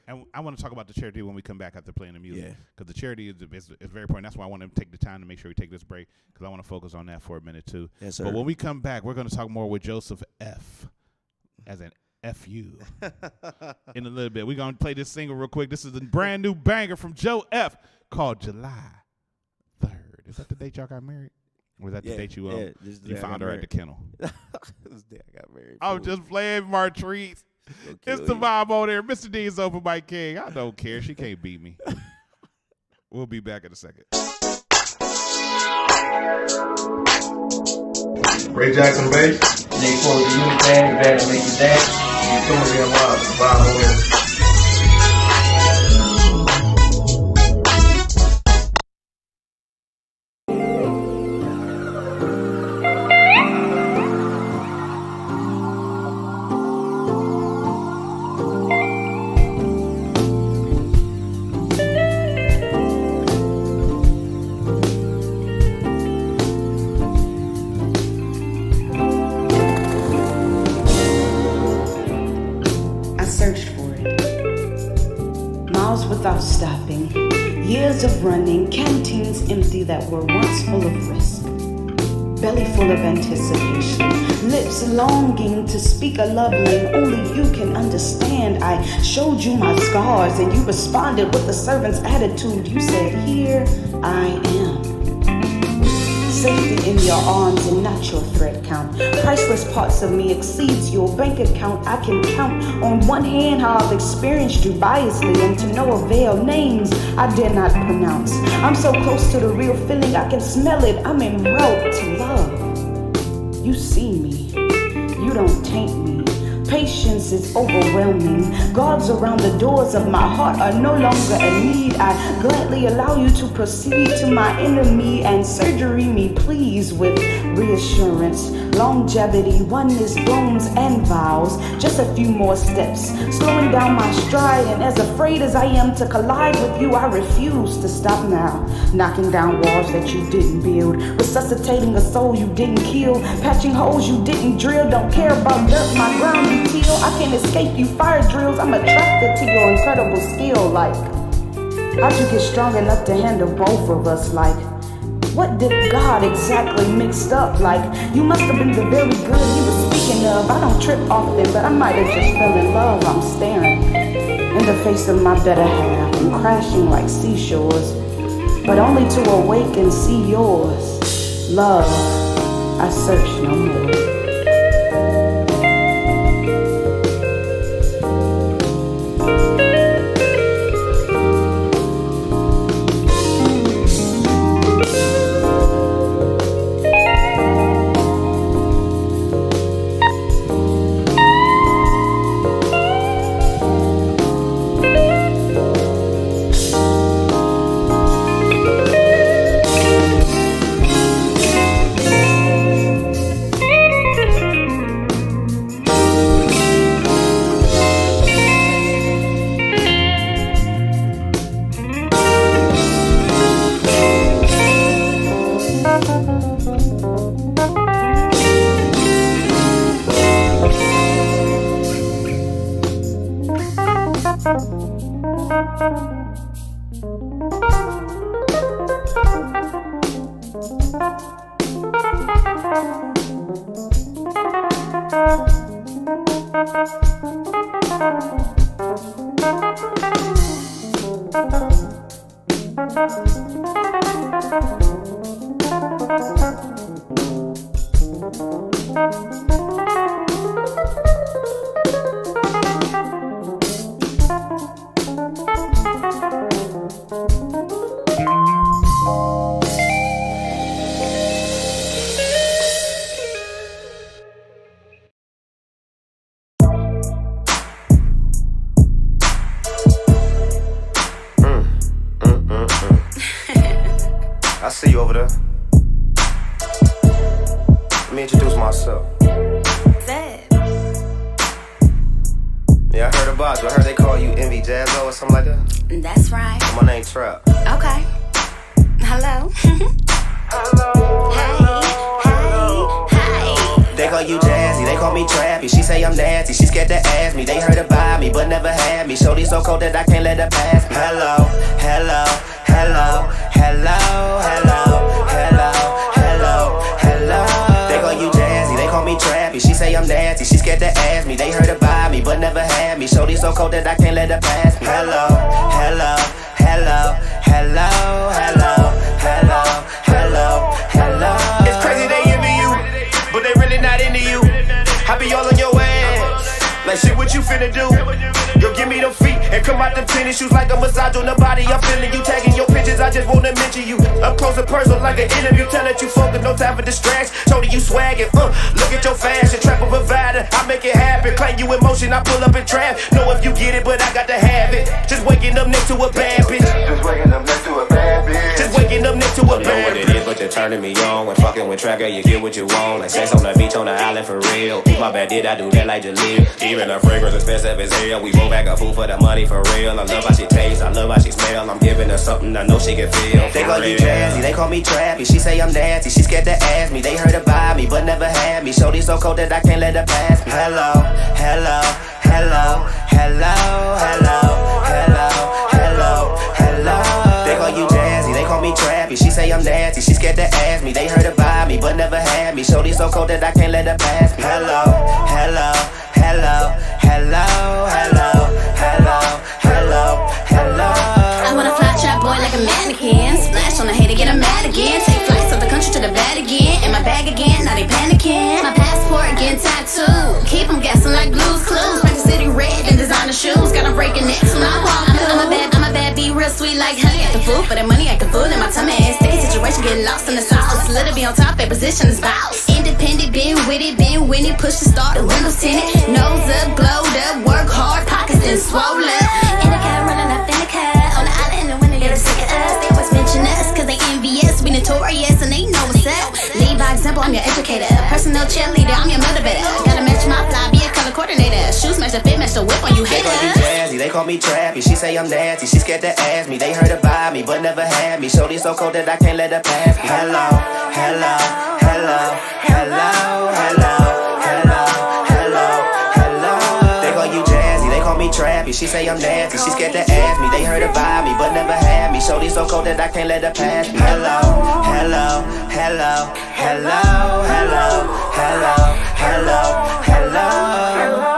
And I want to talk about the charity when we come back after playing the music. Yeah. Because the charity is very important. That's why I want to take the time to make sure we take this break because I want to focus on that for a minute too. Yes, sir. But when we come back, we're going to talk more with Joseph F. as an F-U in a little bit. We're going to play this single real quick. This is a brand new banger from Joe F. called July 3rd. Is that the date y'all got married? Or was that the date you found her at the kennel? This day I got married. I'm just playing Martrice. It's the vibe on there. Mr. D is over by King. I don't care. She can't beat me. We'll be back in a second. Ray Jackson bass. They quote the unit band, you better make it dance. You doing real wild. Vibe on there. Without stopping, years of running, canteens empty that were once full of risk. belly full of anticipation, lips longing to speak a love language only you can understand. I showed you my scars and you responded with a servant's attitude. You said, here I am. Safety in your arms and not your thread count. Priceless parts of me exceeds your bank account. I can count on one hand how I've experienced you biasly and to no avail. Names I dare not pronounce. I'm so close to the real feeling I can smell it. I'm en route to love. You see me, you don't taint me. Patience is overwhelming. Guards around the doors of my heart are no longer a need. I gladly allow you to proceed to my enemy and surgery me, please, with reassurance, longevity, oneness, bones, and vows. Just a few more steps, slowing down my stride, and as afraid as I am to collide with you, I refuse to stop now. Knocking down walls that you didn't build, resuscitating a soul you didn't kill, patching holes you didn't drill. Don't care about dirt, my ground you till. I can't escape you fire drills. I'm attracted to your incredible skill. Like, how'd you get strong enough to handle both of us? Like, what did God exactly mixed up? Like, you must have been the very good he was speaking of. I don't trip often, but I might have just fell in love. I'm staring in the face of my better half and crashing like seashores, but only to awake and see yours. Love, I search no more. I see you over there. Let me introduce myself. Zed. Yeah, I heard about you. I heard they call you Envy Jazzo or something like that. That's right. Well, my name's Trap. Okay. Hello. They call you Jazzy, they call me Trappy. She say I'm nasty, she scared to ask me. They heard about me, but never had me. Shorty so cold that I can't let her pass me. Hello, hello, hello, hello, hello, hello, hello, hello. They call you Jazzy, they call me Trappy. She say I'm nasty, she scared to ask me. They heard about me, but never had me. Shorty so cold that I can't let her pass me. Hello, hello, hello, hello, hello, hello, hello, hello. It's crazy they envy you, but they really not into you. I be all on your ass, like shit what you finna do. Yo, give me them feet and come out them tennis shoes like a massage on the body. I'm feeling you, tagging your pictures, I just wanna mention you. Up close and personal like an interview, tell that you focus, no time for distraction. Tony, you swaggin', look at your fashion, trap a provider, I make it happen. Claim you in motion, I pull up in trap. Know if you get it, but I got to have it. Just waking up next to a bad bitch. Just waking up next to a bad bitch. Just waking up next to a bad bitch. Know what it is, but you're turning me on. When fucking with Tracker, you get what you want. Like sex on the beach, on the island for real. My bad, did I do that like Jaleel? Even her fragrance expensive as hell. We go back a fool for the money for real. I love how she tastes, I love how she smell. I'm giving her something I know she can feel. They call you Jazzy, they call me Trappy. She say I'm nasty, she scared to ask me. They heard about me, but never had me. Shorty so cold that I can't let her pass me. Hello, hello, hello, hello, hello, hello, hello, hello. They call you Jazzy, they call me Trappy. She say I'm nasty, she scared to ask me. They heard about me, but never had me. me. Shorty so cold that I can't let her pass me. Hello, hello, hello, hello, hello, hello, hello, hello. I wanna fly trap boy like a mannequin. Splash on the hater, get him mad again. Take flights of the country to the Vatican. In my bag again, now they panicking. My passport getting tattooed. Keep them guessing like Blue's Clues. Like the city red and designer shoes. Got them breaking necks when I walk through. I'm a bad, be real sweet like honey. Acting fool for that money, acting fool in my tummy. Sticky situation, getting lost in the sauce. Little be on top, that position is boss. Independent, been with it, been winning. Push the start, the windows tinted. Nose up, glowed up, work hard, pockets then swole up. In the car, running up in the car. On the island in the winter, get sick of us. They always mention us, cause they envious. We notorious and they know what's up. Lead by example, I'm your educator. Personal cheerleader, I'm your motivator. Gotta match my fly, be a color coordinator. Shoes match the fit, match the whip on you haters. They call me jazzy, they call me trappy. She say I'm nasty, she scared to ask me. They heard about me, but never had me. Shorty so cold that I can't let her pass me. Hello, hello, hello, hello, hello, hello, hello, hello. They call you jazzy, they call me trappy. She say I'm nasty, she scared to ask me. They heard about me, but never had me. Shorty so cold that I can't let her pass me. Hello, hello, hello, hello, hello, hello, hello, hello.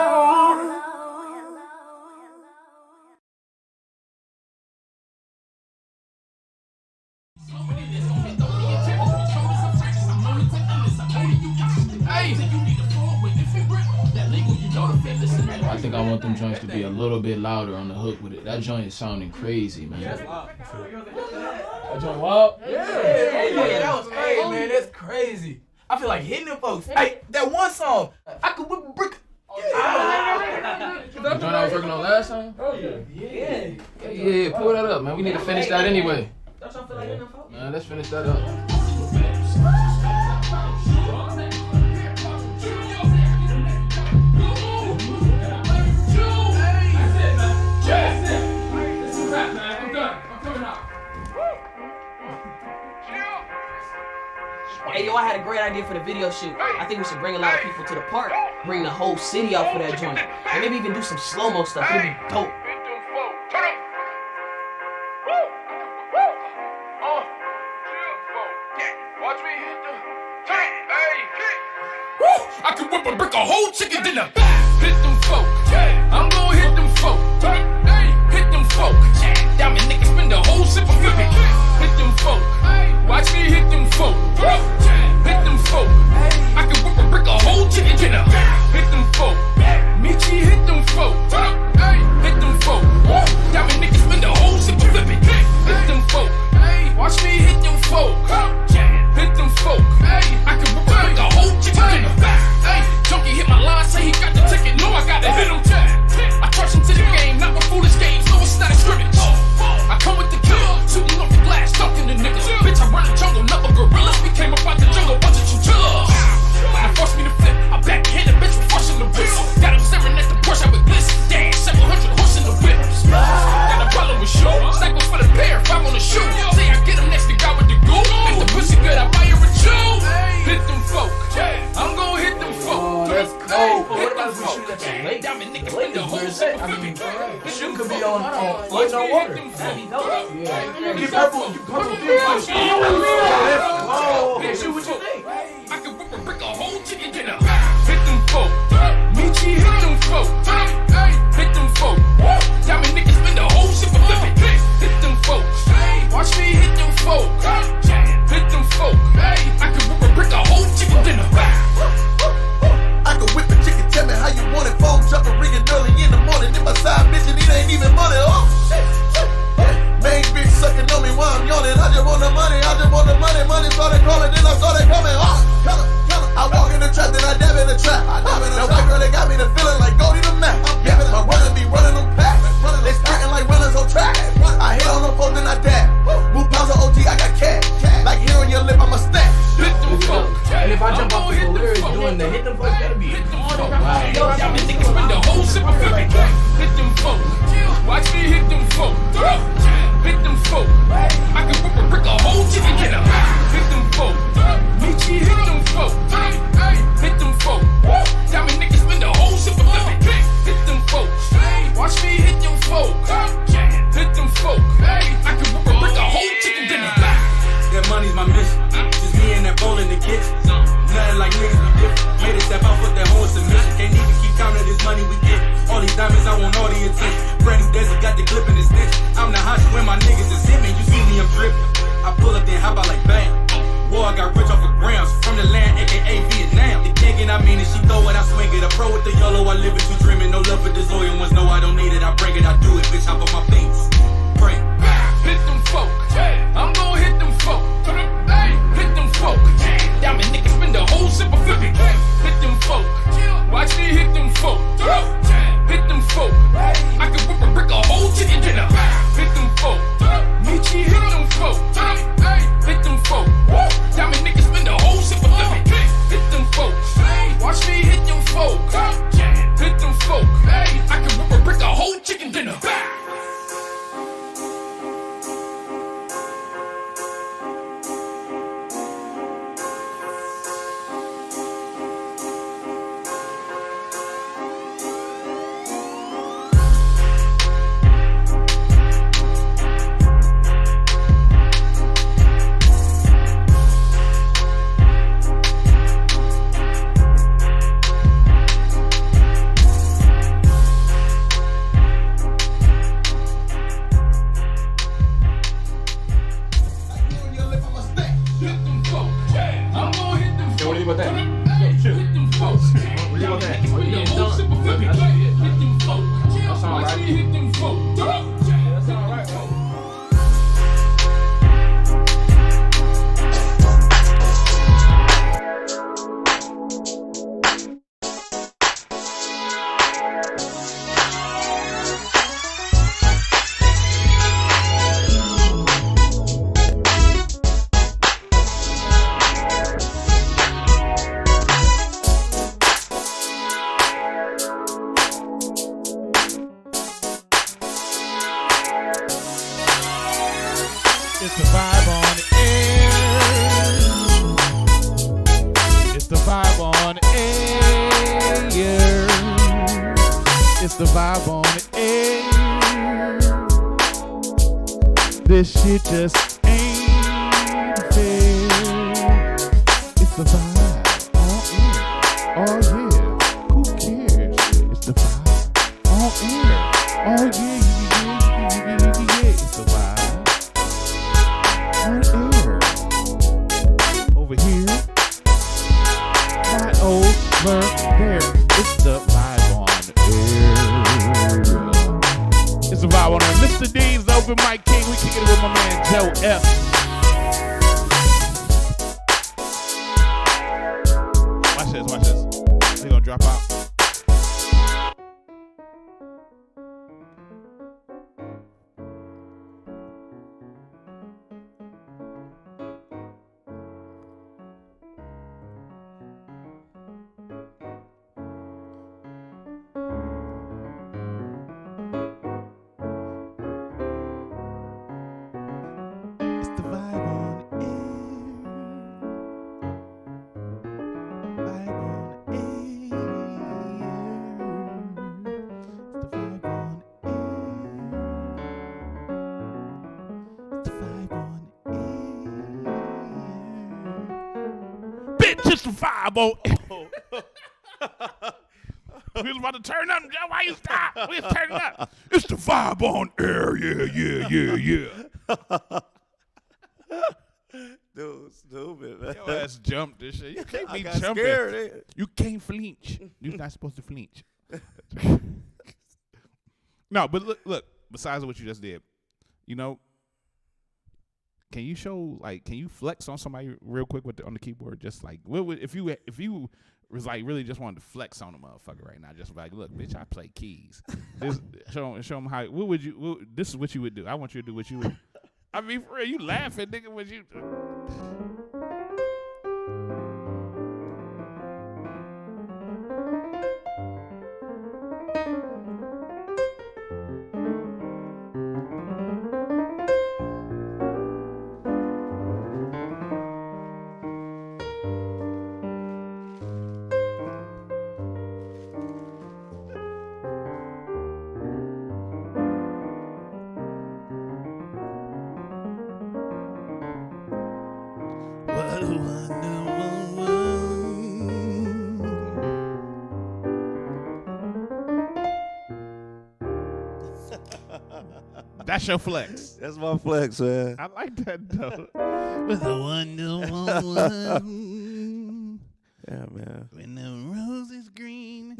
I think I want them joints to be a little bit louder on the hook with it. That joint is sounding crazy, man. That joint wild? Yeah, that was crazy, man. That's crazy. I feel like hitting them folks. Hey, that one song, I could whip a brick. The joint I was working on last time? Oh, yeah. Yeah, pull that up, man. We need to finish that anyway. Man, let's finish that up. Hey, yo, I had a great idea for the video shoot. I think we should bring a lot of people to the park, bring the whole city out for that joint, and maybe even do some slow-mo stuff. It'd be dope. I can whip a brick, a whole chicken dinner. Hit them folk. I'm gonna hit them folk. Hit them folk. Diamond niggas spend the whole sip of flip it. Hit them folk. Watch me hit them folk. Hit them folk. I can whip a brick, a whole chicken dinner. Hit them folk. Michi hit them folk. Hit them folk. Diamond niggas spend the whole sip of flip it. Hit them folk. Watch me hit them folk. Hit them folk. I can whip a brick, a whole chicken dinner. Junkie hit my line, say he got the ticket. No, I gotta hit him. I trust him to the game, not with foolish games. No, it's not a scrimmage. I come with the killer, shooting off the glass, dunking the niggas. Bitch, I run the jungle, nothing gorillas. We came up out the jungle, bunch of chinchillas. Now force me to flip, I backhand a bitch with force in the wrist. Got him staring at the Porsche with bliss. Damn, 700 horse in the whip. Got a problem with shoe, stack goes for the pair, 5 on the shoe. Say I get him next to guy with the goo. If the pussy good, I buy her a chew. Hit them folk, I'm gonna hit them folk. Oh, that's cold. What about if we shoot at your lake? Diamond niggas spend the whole sip. I mean, the shoot could be on water. Yeah. You purple. Oh, shoot what you think. I can whip a brick, a whole chicken dinner. Hit them folk. Michi hit them folk. Hit them folk. Diamond niggas spend the whole sip of flip it. Hit them folk. Watch me hit them folk. Hit them folk. I can whip a brick, a whole chicken dinner. I can whip a chicken, tell me how you want it. Phone jumping, ringing early in the morning. In my side bitch, and it ain't even money. Oh, shit. Main bitch sucking on me while I'm yawning. I just want the money, money started calling, then I started coming. Oh, I walk in the trap, then I dab in the trap. Now white girl, they got me the feeling like Goldie the Map. My runner be running them back. They sprinting like runners on track. I hit on them folks, then I dab. Move pounds of OG, I got cash. Like hair on your lip, I'm a stack. Hit them folk. And if I jump off the lyrics doing the hit them folks, that'll be hit them folk. Wow. Diamond niggas spend the whole sip of flip it. Hit them folk. Watch me hit them folk. Hit them folk. I can whip a brick, a whole chicken dinner. Hit them folk. Michi hit them folk. Hit them folk. Diamond niggas spend the whole sip of flip it. Hit them folk. Watch It's the vibe on the air. It's the vibe on the air. It's the vibe on the air. This shit just ain't fair. It's the vibe on air. Oh yeah, who cares? It's the vibe on air. Oh yeah. It's the vibe on air. Over here, not over there. It's the vibe on air. It's the vibe on air. Mr. D's Open Mic King. We kicking it with my man Joe F. Watch this, watch this. They gonna drop out. Just the vibe on. We was about to turn up. Why you stop? We was turning up. It's the vibe on air. Yeah. Dude, stupid, man. Your ass jumped this shit. You can't be jumping. Scared. You can't flinch. You're not supposed to flinch. No, but look. Besides what you just did, you know. Can you show can you flex on somebody real quick on the keyboard? Just like if you was like really just wanted to flex on a motherfucker right now, just like look, bitch, I play keys. Just show them how. What would you? This is what you would do. I want you to do what you would. I mean, for real, you laughing, nigga, when you. That's your flex. That's my flex, man. I like that though. With a one. Yeah, man. When the rose is green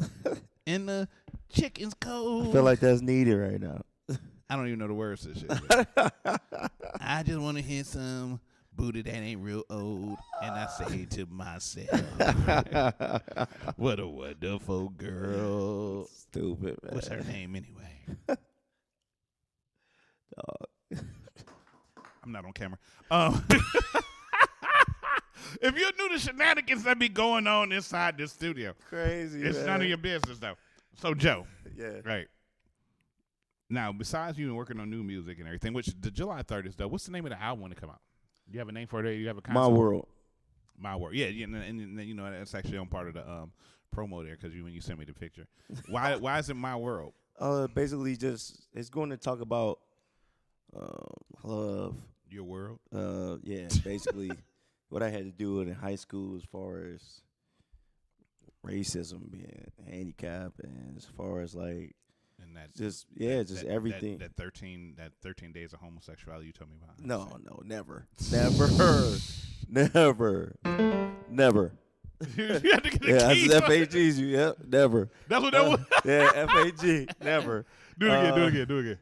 and the chicken's cold. I feel like that's needed right now. I don't even know the words to this shit. I just want to hear some booty that ain't real old, and I say to myself, what a wonderful girl. Stupid, man. What's her name anyway? Dog. I'm not on camera. If you knew the shenanigans that be going on inside this studio, crazy. It's man. none of your business though. So Joe, yeah, right. Now, besides you working on new music and everything, which the July 30th though, what's the name of the album when it come out? Do you have a name for it? You have a My World. My World. Yeah, and you know that's actually on part of the promo there because when you sent me the picture. Why is it My World? Basically, just it's going to talk about love. Your world. Yeah, basically what I had to do in high school as far as racism, being handicapped, and as far as like. And that just everything. That 13 days of homosexuality you told me about. No, never. Never. You had to get yeah, a key. That's FAGs. Yep, never. That's what that was. Yeah, FAG. Never. Do it again.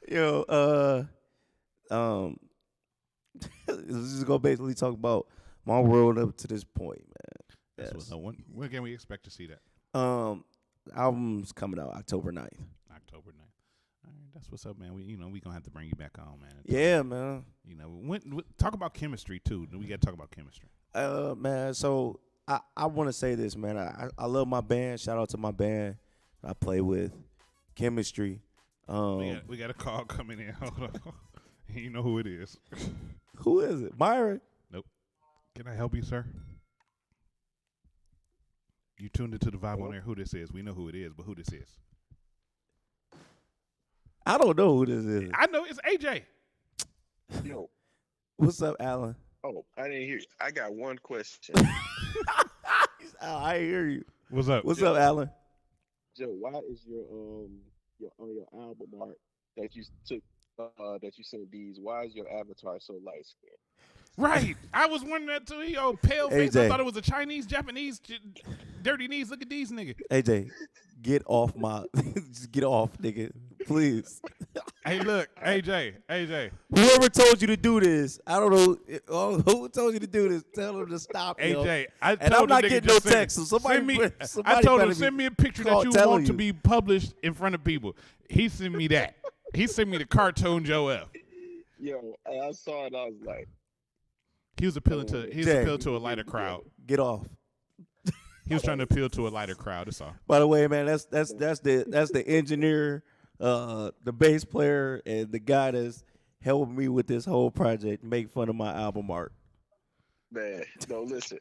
Yo, this is gonna basically talk about my world up to this point, man. That's what's up. When can we expect to see that? Album's coming out October 9th. October 9th. All right, that's what's up, man. We gonna have to bring you back on, man. Yeah, man. You know, talk about chemistry too. We got to talk about chemistry. Man. So I want to say this, man. I love my band. Shout out to my band I play with. Chemistry. We got a call coming in. Hold on. You know who it is. Who is it? Myron? Nope. Can I help you, sir? You tuned into the vibe on there. Who this is? We know who it is, but who this is? I don't know who this is. I know it's AJ. Yo. What's up, Alan? Oh, I didn't hear you. I got one question. I hear you. What's up? What's up, Alan? Joe, why is your on your album art that you took that you sent these? Why is your avatar so light skinned? Right. I was wondering that too. He pale face. I AJ. thought it was a Chinese, Japanese, dirty knees. Look at these niggas. AJ, get off my. Just get off, nigga. Please. Hey, look, AJ. Whoever told you to do this, I don't know. Who told you to do this? Tell them to stop. AJ, yo. I and told I'm not the nigga getting no just send text. So somebody, send me. somebody I told him better send be me a picture that you telling want to be published in front of people. He sent me that. He sent me the cartoon Joe F. Yo, I saw it. I was like, he was appealing to a lighter crowd. Get off. He was trying to appeal to a lighter crowd. That's all. By the way, man, that's the engineer, the bass player, and the guy that's helping me with this whole project. Make fun of my album art. man, no, listen.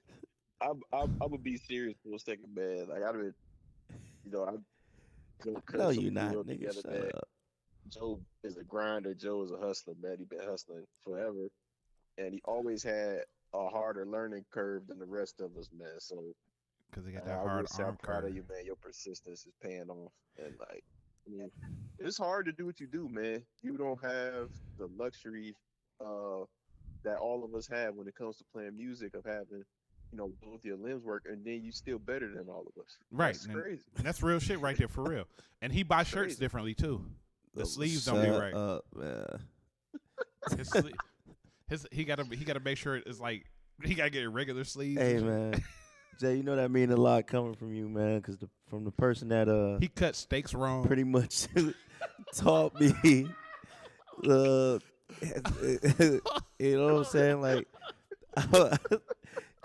I'm gonna be serious for a second, man. Like I've been, No, you're not, nigga. Shut man. up. Joe is a grinder. Joe is a hustler, man. He been hustling forever, and he always had a harder learning curve than the rest of us, man. So, because he got that I hard would say I'm arm proud curve. of you, man. Your persistence is paying off, and like, I mean, it's hard to do what you do, man. You don't have the luxury that all of us have when it comes to playing music of having, both your limbs work, and then you still better than all of us. Right. That's crazy. And that's real shit right there for real. And he buys shirts differently too. The sleeves don't be right. He gotta make sure it's like he gotta get regular sleeves. Hey, man. Jay, you know that mean a lot coming from you, man, because from the person that he cut steaks wrong, pretty much taught me. You know what I'm saying? Like,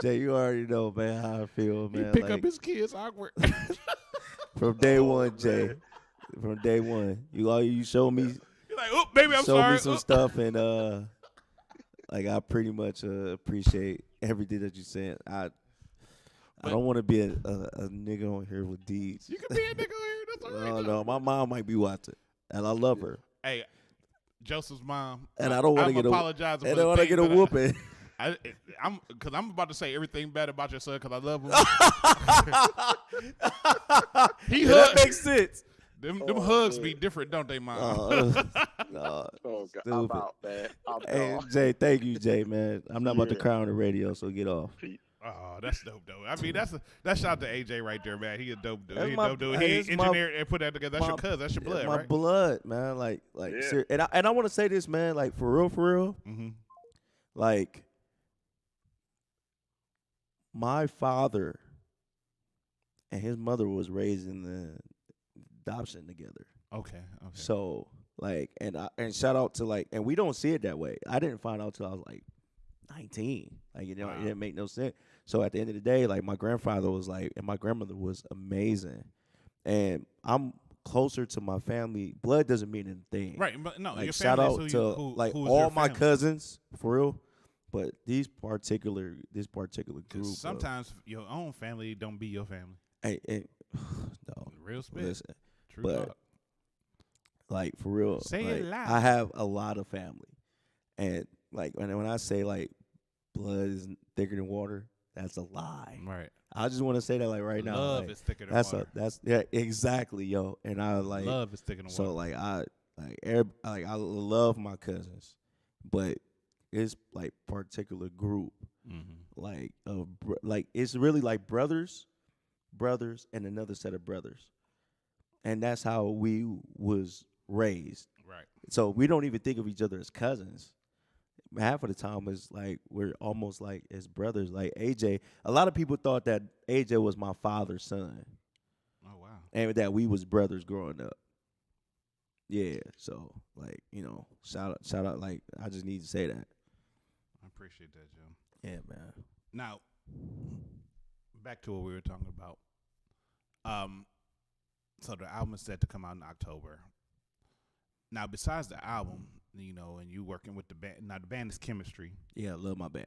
Jay, you already know, man, how I feel, man. He pick like, up his kids awkward. From day one, Jay. From day one, you show me. You're like, oh, baby, I'm show sorry. me some stuff, and like I pretty much appreciate everything that you said. I don't want to be a nigga on here with deeds. You can be a nigga on here. That's all right. No, my mom might be watching, and I love her. Hey, Joseph's mom. And I don't want to get apologizing. I don't want to get a whooping. I'm about to say everything bad about your son because I love him. That makes sense. Them hugs be different, don't they, mom? No, oh, God. stupid. I'm out, man. Hey, gone. Jay, thank you, Jay, man. I'm not about to cry on the radio, so get off. Oh, that's dope, though. I mean, that's shout out to AJ right there, man. He a dope dude. That's He a my- dope dude. hey, He that's engineered and put that together. That's your cousin. That's your blood, my right? blood, man. Like, Yeah. and I want to say this, man. Like, for real, Mm-hmm. like, my father and his mother was raised in the adoption together. Okay. So, like, and shout out to, like, and we don't see it that way. I didn't find out till I was like 19. Like, it didn't make no sense. So at the end of the day, like, my grandfather was like, and my grandmother was amazing. And I'm closer to my family. Blood doesn't mean anything. Right, but no, like, your shout family is out who to you- who- like who's all your my family. cousins, for real. But this particular group. Sometimes your own family don't be your family. No. Real spit. Listen, True but talk. like, for real, Say it like, loud. I have a lot of family, and like when I say like blood is thicker than water, that's a lie. Right. I just want to say that like right now. Love like, is thicker than water. Yeah, exactly, yo. And I like Love is thicker than so water. I love my cousins, but it's like particular group, like like it's really like brothers, and another set of brothers, and that's how we was raised. Right. So we don't even think of each other as cousins. Half of the time it's like we're almost like as brothers. Like AJ, a lot of people thought that AJ was my father's son. Oh wow. And that we was brothers growing up. Yeah, so like, shout out, like I just need to say that. I appreciate that, Joe. Yeah, man. Now, back to what we were talking about. So the album is set to come out in October. Now, besides the album, you know, and you working with the band. Now, the band is Chemistry. Yeah, I love my band.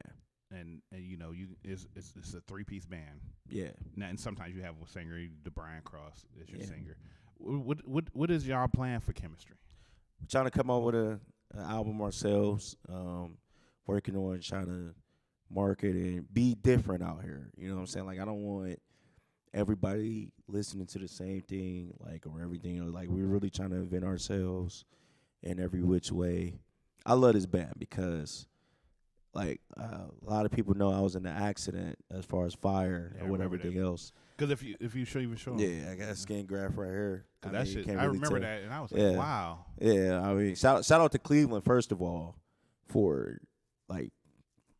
And you know, it's a 3-piece band. Yeah. Now, and sometimes you have a singer, the Brian Cross is your singer. What is y'all plan for Chemistry? We're trying to come up with an album ourselves. Working on trying to market and be different out here. You know what I'm saying? Like, I don't want everybody listening to the same thing, like, or everything. Like, we're really trying to invent ourselves in every which way. I love this band because, like, a lot of people know I was in an accident as far as fire or everything else. Because if you show, yeah, I got a skin graft right here. That shit, I remember that, and I was like, wow. Yeah, I mean, shout out to Cleveland first of all for like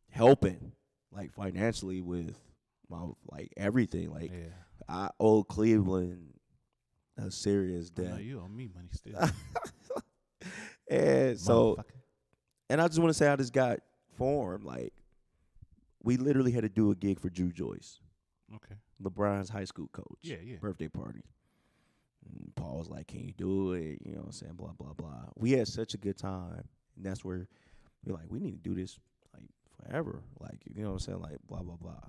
helping, like financially with my like everything. Like I owe Cleveland a serious debt. You owe me money still. And so, and I just want to say how this got formed. Like, we literally had to do a gig for Drew Joyce. Okay. LeBron's high school coach. Yeah. Birthday party. And Paul was like, can you do it? You know what I'm saying? Blah, blah, blah. We had such a good time. And that's where we're like, we need to do this, like, forever. Like, you know what I'm saying? Like, blah, blah, blah.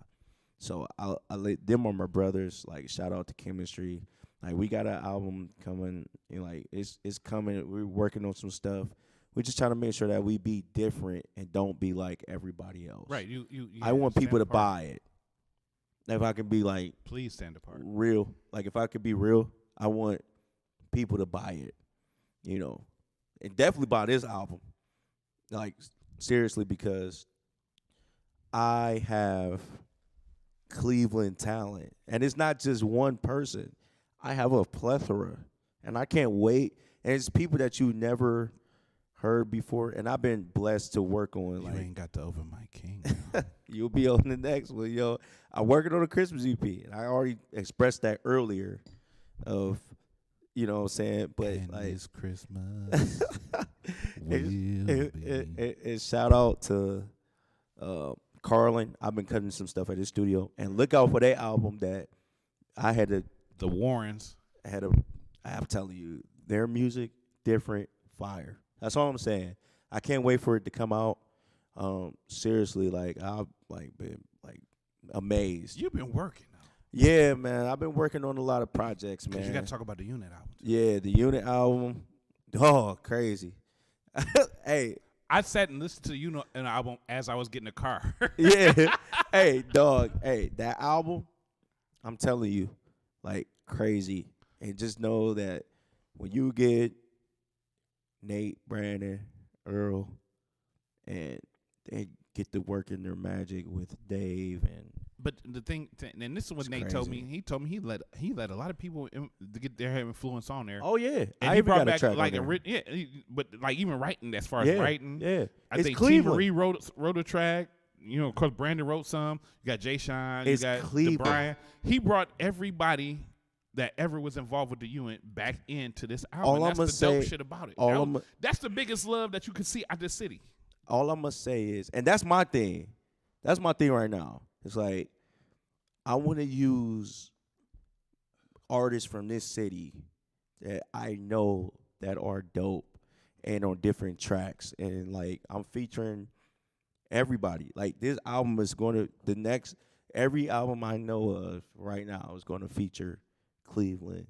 So I let them are my brothers. Like, shout out to Chemistry. Like, we got an album coming. And, like, it's coming. We're working on some stuff. We're just trying to make sure that we be different and don't be like everybody else. Right. I want people to buy it. If I can be like, please stand apart. Real. Like, if I could be real, I want people to buy it, you know, and definitely buy this album. Like, seriously, because I have Cleveland talent, and it's not just one person. I have a plethora, and I can't wait. And it's people that you never heard before, and I've been blessed to work on. You like, ain't got the Over My King. You'll be on the next one, yo. I'm working on a Christmas EP, and I already expressed that earlier. Of, you know what I'm saying, but and like this Christmas, and shout out to Carlin. I've been cutting some stuff at his studio, and look out for that album that I had to. The Warrens. I'm telling you, their music different, fire. That's all I'm saying. I can't wait for it to come out. Seriously, like I've like been like amazed. You've been working. Yeah, man. I've been working on a lot of projects, man. You got to talk about the Unit album. Yeah, the Unit album. Oh, crazy. Hey. I sat and listened to an album as I was getting a car. Yeah. Hey, dog. Hey, that album, I'm telling you, like, crazy. And just know that when you get Nate, Brandon, Earl, and they get to work in their magic with Dave and but the thing, and this is what Nate told me. He told me he let a lot of people to get their influence on there. Oh yeah, and he brought back like but like even writing as far as writing. Yeah, I think T. Marie wrote a track. You know, of course Brandon wrote some. You got Jay Sean. You got Brian. He brought everybody that ever was involved with the unit back into this album. That's the dope shit about it. That's the biggest love that you can see out this city. All I'm gonna say is, and that's my thing. That's my thing right now. It's like, I want to use artists from this city that I know that are dope and on different tracks. And, like, I'm featuring everybody. Like, this album is going to, every album I know of right now is going to feature Cleveland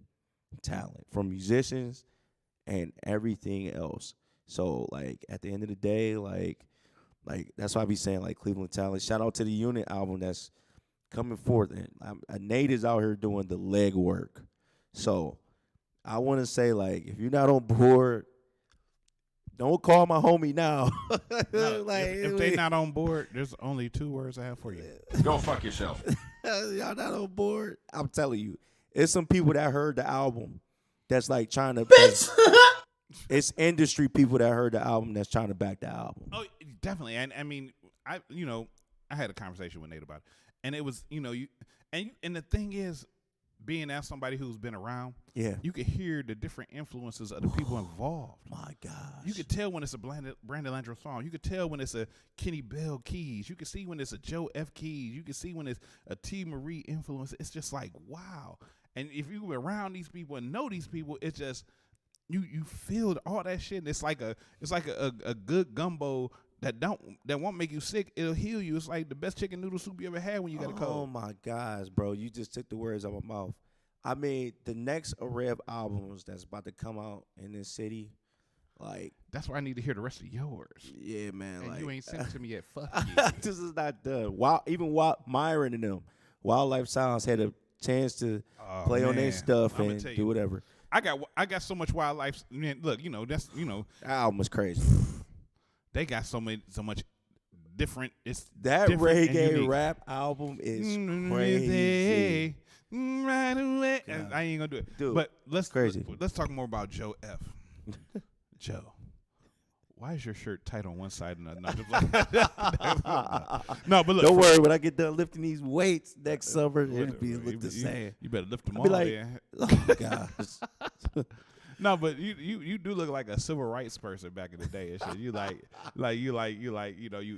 talent from musicians and everything else. So, like, at the end of the day, like that's why I be saying, like, Cleveland talent. Shout out to the Unit album that's coming forth. And Nate is out here doing the leg work. So I want to say, like, if you're not on board, don't call my homie now. No, like, if they not on board, there's only 2 words I have for you. Go fuck yourself. Y'all not on board? I'm telling you, it's some people that heard the album that's, like, trying to... It's industry people that heard the album that's trying to back the album. Oh, definitely. And I mean, I had a conversation with Nate about it, and it was, and the thing is, being as somebody who's been around, you can hear the different influences of the people involved. My gosh, you could tell when it's a Brandon Landro song. You could tell when it's a Kenny Bell keys. You can see when it's a Joe F keys. You can see when it's a T Marie influence. It's just like, wow. And if you were around these people and know these people, it's just. you feel all that shit. And it's like a good gumbo that won't make you sick. It'll heal you. It's like the best chicken noodle soup you ever had when you got a cold. Oh my gosh, bro! You just took the words out of my mouth. I mean, the next array of albums that's about to come out in this city, like that's why I need to hear the rest of yours. Yeah, man. And like, you ain't sent it to me yet. Fuck you. This is not done. Myron and them, Wildlife Sounds had a chance to play on their stuff and do whatever. I got so much Wildlife. Man, look, that's that album was crazy. They got so much different. It's that different reggae rap album is crazy. Right away. I ain't gonna do it. Dude, but let's talk more about Joe F. Joe, why is your shirt tight on one side and another? No, but look. Don't worry. When I get done lifting these weights next summer, it'll look the same. You better lift them I'll all. be like, man. oh gosh. No, but you do look like a civil rights person back in the day and shit. You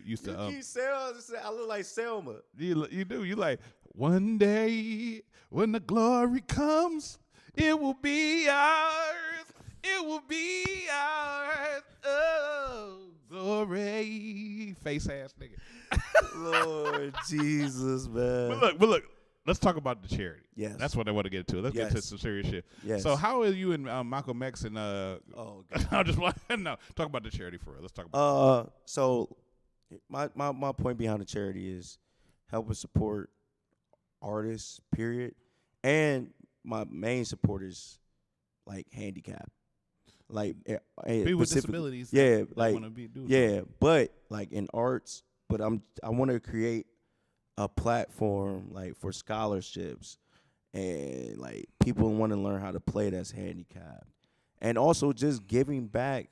used to. Keep Selma. I look like Selma. You do. You like one day when the glory comes, it will be ours. It will be ours. Oh, glory. Face ass nigga. Lord Jesus, man. But look. Let's talk about the charity. Yes. That's what I want to get to. Let's get to some serious shit. Yes. So how are you and Malcolm X and oh God. I'll just no, talk about the charity for real. Let's talk about so my point behind the charity is help and support artists, period. And my main support is like handicap. Like people with disabilities. Yeah, that like wanna do but like in arts, but I want to create a platform like for scholarships and like people want to learn how to play that's handicapped, and also just giving back,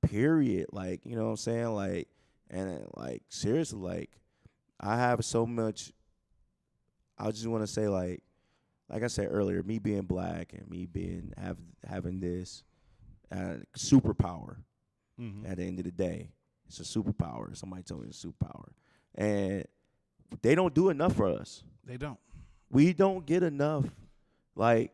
period. Like, you know what I'm saying? Like, and like seriously, like I have so much. I just want to say like I said earlier, me being black and me being having this superpower. At the end of the day, it's a superpower. Somebody told me it's a superpower, and they don't do enough for us. They don't. We don't get enough. Like,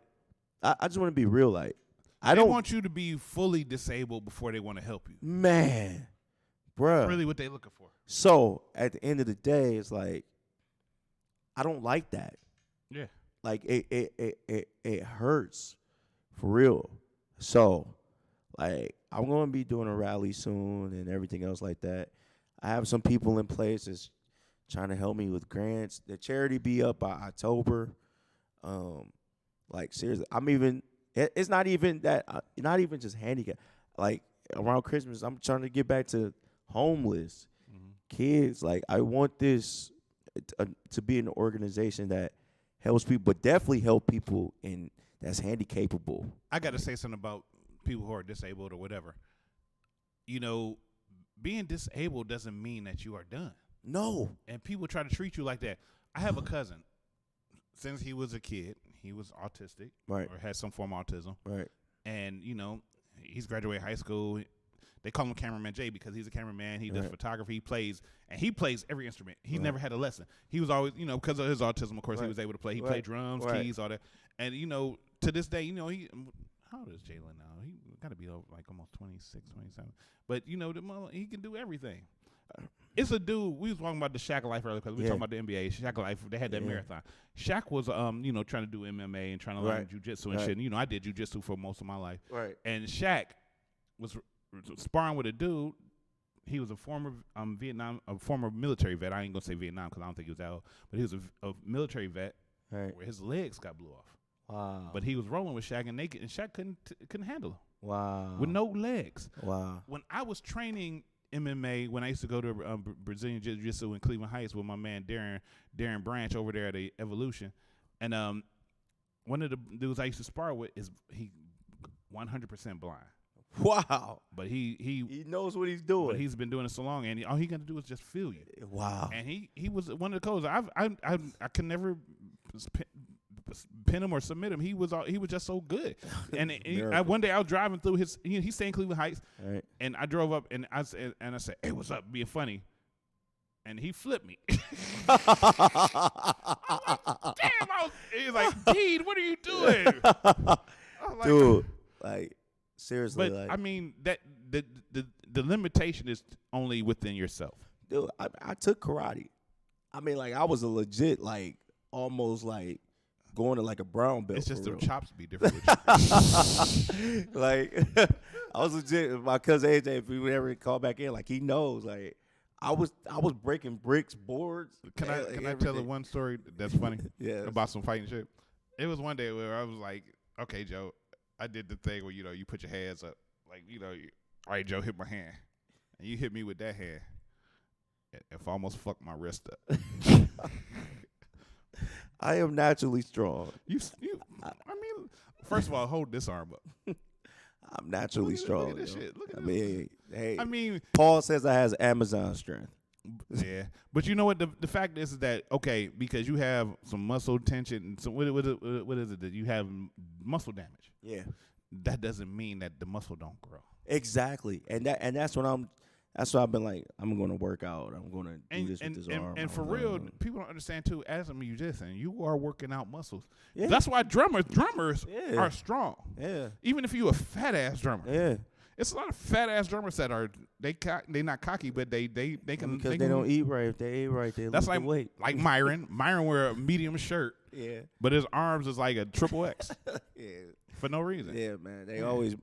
I just want to be real. Like, I don't want you to be fully disabled before they want to help you. Man, bruh. Really what they looking for. So, at the end of the day, it's like, I don't like that. Yeah. Like, it hurts. For real. So, like, I'm going to be doing a rally soon and everything else like that. I have some people in place that's trying to help me with grants. The charity be up by October. Like seriously, it's not even that. Not even just handicap. Like around Christmas, I'm trying to get back to homeless kids. Like I want this to be an organization that helps people, but definitely help people that's handicapable. I got to say something about people who are disabled or whatever. Being disabled doesn't mean that you are done. No. And people try to treat you like that. I have a cousin. Since he was a kid, he was autistic. Right. Or had some form of autism. Right. And, he's graduated high school. They call him Cameraman Jay because he's a cameraman. He does photography. He plays every instrument. He never had a lesson. He was always, because of his autism, of course, he was able to play. He played drums, keys, all that. And, to this day, he, how old is Jalen now? He got to be like almost 26, 27. But, he can do everything. It's a dude. We was talking about the Shaq Life earlier because we were talking about the NBA. Shaq Life, they had that marathon. Shaq was, trying to do MMA and trying to learn jiu-jitsu and shit. And, I did jiu-jitsu for most of my life. Right. And Shaq was sparring with a dude. He was a former military vet. I ain't gonna say Vietnam because I don't think he was that old. But he was a military vet where his legs got blew off. Wow. But he was rolling with Shaq and naked, and Shaq couldn't handle him. Wow. With no legs. Wow. When I was training MMA, when I used to go to Brazilian Jiu-Jitsu in Cleveland Heights with my man Darren Branch over there at the Evolution, and one of the dudes I used to spar with is he 100% blind. Wow. But he knows what he's doing. But he's been doing it so long, and all he got to do is just feel you. Wow. And he was one of the coaches. I could never pin him or submit him. He was just so good. And one day I was driving through his. He stayed in Cleveland Heights, and I drove up and I said, "Hey, what's up?" Being funny, and he flipped me. I'm like, damn! He was like, "Dean, what are you doing?" Dude, like seriously. But like, I mean that the limitation is only within yourself. Dude, I took karate. I mean, like, I was a legit, like, almost like going to like a brown belt. It's just for the real. chops be different. With you. Like, I was legit. My cousin AJ, if we would ever call back in, like, he knows. Like, I was breaking bricks, boards. Can I tell everything. one story that's funny? Yeah. About some fighting shit. It was one day where I was like, okay, Joe, I did the thing where you put your hands up, like all right, Joe, hit my hand, and you hit me with that hand. If I almost fucked my wrist up. I am naturally strong. I mean, first of all, hold this arm up. I'm naturally strong. Look at this shit. Look at this. Hey. I mean, Paul says I has Amazon strength. Yeah, but you know what? The fact is that okay, because you have some muscle tension and some what is it that you have muscle damage? Yeah, that doesn't mean that the muscle don't grow. Exactly, and that's what I'm. That's why I've been like, I'm going to work out. I'm going to do this with this arm. And for real, people don't understand too. As a musician, you are working out muscles. Yeah. That's why drummers Yeah. are strong. Yeah, even if you a fat ass drummer. Yeah, it's a lot of fat ass drummers that are they not cocky, but they can because they don't eat right. If they eat right, they that's lose like the weight. Like Myron. Myron wear a medium shirt. Yeah, but his arms is like a triple X. Yeah. For no reason. Yeah, man. They're always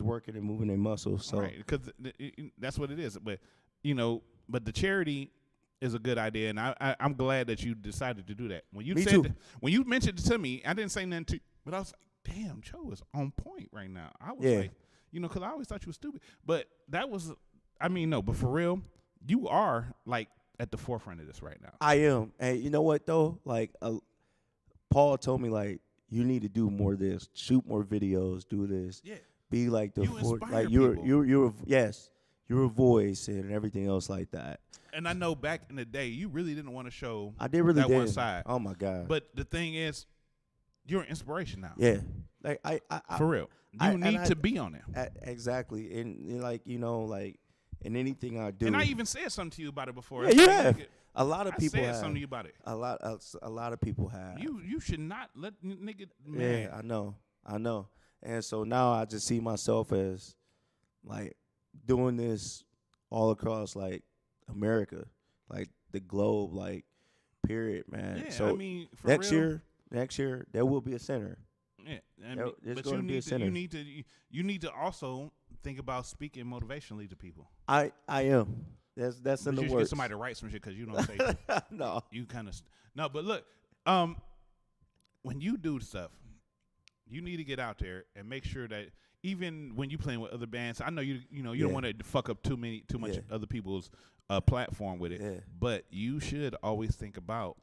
working and moving their muscles. So right, because that's what it is. But but the charity is a good idea, and I'm glad that you decided to do that. When you when you mentioned it to me, I didn't say nothing to you, but I was like, damn, Joe is on point right now. I was like, because I always thought you were stupid, but that was, but for real, you are like at the forefront of this right now. I am, and you know what though, like Paul told me like, you need to do more of this, shoot more videos, do this, be like the your voice and everything else like that. And I know back in the day, you really didn't want to show one side. Oh my God! But the thing is, you're an inspiration now. Yeah, like I for real, you need to be on there. Exactly, and like like in anything I do. And I even said something to you about it before. Yeah, you have. A lot of people said have. something to you about it. A lot of people have. You should not let nigga. Man. Yeah, I know. And so now I just see myself as like doing this all across like America, like the globe, like period, man. Yeah, so I mean, next year there will be a center. Yeah, there's going to be a center. You need to also think about speaking motivationally to people. I am. That's in the works. You should get somebody to write some shit because you don't say no. You kind of but look, when you do stuff, you need to get out there and make sure that even when you playing with other bands, I know you don't want to fuck up too much other people's platform with it, but you should always think about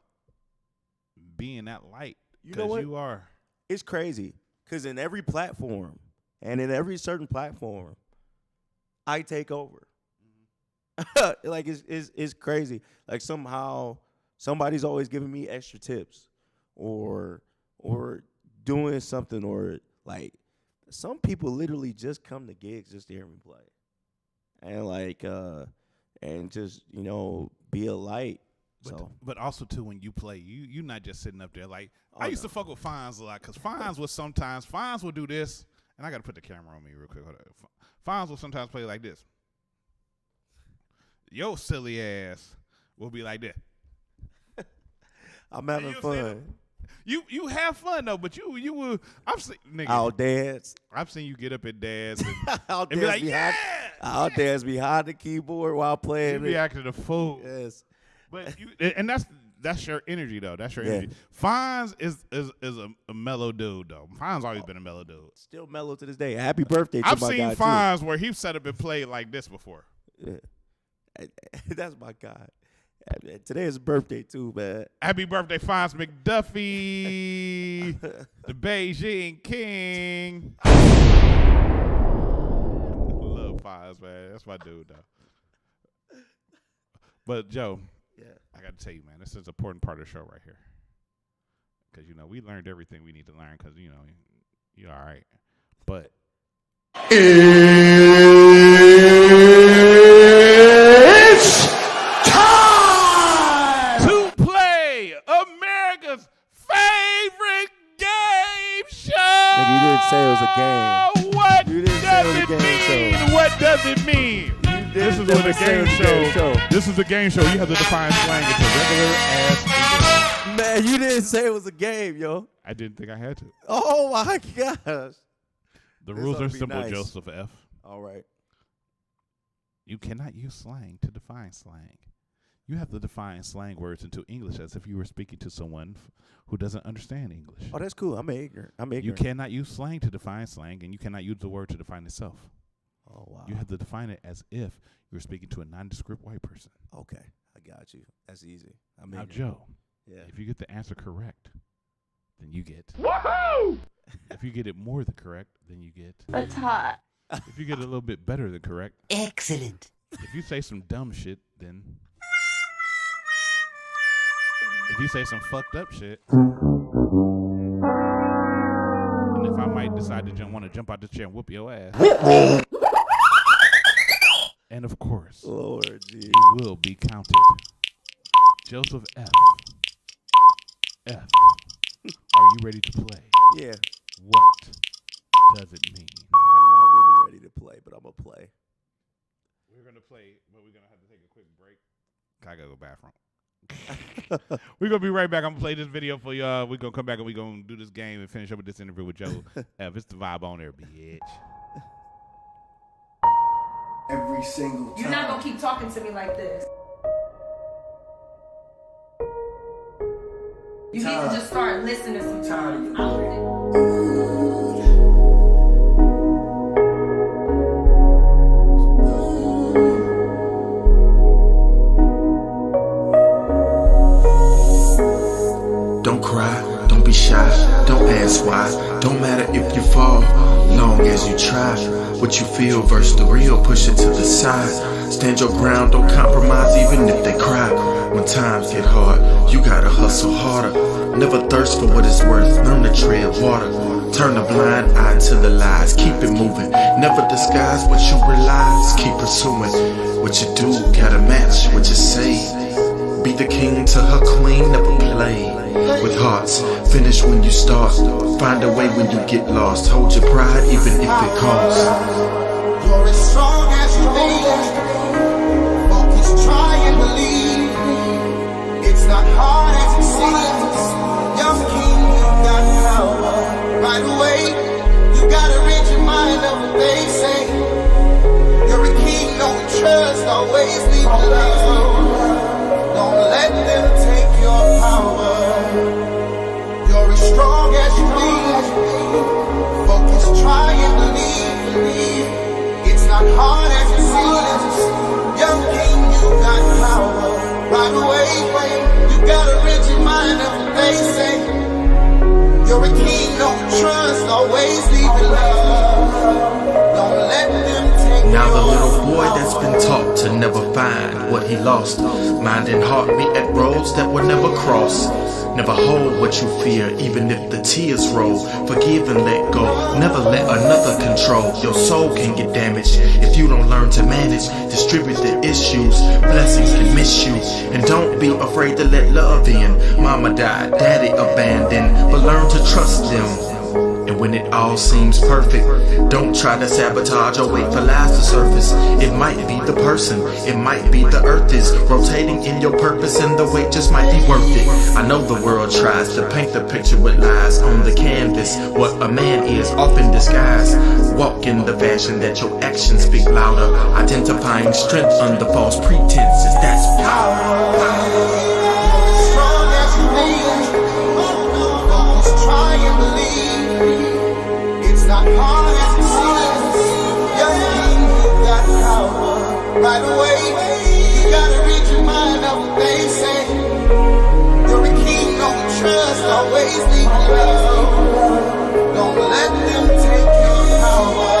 being that light because you are. It's crazy because in every platform and in every certain platform, I take over. Like it's crazy. Like somehow somebody's always giving me extra tips or doing something, or like some people literally just come to gigs just to hear me play. And like and just, be a light. But also too, when you play, you not just sitting up there like I used to fuck with Fonz a lot because Fonz will do this, and I gotta put the camera on me real quick. Hold on. Fonz will sometimes play like this. Yo silly ass will be like that. I'm having fun. You have fun though, but you will. I've seen nigga. I'll dance. I've seen you get up and dance. And, I'll and be like, I'll dance behind the keyboard while playing. You be acting a fool. Yes, but and that's your energy though. That's your energy. Fonz is a mellow dude though. Fonz always been a mellow dude. Still mellow to this day. Happy birthday to I've my seen guy Fonz too. where he set up and played like this before. Yeah. That's my guy. Today is his birthday too, man. Happy birthday, Fonz McDuffie, the Beijing King. Love Fonz, man. That's my dude, though. But Joe, I got to tell you, man, this is an important part of the show right here. Because, we learned everything we need to learn because, you're all right. But it's time to play America's favorite game show. Nigga, you didn't say it was a game. What you didn't say does it mean? This is what a game show. This is a game show. You have to define slang into regular ass English. Man, you didn't say it was a game, yo. I didn't think I had to. Oh my gosh. The rules are simple, nice. Joseph F. All right. You cannot use slang to define slang. You have to define slang words into English as if you were speaking to someone who doesn't understand English. Oh, that's cool. I'm ignorant. You cannot use slang to define slang, and you cannot use the word to define itself. Oh, wow. You have to define it as if you're speaking to a nondescript white person. Okay, I got you. That's easy. Now, Joe, yeah. If you get the answer correct, then you get. Woohoo! If you get it more than correct, then you get. That's hot. If you get it a little bit better than correct. Excellent. If you say some dumb shit, then. If you say some fucked up shit. And if I might decide to want to jump out the chair and whoop your ass. And of course, Lord, you will be counted. Joseph F. F. Are you ready to play? Yeah. What does it mean? I'm not really ready to play, but I'm going to play. We're going to play, but we're going to have to take a quick break. I got to go bathroom. We're going to be right back. I'm going to play this video for y'all. We're going to come back and we're going to do this game and finish up with this interview with Joe F. It's the vibe on there, bitch. Every single time. You're not gonna keep talking to me like this. You need to just start listening sometimes. Don't cry, don't be shy, don't ask why. Don't matter if you fall, long as you try. What you feel versus the real, push it to the side. Stand your ground, don't compromise even if they cry. When times get hard, you gotta hustle harder. Never thirst for what it's worth, learn to tread water. Turn a blind eye to the lies, keep it moving. Never disguise what you realize, keep pursuing. What you do, gotta match what you say. Be the king to her queen, never play with hearts. Finish when you start, find a way when you get lost. Hold your pride even if it costs. You're as strong as you think. Focus, try and believe. It's not hard as it seems. Young king, you got power. Right away, you gotta rid your mind of what they say. You're a king, no trust, always leave alone. Don't let them take your power. You're as strong as you think. Focus, try and believe. It's not hard as it seems. Young king, you got power. Right away, you gotta rid your mind of what they say. You're a king, no trust, always leave it love. Don't let them take Now the little boy that's been taught to never find what he lost. Mind and heart meet at roads that will never cross. Never hold what you fear, even if the tears roll. Forgive and let go, never let another control. Your soul can get damaged if you don't learn to manage. Distribute the issues, blessings can miss you. And don't be afraid to let love in. Mama died, daddy abandoned, but learn to trust them. And when it all seems perfect, don't try to sabotage or wait for lies to surface. It might be the person, it might be the earth is rotating in your purpose, and the wait just might be worth it. I know the world tries to paint the picture with lies on the canvas. What a man is often disguised. Walk in the fashion that your actions speak louder. Identifying strength under false pretenses, that's power. strong as you think. Focus, try and believe. It's not hard as it seems. Young king, you got power. Right away, you gotta read your mind of what they say. You're a king, no trust, always leave love. Don't let them take your power.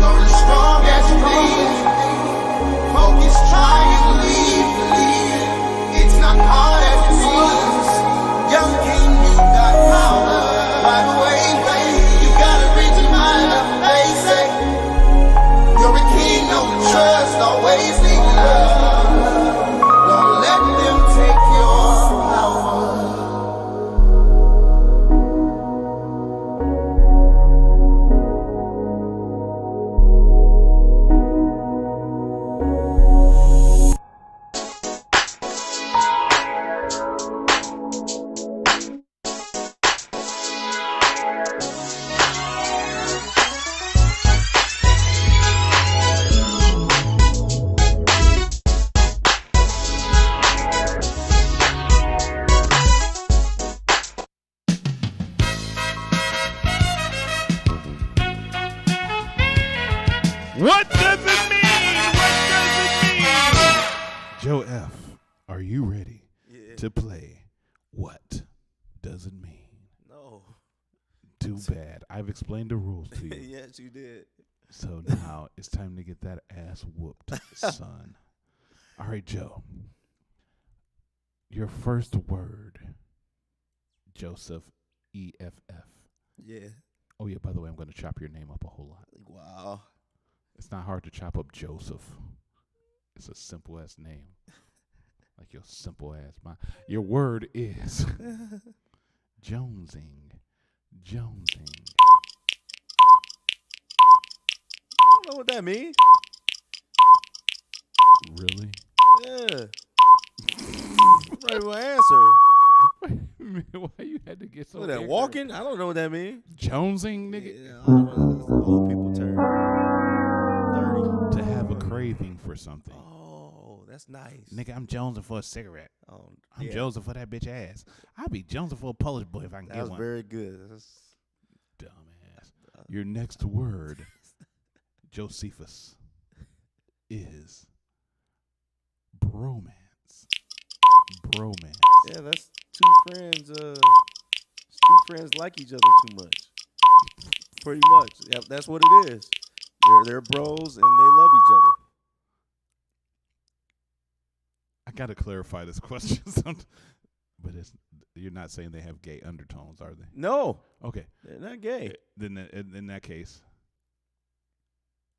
You're as strong as you think. Focus, try and believe. It's not hard as it seems. Young king, you got power. Right away, you gotta read your mind of what they say. You're a king, no trust, always leave love. Don't let them take your power. What does it mean? What does it mean? Joe F., are you ready to play What Does It Mean? No. Too bad. I've explained the rules to you. Yes, you did. So now it's time to get that ass whooped, son. All right, Joe. Your first word, Joseph EFF. Yeah. Oh, yeah, by the way, I'm going to chop your name up a whole lot. Wow. It's not hard to chop up Joseph. It's a simple-ass name. Like your simple-ass mind. Your word is jonesing. Jonesing. I don't know what that means. Really? Yeah. Right, my answer. Why you had to get so What that, ignorant? walking? I don't know what that means. Jonesing, nigga? Yeah, I don't know. That's the old people term. 30. To have a craving for something. Oh, that's nice. Nigga, I'm jonesing for a cigarette. Oh, I'm yeah. jonesing for that bitch ass. I'll be jonesing for a Polish boy if I can That get was one. very good. That's Dumbass. Your next word, Josephus, is bromance. Bromance. Yeah, that's two friends. Two friends like each other too much. Pretty much. Yeah, that's what it is. They're bros and they love each other. I gotta clarify this question, but you're not saying they have gay undertones, are they? No. Okay. They're not gay. Then in that case,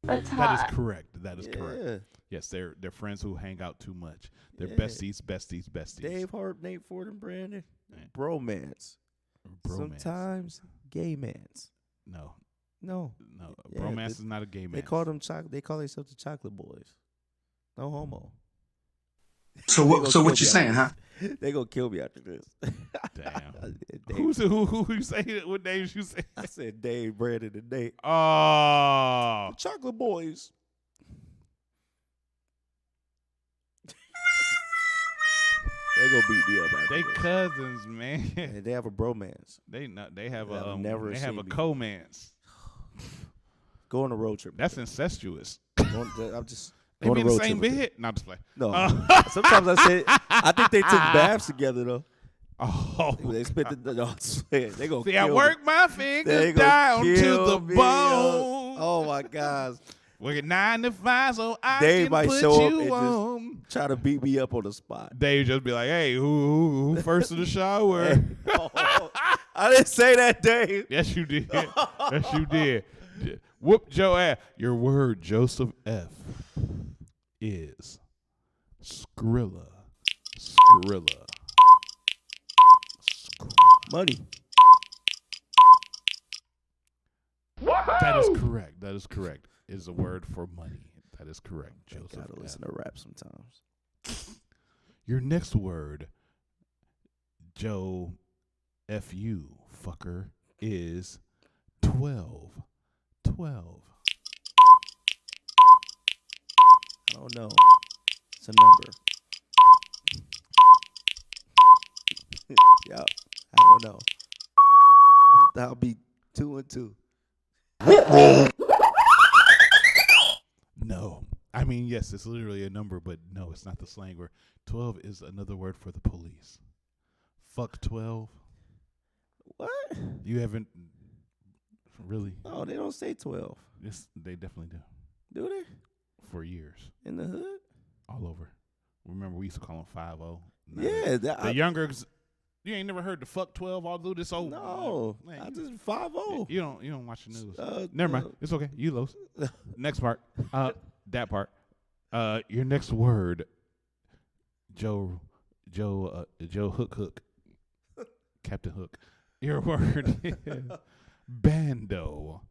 That's that hot. is correct. That is Yeah. correct. Yes, they're friends who hang out too much. They're Yeah. besties. Dave Hart, Nate Ford, and Brandon. Yeah. Bromance. Bromance. Sometimes gay mans. No. No. Yeah, Bromance is not a gay man. They call them They call themselves the Chocolate Boys. No homo. So what you saying, huh? They gonna kill me after this. Damn. Dave, Who you say? What names you say? I said Dave, Brandon, and Nate. Oh. The Chocolate Boys. They gonna beat me up after They this. cousins, man. And they have a bromance. They have I've a never they have a seen me. co-mance. Go on a road trip. That's incestuous. I'm just. They go be on in a the road same trip with bed. Not just play. them. No. Sometimes I say. I think they took baths together though. Oh, They spent the. No, I swear, they gonna. see, kill I me. work my They fingers gonna down to kill the me, bone. Oh my gosh. Working 9 to 5 so I Dave can might put show up you and on. just try to beat me up on the spot. Dave just be like, hey, who first in the shower? Hey, I didn't say that, Dave. Yes, you did. Yes, you did. Whoop Joe ass. Your word, Joseph F., is Skrilla. Skrilla. Money. That is correct. That is correct. Is a word for money. That is correct, Joseph. Gotta F. listen to rap sometimes. Your next word, Joe F.U. fucker, is 12. 12. I don't know. It's a number. Yeah, I don't know. That'll be 2 and 2. No. I mean, yes, it's literally a number, but no, it's not the slang word. 12 is another word for the police. Fuck 12. What? You haven't really? Oh, they don't say 12. Yes, they definitely do. Do they? For years. In the hood? All over. Remember, we used to call them 5-0. Yeah. The younger, you ain't never heard the fuck 12 all through this old. No. Man, I just 5-0. You don't watch the news. Never mind. It's okay. You lose. Next part. That part. Your next word, Joe Hook. Captain Hook. Your word is bando.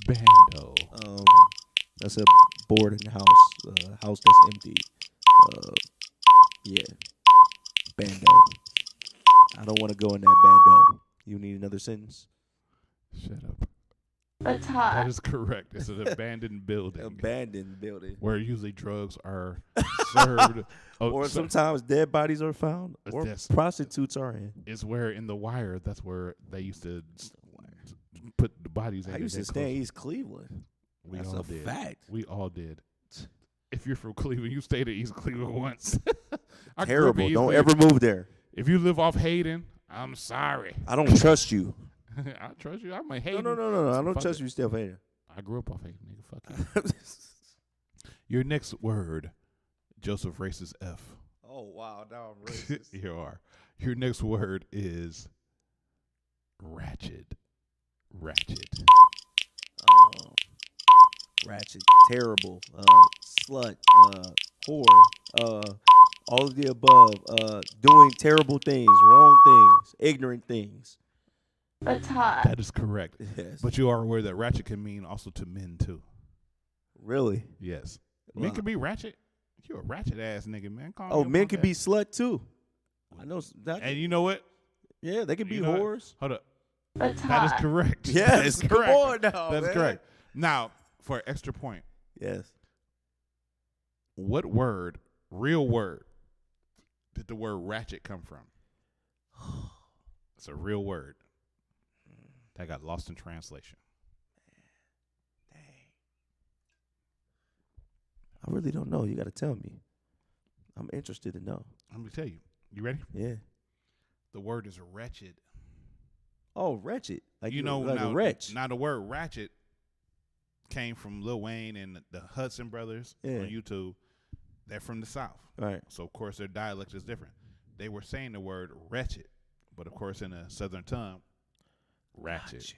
Bando. That's a boarding house. House that's empty. Yeah. Bando. I don't want to go in that bando. You need another sentence? Shut up. That's hot. That is correct. It's an abandoned building. Abandoned building. Where usually drugs are served. Or sometimes dead bodies are found. Or prostitutes are in. It's where in The Wire, that's where they used to put the bodies in. I used to stay in East Cleveland. We That's all a did. fact. We all did. If you're from Cleveland, you stayed at East Cleveland once. I grew up in Terrible. East Don't Cleveland. ever move there. If you live off Hayden, I'm sorry. I don't trust you. I trust you. I'm a Hayden. No. I don't Fuck trust it. you, Steph Hayden. I grew up off Hayden, nigga. Fuck you. Your next word, Joseph Racist F. Oh, wow. Now I'm racist. You are. Your next word is ratchet. Ratchet. Ratchet. Terrible. Slut. Whore. All of the above. Doing terrible things. Wrong things. Ignorant things. That is correct. Yes. But you are aware that ratchet can mean also to men, too. Really? Yes. Men can be ratchet. You're a ratchet ass nigga, man. Men can be slut, too. I know that. And you know what? Yeah, they can be You know what? whores. Hold up. That is correct. Yes, That is correct. come on now, That's man. correct. Now, for an extra point. Yes. What word, real word, did the word ratchet come from? It's a real word that got lost in translation. I really don't know. You got to tell me. I'm interested to know. Let me tell you. You ready? Yeah. The word is wretched. Oh, wretched. Like You know, like now, a wretch. now the word ratchet came from Lil Wayne and the Hudson Brothers Yeah. on YouTube. They're from the South. Right. So, of course, their dialect is different. They were saying the word wretched, but, of course, in a Southern tongue, ratchet.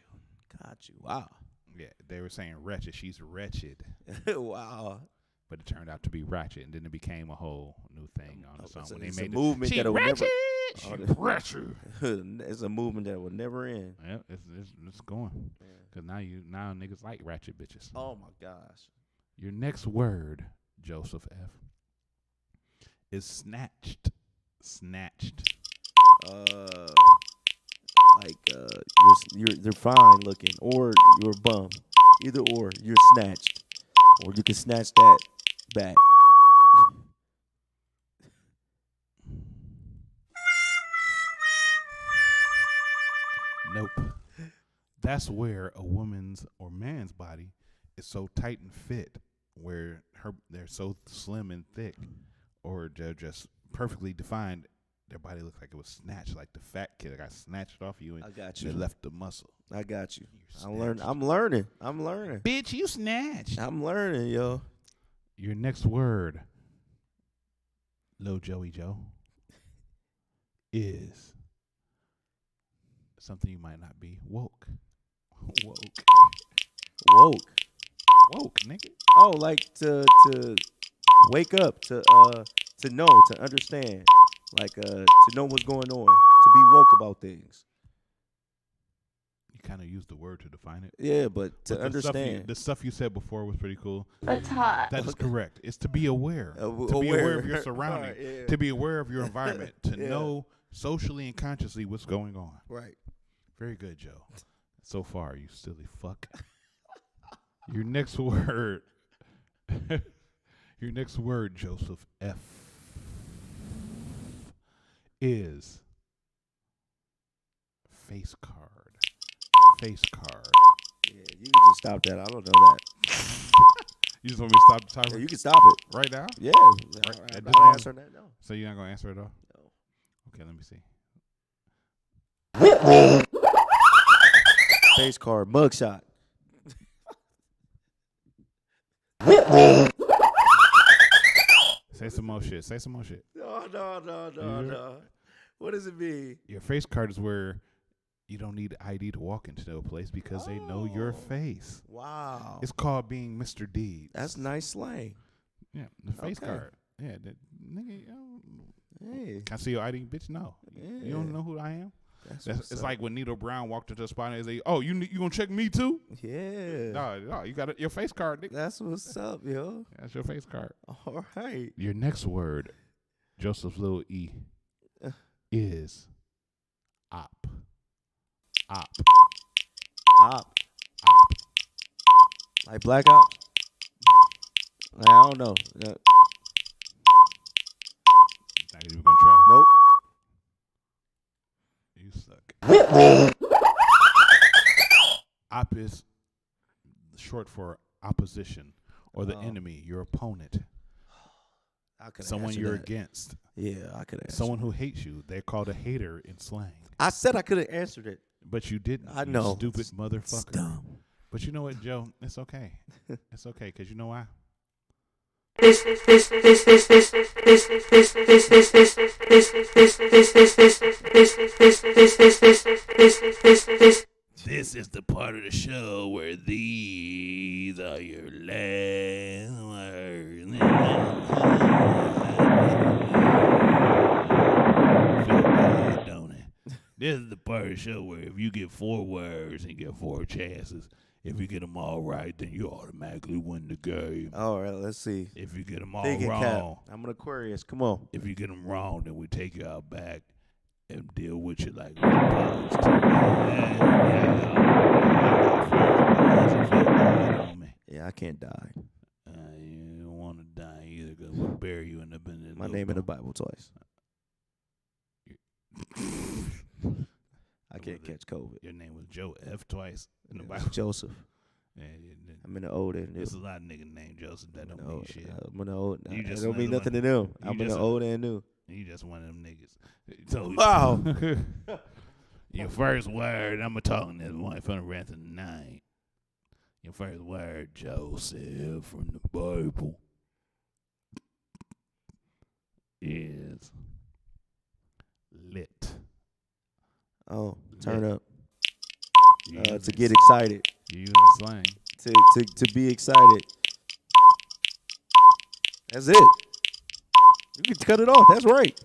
Got you. Wow. Yeah, they were saying wretched. She's wretched. Wow. But it turned out to be ratchet, and then it became a whole new thing on its own. When they It's made a movement she that will ratchet. never. She ratchet. It's a movement that will never end. Yeah, it's going. Cause now niggas like ratchet bitches. Oh my gosh. Your next word, Joseph F, is snatched. Snatched. Like you're fine looking, or you're a bum. Either or, you're snatched, or you can snatch that back. Nope. That's where a woman's or man's body is so tight and fit, where they're so slim and thick, or they're just perfectly defined. Their body looks like it was snatched, like the fat kid that got snatched off you and I got they you. left the muscle. I got you. I'm learning. Bitch, you snatched. I'm learning, yo. Your next word, Lil Joey Joe, is something you might not be. Woke. Woke, nigga. Oh, like to wake up, to know, to understand, like to know what's going on, to be woke about things. You kind of used the word to define it. Yeah, but to the understand. the stuff you said before was pretty cool. That's hot. That is correct. It's to be aware. To be aware of your surroundings. Right, yeah. To be aware of your environment. To Yeah. know socially and consciously what's going on. Right. Very good, Joe. So far, you silly fuck. Your next word. Your next word, Joseph F, is face card. Face card. Yeah, you can just stop that. I don't know that. You just want me to stop the timer? Yeah, you can stop it Right now? Yeah. Right, I'm at not this moment? answering that. No. So you're not going to answer it all? No. Okay, let me see. Face card, mugshot. Say some more shit. Say some more shit. No. What does it mean? Your face card is where you don't need ID to walk into a place because they know your face. Wow. It's called being Mr. Deeds. That's nice slang. Yeah, the face Okay. card. Yeah, nigga, Hey. can I see your ID, bitch? No. You don't know who I am? That's It's what's like when Nito Brown walked into a spot and they say, "Oh, you gonna check me too?" Yeah. No, you got your face card, nigga. That's what's up, yo. That's your face card. All right. Your next word, Joseph Lil E, is op. Op. Op. Like Black Ops? I don't know. Not even gonna try. Nope. You suck. Op is short for opposition or the enemy, your opponent. Someone you're against. Yeah, I could answer. Someone who hates you. They're called a hater in slang. I said I could have answered it. But you didn't. I know. You stupid motherfucker. It's dumb. But you know what, Joe? It's okay. It's okay, because you know why? This is the part of the show where these are your last words. Feel good, don't it? This is the part of the show where if you get 4 words and get 4 chances, if you get them all right, then you automatically win the game. All right, let's see. If you get them all Thinking wrong, cap. I'm an Aquarius. Come on. If you get them wrong, then we take you out back and deal with you like we're supposed to. Yeah, I can't die. You don't want to die either, because we'll bury you in the bin. My name in the Bible twice. I can't catch COVID. Your name was Joe F twice in the Bible. Joseph. Yeah, I'm in the old end. There's a lot of niggas named Joseph that don't mean shit. I'm in the old. You That just don't mean nothing to them. I'm in the old and new. You just one of them niggas. So, wow. Your first word, I'm talking this one from the rest of the night. Your first word, Joseph, from the Bible, is lit. Oh, turn lit. up. To get excited. You using slang. To be excited. That's it. You can cut it off. That's right.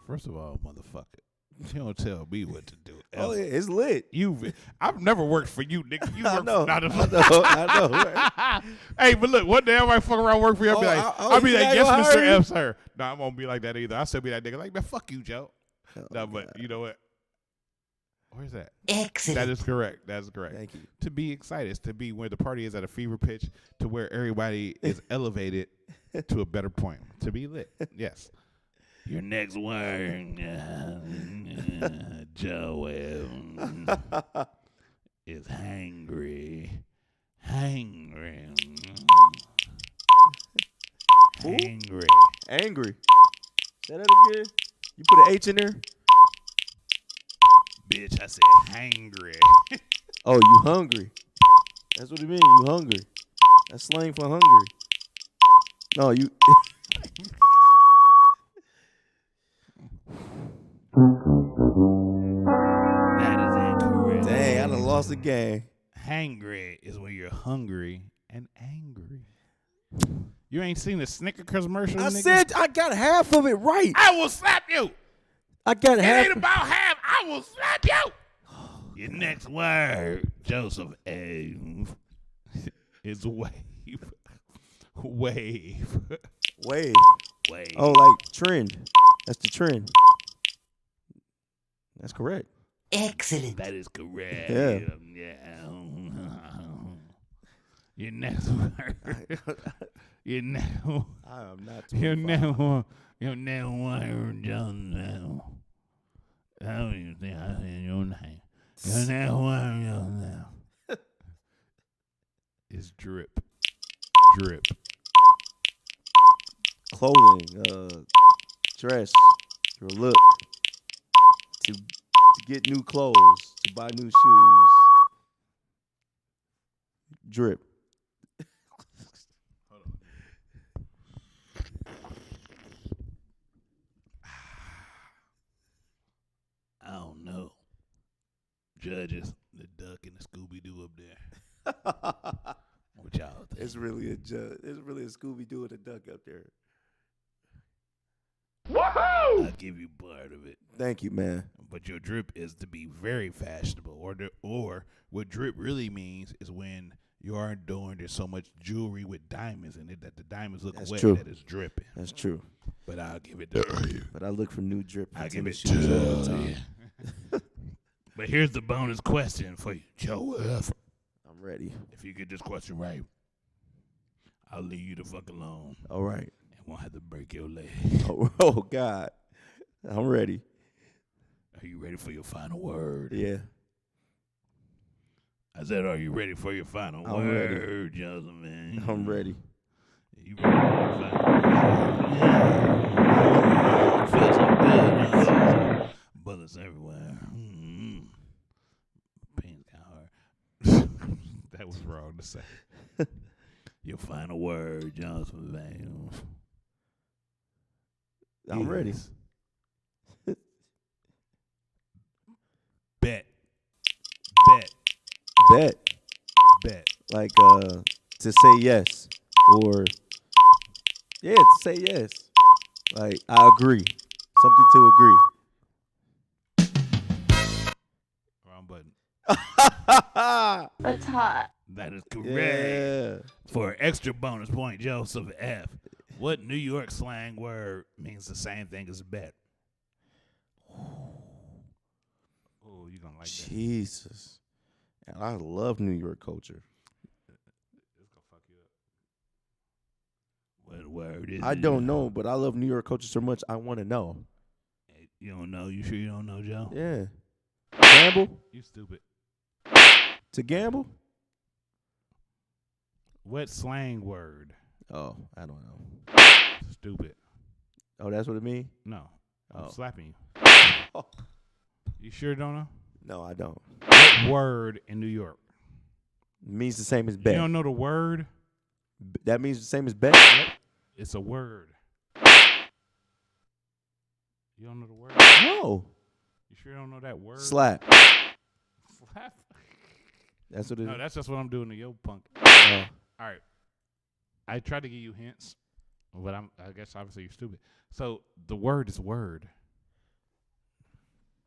First of all, motherfucker, you don't tell me what to do. Oh, yeah, it's lit. I've never worked for you, nigga. You work know, for not a I know. Right? Hey, but look, one day I might fuck around work for you. I'll be like, yes, Mr. F, sir. No, I won't be like that either. I'll still be that nigga. Like, man, fuck you, Joe. No, but you know what? Where's that? Excellent. That is correct. That's correct. Thank you. To be excited is to be where the party is at a fever pitch, to where everybody is elevated to a better point. To be lit. Yes. Your next word, Joel, is hangry. Hangry. Hangry. Angry. Say that again. You put an H in there? Bitch, I said hangry. Oh, you hungry. That's what it means. You hungry. That's slang for hungry. No, you. That is incorrect. Dang, I done lost the game. Hangry is when you're hungry and angry. You ain't seen the Snicker commercial, I nigga? said I got half of it right. I will slap you. I got half. It ain't about half. I will slap you. Your next word, Joseph F, is wave. Wave. Wave. Wave. Oh, like trend. That's the trend. That's correct. Excellent. That is correct. Yeah. Your next word. Your next. I am not. Your next one. Your next word, Joseph. I don't even think I said your name. Your next word, Joseph, is drip. Drip. Clothing, dress, your look, to get new clothes, to buy new shoes. Drip. I don't know. Judges, the duck and the Scooby-Doo up there. What y'all think? It's really a Scooby-Doo and a duck up there. Woohoo! I'll give you part of it. Thank you, man. But your drip is to be very fashionable. Or what drip really means is when you aren't doing, there's so much jewelry with diamonds in it that the diamonds look wet that it's dripping. That's true. But I'll give it to you. But I look for new drip. I'll give it to you. But here's the bonus question for you, Joe F. I'm ready. If you get this question right, I'll leave you the fuck alone. All right. And won't have to break your leg. Oh God. I'm ready. Are you ready for your final word? Yeah. I said, are you ready for your final I'm ready. word, Joseph, man? I'm ready. You ready for your final word? Feels so good, man. Bullets everywhere. Pain got hard. That was wrong to say. Your final word, Joseph, man. I'm ready. Bet. Like to say yes, or to say yes. Like I agree. Something to agree. Wrong button. It's hot. That is correct. Yeah. For an extra bonus point, Joseph F. What New York slang word means the same thing as bet? Oh, you gonna like that? Jesus. And I love New York culture. It's gonna fuck you up. What word is it? I don't know, but I love New York culture so much I want to know. Hey, you don't know? You sure you don't know, Joe? Yeah. Gamble? You stupid. To gamble? What slang word? Oh, I don't know. Stupid. Oh, that's what it means? No. I'm slapping you. Oh. You sure don't know? No, I don't. What word in New York? Means the same as bet. You don't know the word? That means the same as bet? Yep. It's a word. You don't know the word? No. You sure you don't know that word? Slap. Slap? That's what it is. No, that's just what I'm doing to yo punk. Oh. All right. I tried to give you hints, but I guess obviously you're stupid. So the word is word.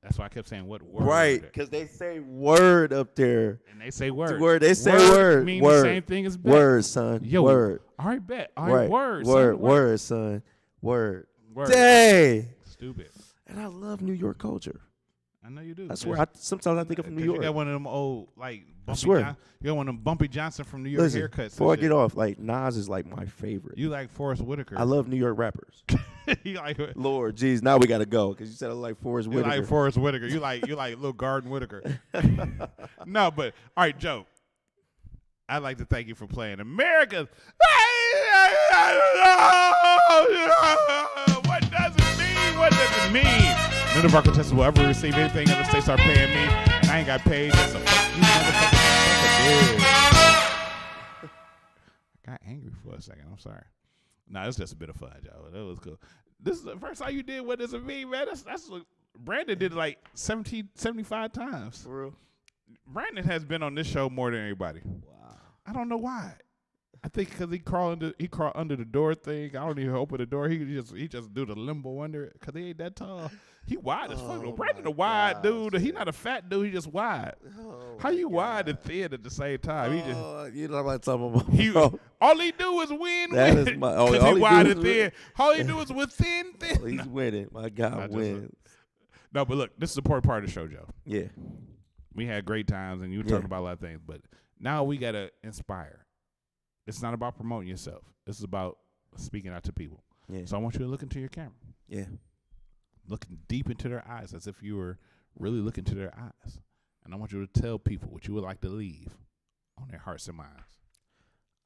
That's why I kept saying what word. Right, because they say word up there. And they say word. They say word. Means word. the same thing as bet. Word, son. Yo, word. All right, bet. All right, word, word, son. word, son. Word. Word. Dang. Stupid. And I love New York culture. I know you do. I swear. Sometimes I think of from New York. You got one of them old, like, I swear. You got one of them Bumpy Johnson from New York Listen, haircuts. before I get off, like, Nas is like my favorite. You like Forrest Whitaker. I love New York rappers. You like Lord, geez, now we got to go because you said I like Forrest Whitaker. You like Forrest Whitaker. You like Little Garden Whitaker. No, but, all right, Joe. I'd like to thank you for playing America's. What does it mean? What does it mean? None of our contestants will ever receive anything unless they start paying me, and I ain't got paid. That's a fuck you, motherfucker. I got angry for a second. I'm sorry. Nah, it's just a bit of fun, y'all. That was cool. This is the first time you did What Does It Mean, man? That's what Brandon did like 75 times. For real? Brandon has been on this show more than anybody. Wow. I don't know why. I think because he crawl under the door thing. I don't even open the door. He just do the limbo under it because he ain't that tall. He wide as fuck. Brandon a wide dude. He not a fat dude. He just wide. Oh, how you wide and thin at the same time? He just you know what I'm talking about. all he do is win. That is my. All he wide and thin. All he do is within thin. He's winning. My God wins. No, but look, this is the important part of the show, Joe. Yeah. We had great times, and you were talking about a lot of things, but now we got to inspire. It's not about promoting yourself. This is about speaking out to people. Yeah. So I want you to look into your camera. Yeah. Looking deep into their eyes as if you were really looking to their eyes. And I want you to tell people what you would like to leave on their hearts and minds.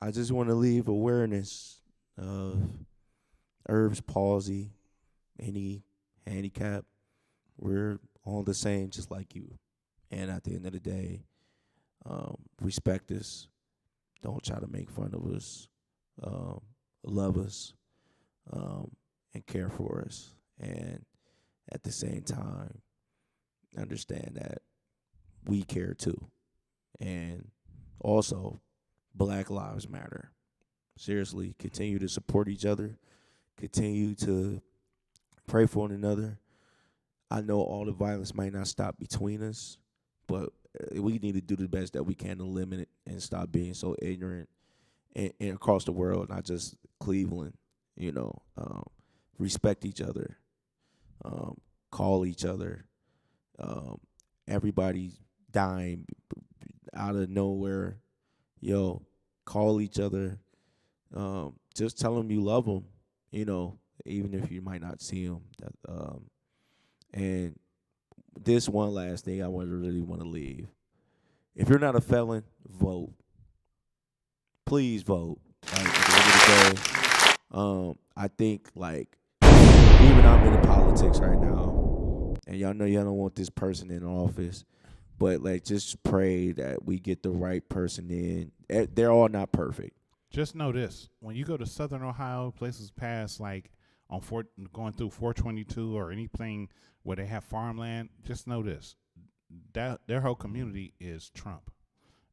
I just want to leave awareness of Herb's palsy, any handicap. We're all the same, just like you. And at the end of the day, respect us. Don't try to make fun of us. Love us, and care for us. And at the same time, understand that we care too. And also, Black Lives Matter. Seriously, continue to support each other. Continue to pray for one another. I know all the violence might not stop between us, but we need to do the best that we can to limit it and stop being so ignorant and across the world, not just Cleveland. Respect each other, call each other. Everybody dying out of nowhere. Call each other. Just tell them you love them, even if you might not see them. And this one last thing I really want to leave if you're not a felon, vote. Please vote. Like, at the end of the day, I think, like, even I'm in politics right now, and y'all know y'all don't want this person in office, but, like, just pray that we get the right person in. They're all not perfect. Just know this: when you go to Southern Ohio, places past like going through 422 or anything where they have farmland, just know this: that their whole community is Trump,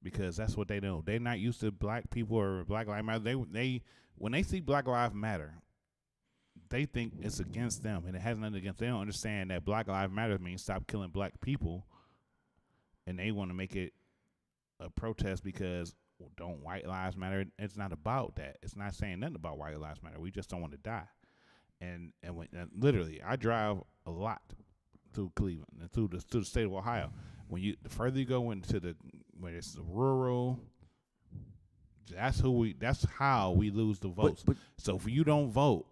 because that's what they know. They're not used to black people or Black Lives Matter. They when they see Black Lives Matter, they think it's against them, and it has nothing against them. They don't understand that Black Lives Matter means stop killing black people, and they want to make it a protest because. Don't white lives matter? It's not about that. It's not saying nothing about white lives matter. We just don't want to die. And literally, I drive a lot through Cleveland and through the state of Ohio. The further you go into where it's rural, that's how we lose the votes. But so if you don't vote,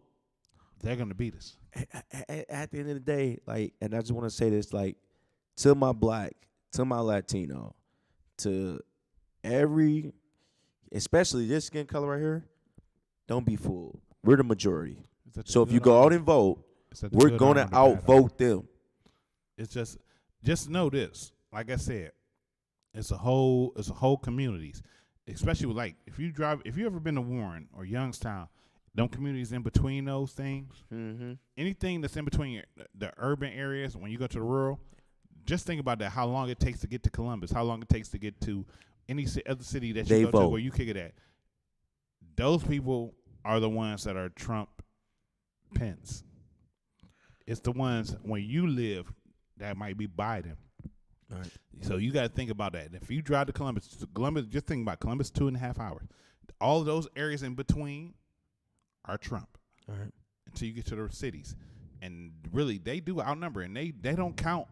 they're gonna beat us. At the end of the day, like, and I just want to say this, like, to my black, to my Latino, to especially this skin color right here, don't be fooled. We're the majority. So if you go out and vote, we're going to outvote them. It's just know this. Like I said, it's a whole communities. Especially with, like, if you ever been to Warren or Youngstown, them communities in between those things, anything that's in between the urban areas, when you go to the rural, just think about that, how long it takes to get to Columbus, how long it takes to get to any other city that you go to where you kick it at. Those people are the ones that are Trump Pence. It's the ones when you live that might be Biden. All right. So you got to think about that. If you drive to Columbus, just think about Columbus, 2.5 hours. All of those areas in between are Trump. All right. Until you get to the cities. And really, they do outnumber, and they don't count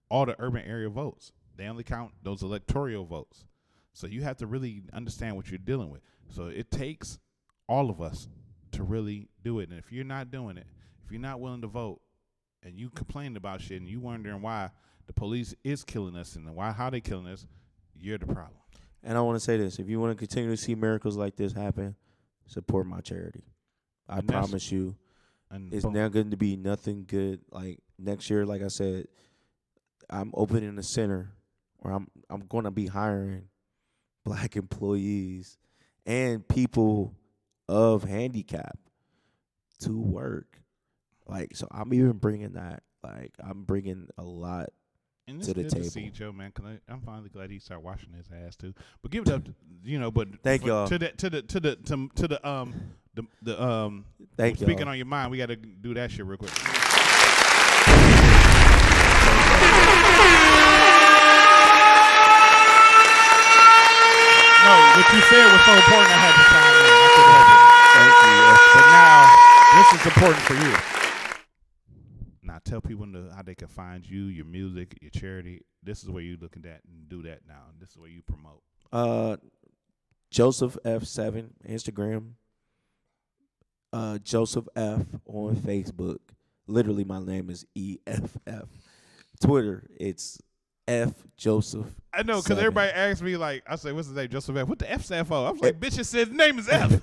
all the urban area votes. They only count those electoral votes. So you have to really understand what you're dealing with. So it takes all of us to really do it. And if you're not doing it, if you're not willing to vote, and you complain about shit, and you wondering why the police is killing us and how they killing us, you're the problem. And I want to say this: if you want to continue to see miracles like this happen, support my charity. I promise you, it's not going to be nothing good. Like next year, like I said, I'm opening a center where I'm going to be hiring black employees and people of handicap to work. Like, so I'm even bringing that. Like, I'm bringing a lot to the table. To see Joe, man, cause I'm finally glad he started washing his ass too. But give it up, but thank y'all. Thank speaking y'all. On your mind, we got to do that shit real quick. No, what you said was so important. I had to chime in. Thank you. But now, this is important for you. Now, tell people how they can find you, your music, your charity. This is where you're looking at and do that now. This is where you promote. Joseph F7 Instagram. Joseph F on Facebook. Literally, my name is EFF. Twitter, it's F Joseph. I know, because everybody asks me, like, I say, what's his name? Joseph F. What the F stand for? I'm like, bitch, it says his name is F.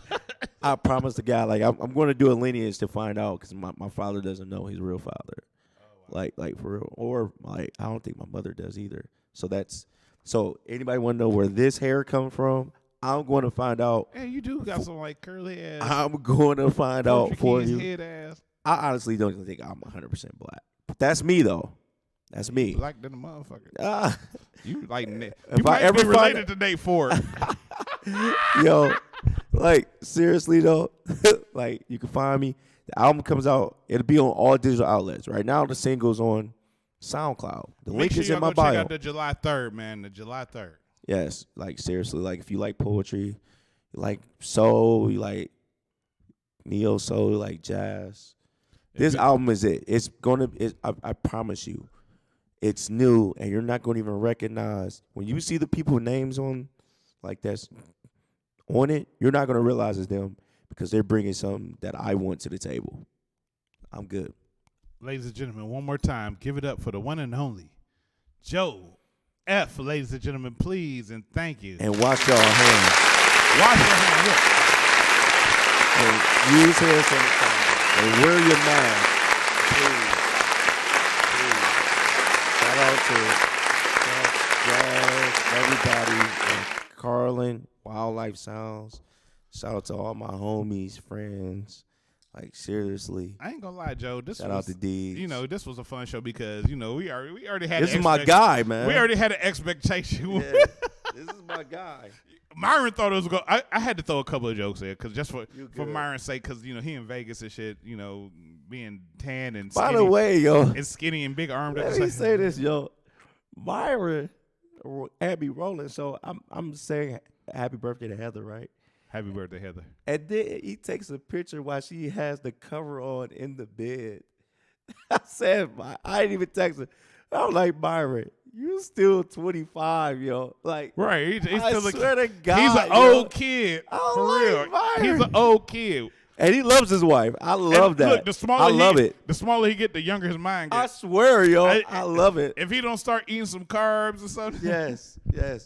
I promised the guy, like, I'm going to do a lineage to find out, because my father doesn't know his real father. Oh, wow. Like for real. Or, like, I don't think my mother does either. So anybody want to know where this hair come from? I'm going to find out. Hey, you do got some, like, curly ass. I'm going to find out for you. Head ass. I honestly don't even think I'm 100% black. But that's me, though. That's me. Black than a motherfucker. You like you if might I ever be related to Nate Ford. Yo, like, seriously though, like, you can find me. The album comes out. It'll be on all digital outlets. Right now, the single's on SoundCloud. The link is in my bio. Check out the July 3rd, man. The July 3rd. Yes, like, seriously, like, if you like poetry, you like soul, you like neo soul, you like jazz. This album is it. It's gonna. I promise you. It's new, and you're not going to even recognize. When you see the people names on, like, that's on it, you're not going to realize it's them because they're bringing something that I want to the table. I'm good. Ladies and gentlemen, one more time, give it up for the one and only Joe F, ladies and gentlemen, please and thank you. And wash your hands. Wash your hands. Look. And use hand sanitizer. And wear your mask. Please. Shout out to Jazz, everybody, Carlin, Wildlife Sounds. Shout out to all my homies, friends. Like, seriously. I ain't gonna lie, Joe. Shout out to D's. You know, this was a fun show because, you know, we already had. This is my guy, man. We already had an expectation. Yeah, this is my guy. Myron thought it was going. I had to throw a couple of jokes there because just for Myron's sake, because you know he in Vegas and shit. You know, being tan and skinny, by the way, yo, and skinny and big armed. Let me say this, yo. Myron had me rolling, so I'm saying happy birthday to Heather, right? Happy birthday, Heather. And then he takes a picture while she has the cover on in the bed. I said, I didn't even text her. I'm like, Myron, you still 25, yo. Like, right? He's I still swear to God, he's an old kid. For real. Myron. He's an old kid. And he loves his wife. I love that. Look, the smaller I love it. The smaller he get, the younger his mind gets. I swear, yo. I love it. If he don't start eating some carbs or something. Yes.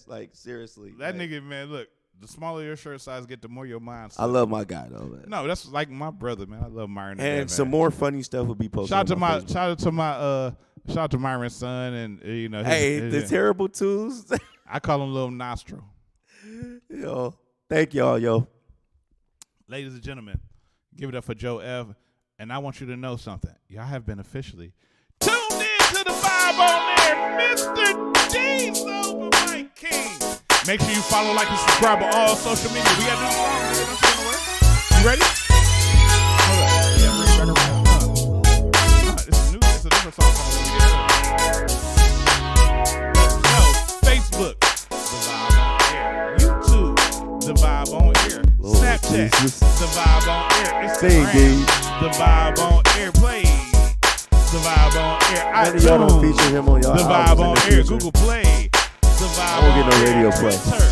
Like, seriously. That nigga, man, look. The smaller your shirt size get, the more your mind. I love my guy though, man. No, that's like my brother, man. I love Myron. And some more funny stuff will be posted. Shout out to Myron's son, and you know. The terrible twos. I call him Little Nostril. Yo, thank y'all, yo. Ladies and gentlemen, give it up for Joe F. And I want you to know something. Y'all have been officially tuned in to the Vibe on Air, Mr. D Sober Mike King. Make sure you follow, like, and subscribe on all social media. We got this song, man. You ready? Hold up. Yeah, bring it back around. This is new. This is a different song from what we did earlier. So, Facebook, The Vibe on Air. YouTube, The Vibe on Air. Lord Snapchat, Jesus. The Vibe on Air. Sing, Instagram, dude. The Vibe on Air. Play, The Vibe on Air. None of y'all don't feature him on y'all The Vibe albums in on the Air. future. Google Play. The Vibe I won't get no on radio Air. play. Twitter.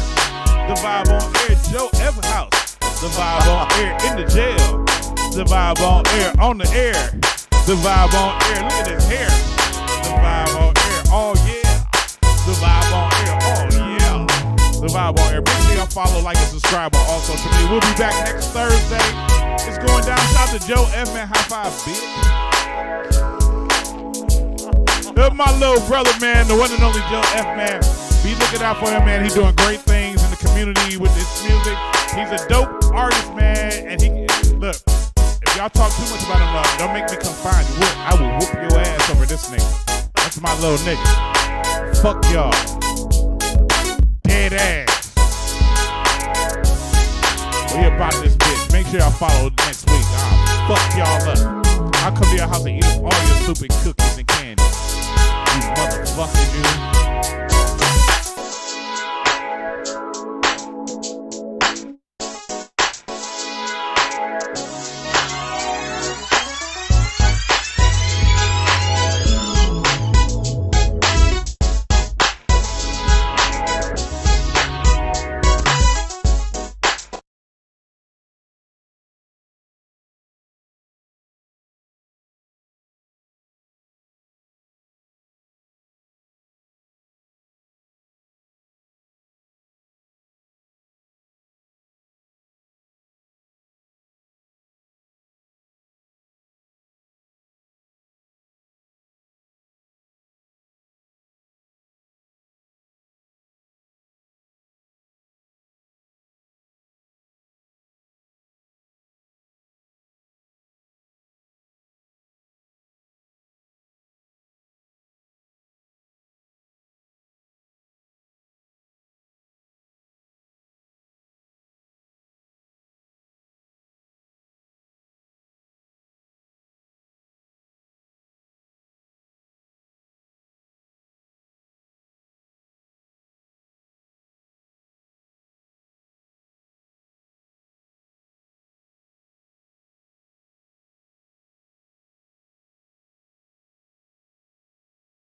The Vibe on Air. Joe F. House. The Vibe on Air. In the jail. The Vibe on Air. On the air. The Vibe on Air. Look at his hair. The Vibe on Air. Oh yeah. The Vibe on Air. Oh yeah. The Vibe on Air. Make sure y'all follow, like, and subscribe on all social media. We'll be back next Thursday. It's going down. Shout out to Joe F. Man. High five, bitch. That's my little brother, man, the one and only Joe F. Man. Be looking out for him, man. He's doing great things in the community with this music. He's a dope artist, man. And look, if y'all talk too much about him, don't make me come find you. I will whoop your ass over this nigga. That's my little nigga. Fuck y'all. Dead ass. We about this bitch. Make sure y'all follow next week. I'll fuck y'all up. I'll come to your house and eat up all your stupid cookies and candy. You motherfuckers, you.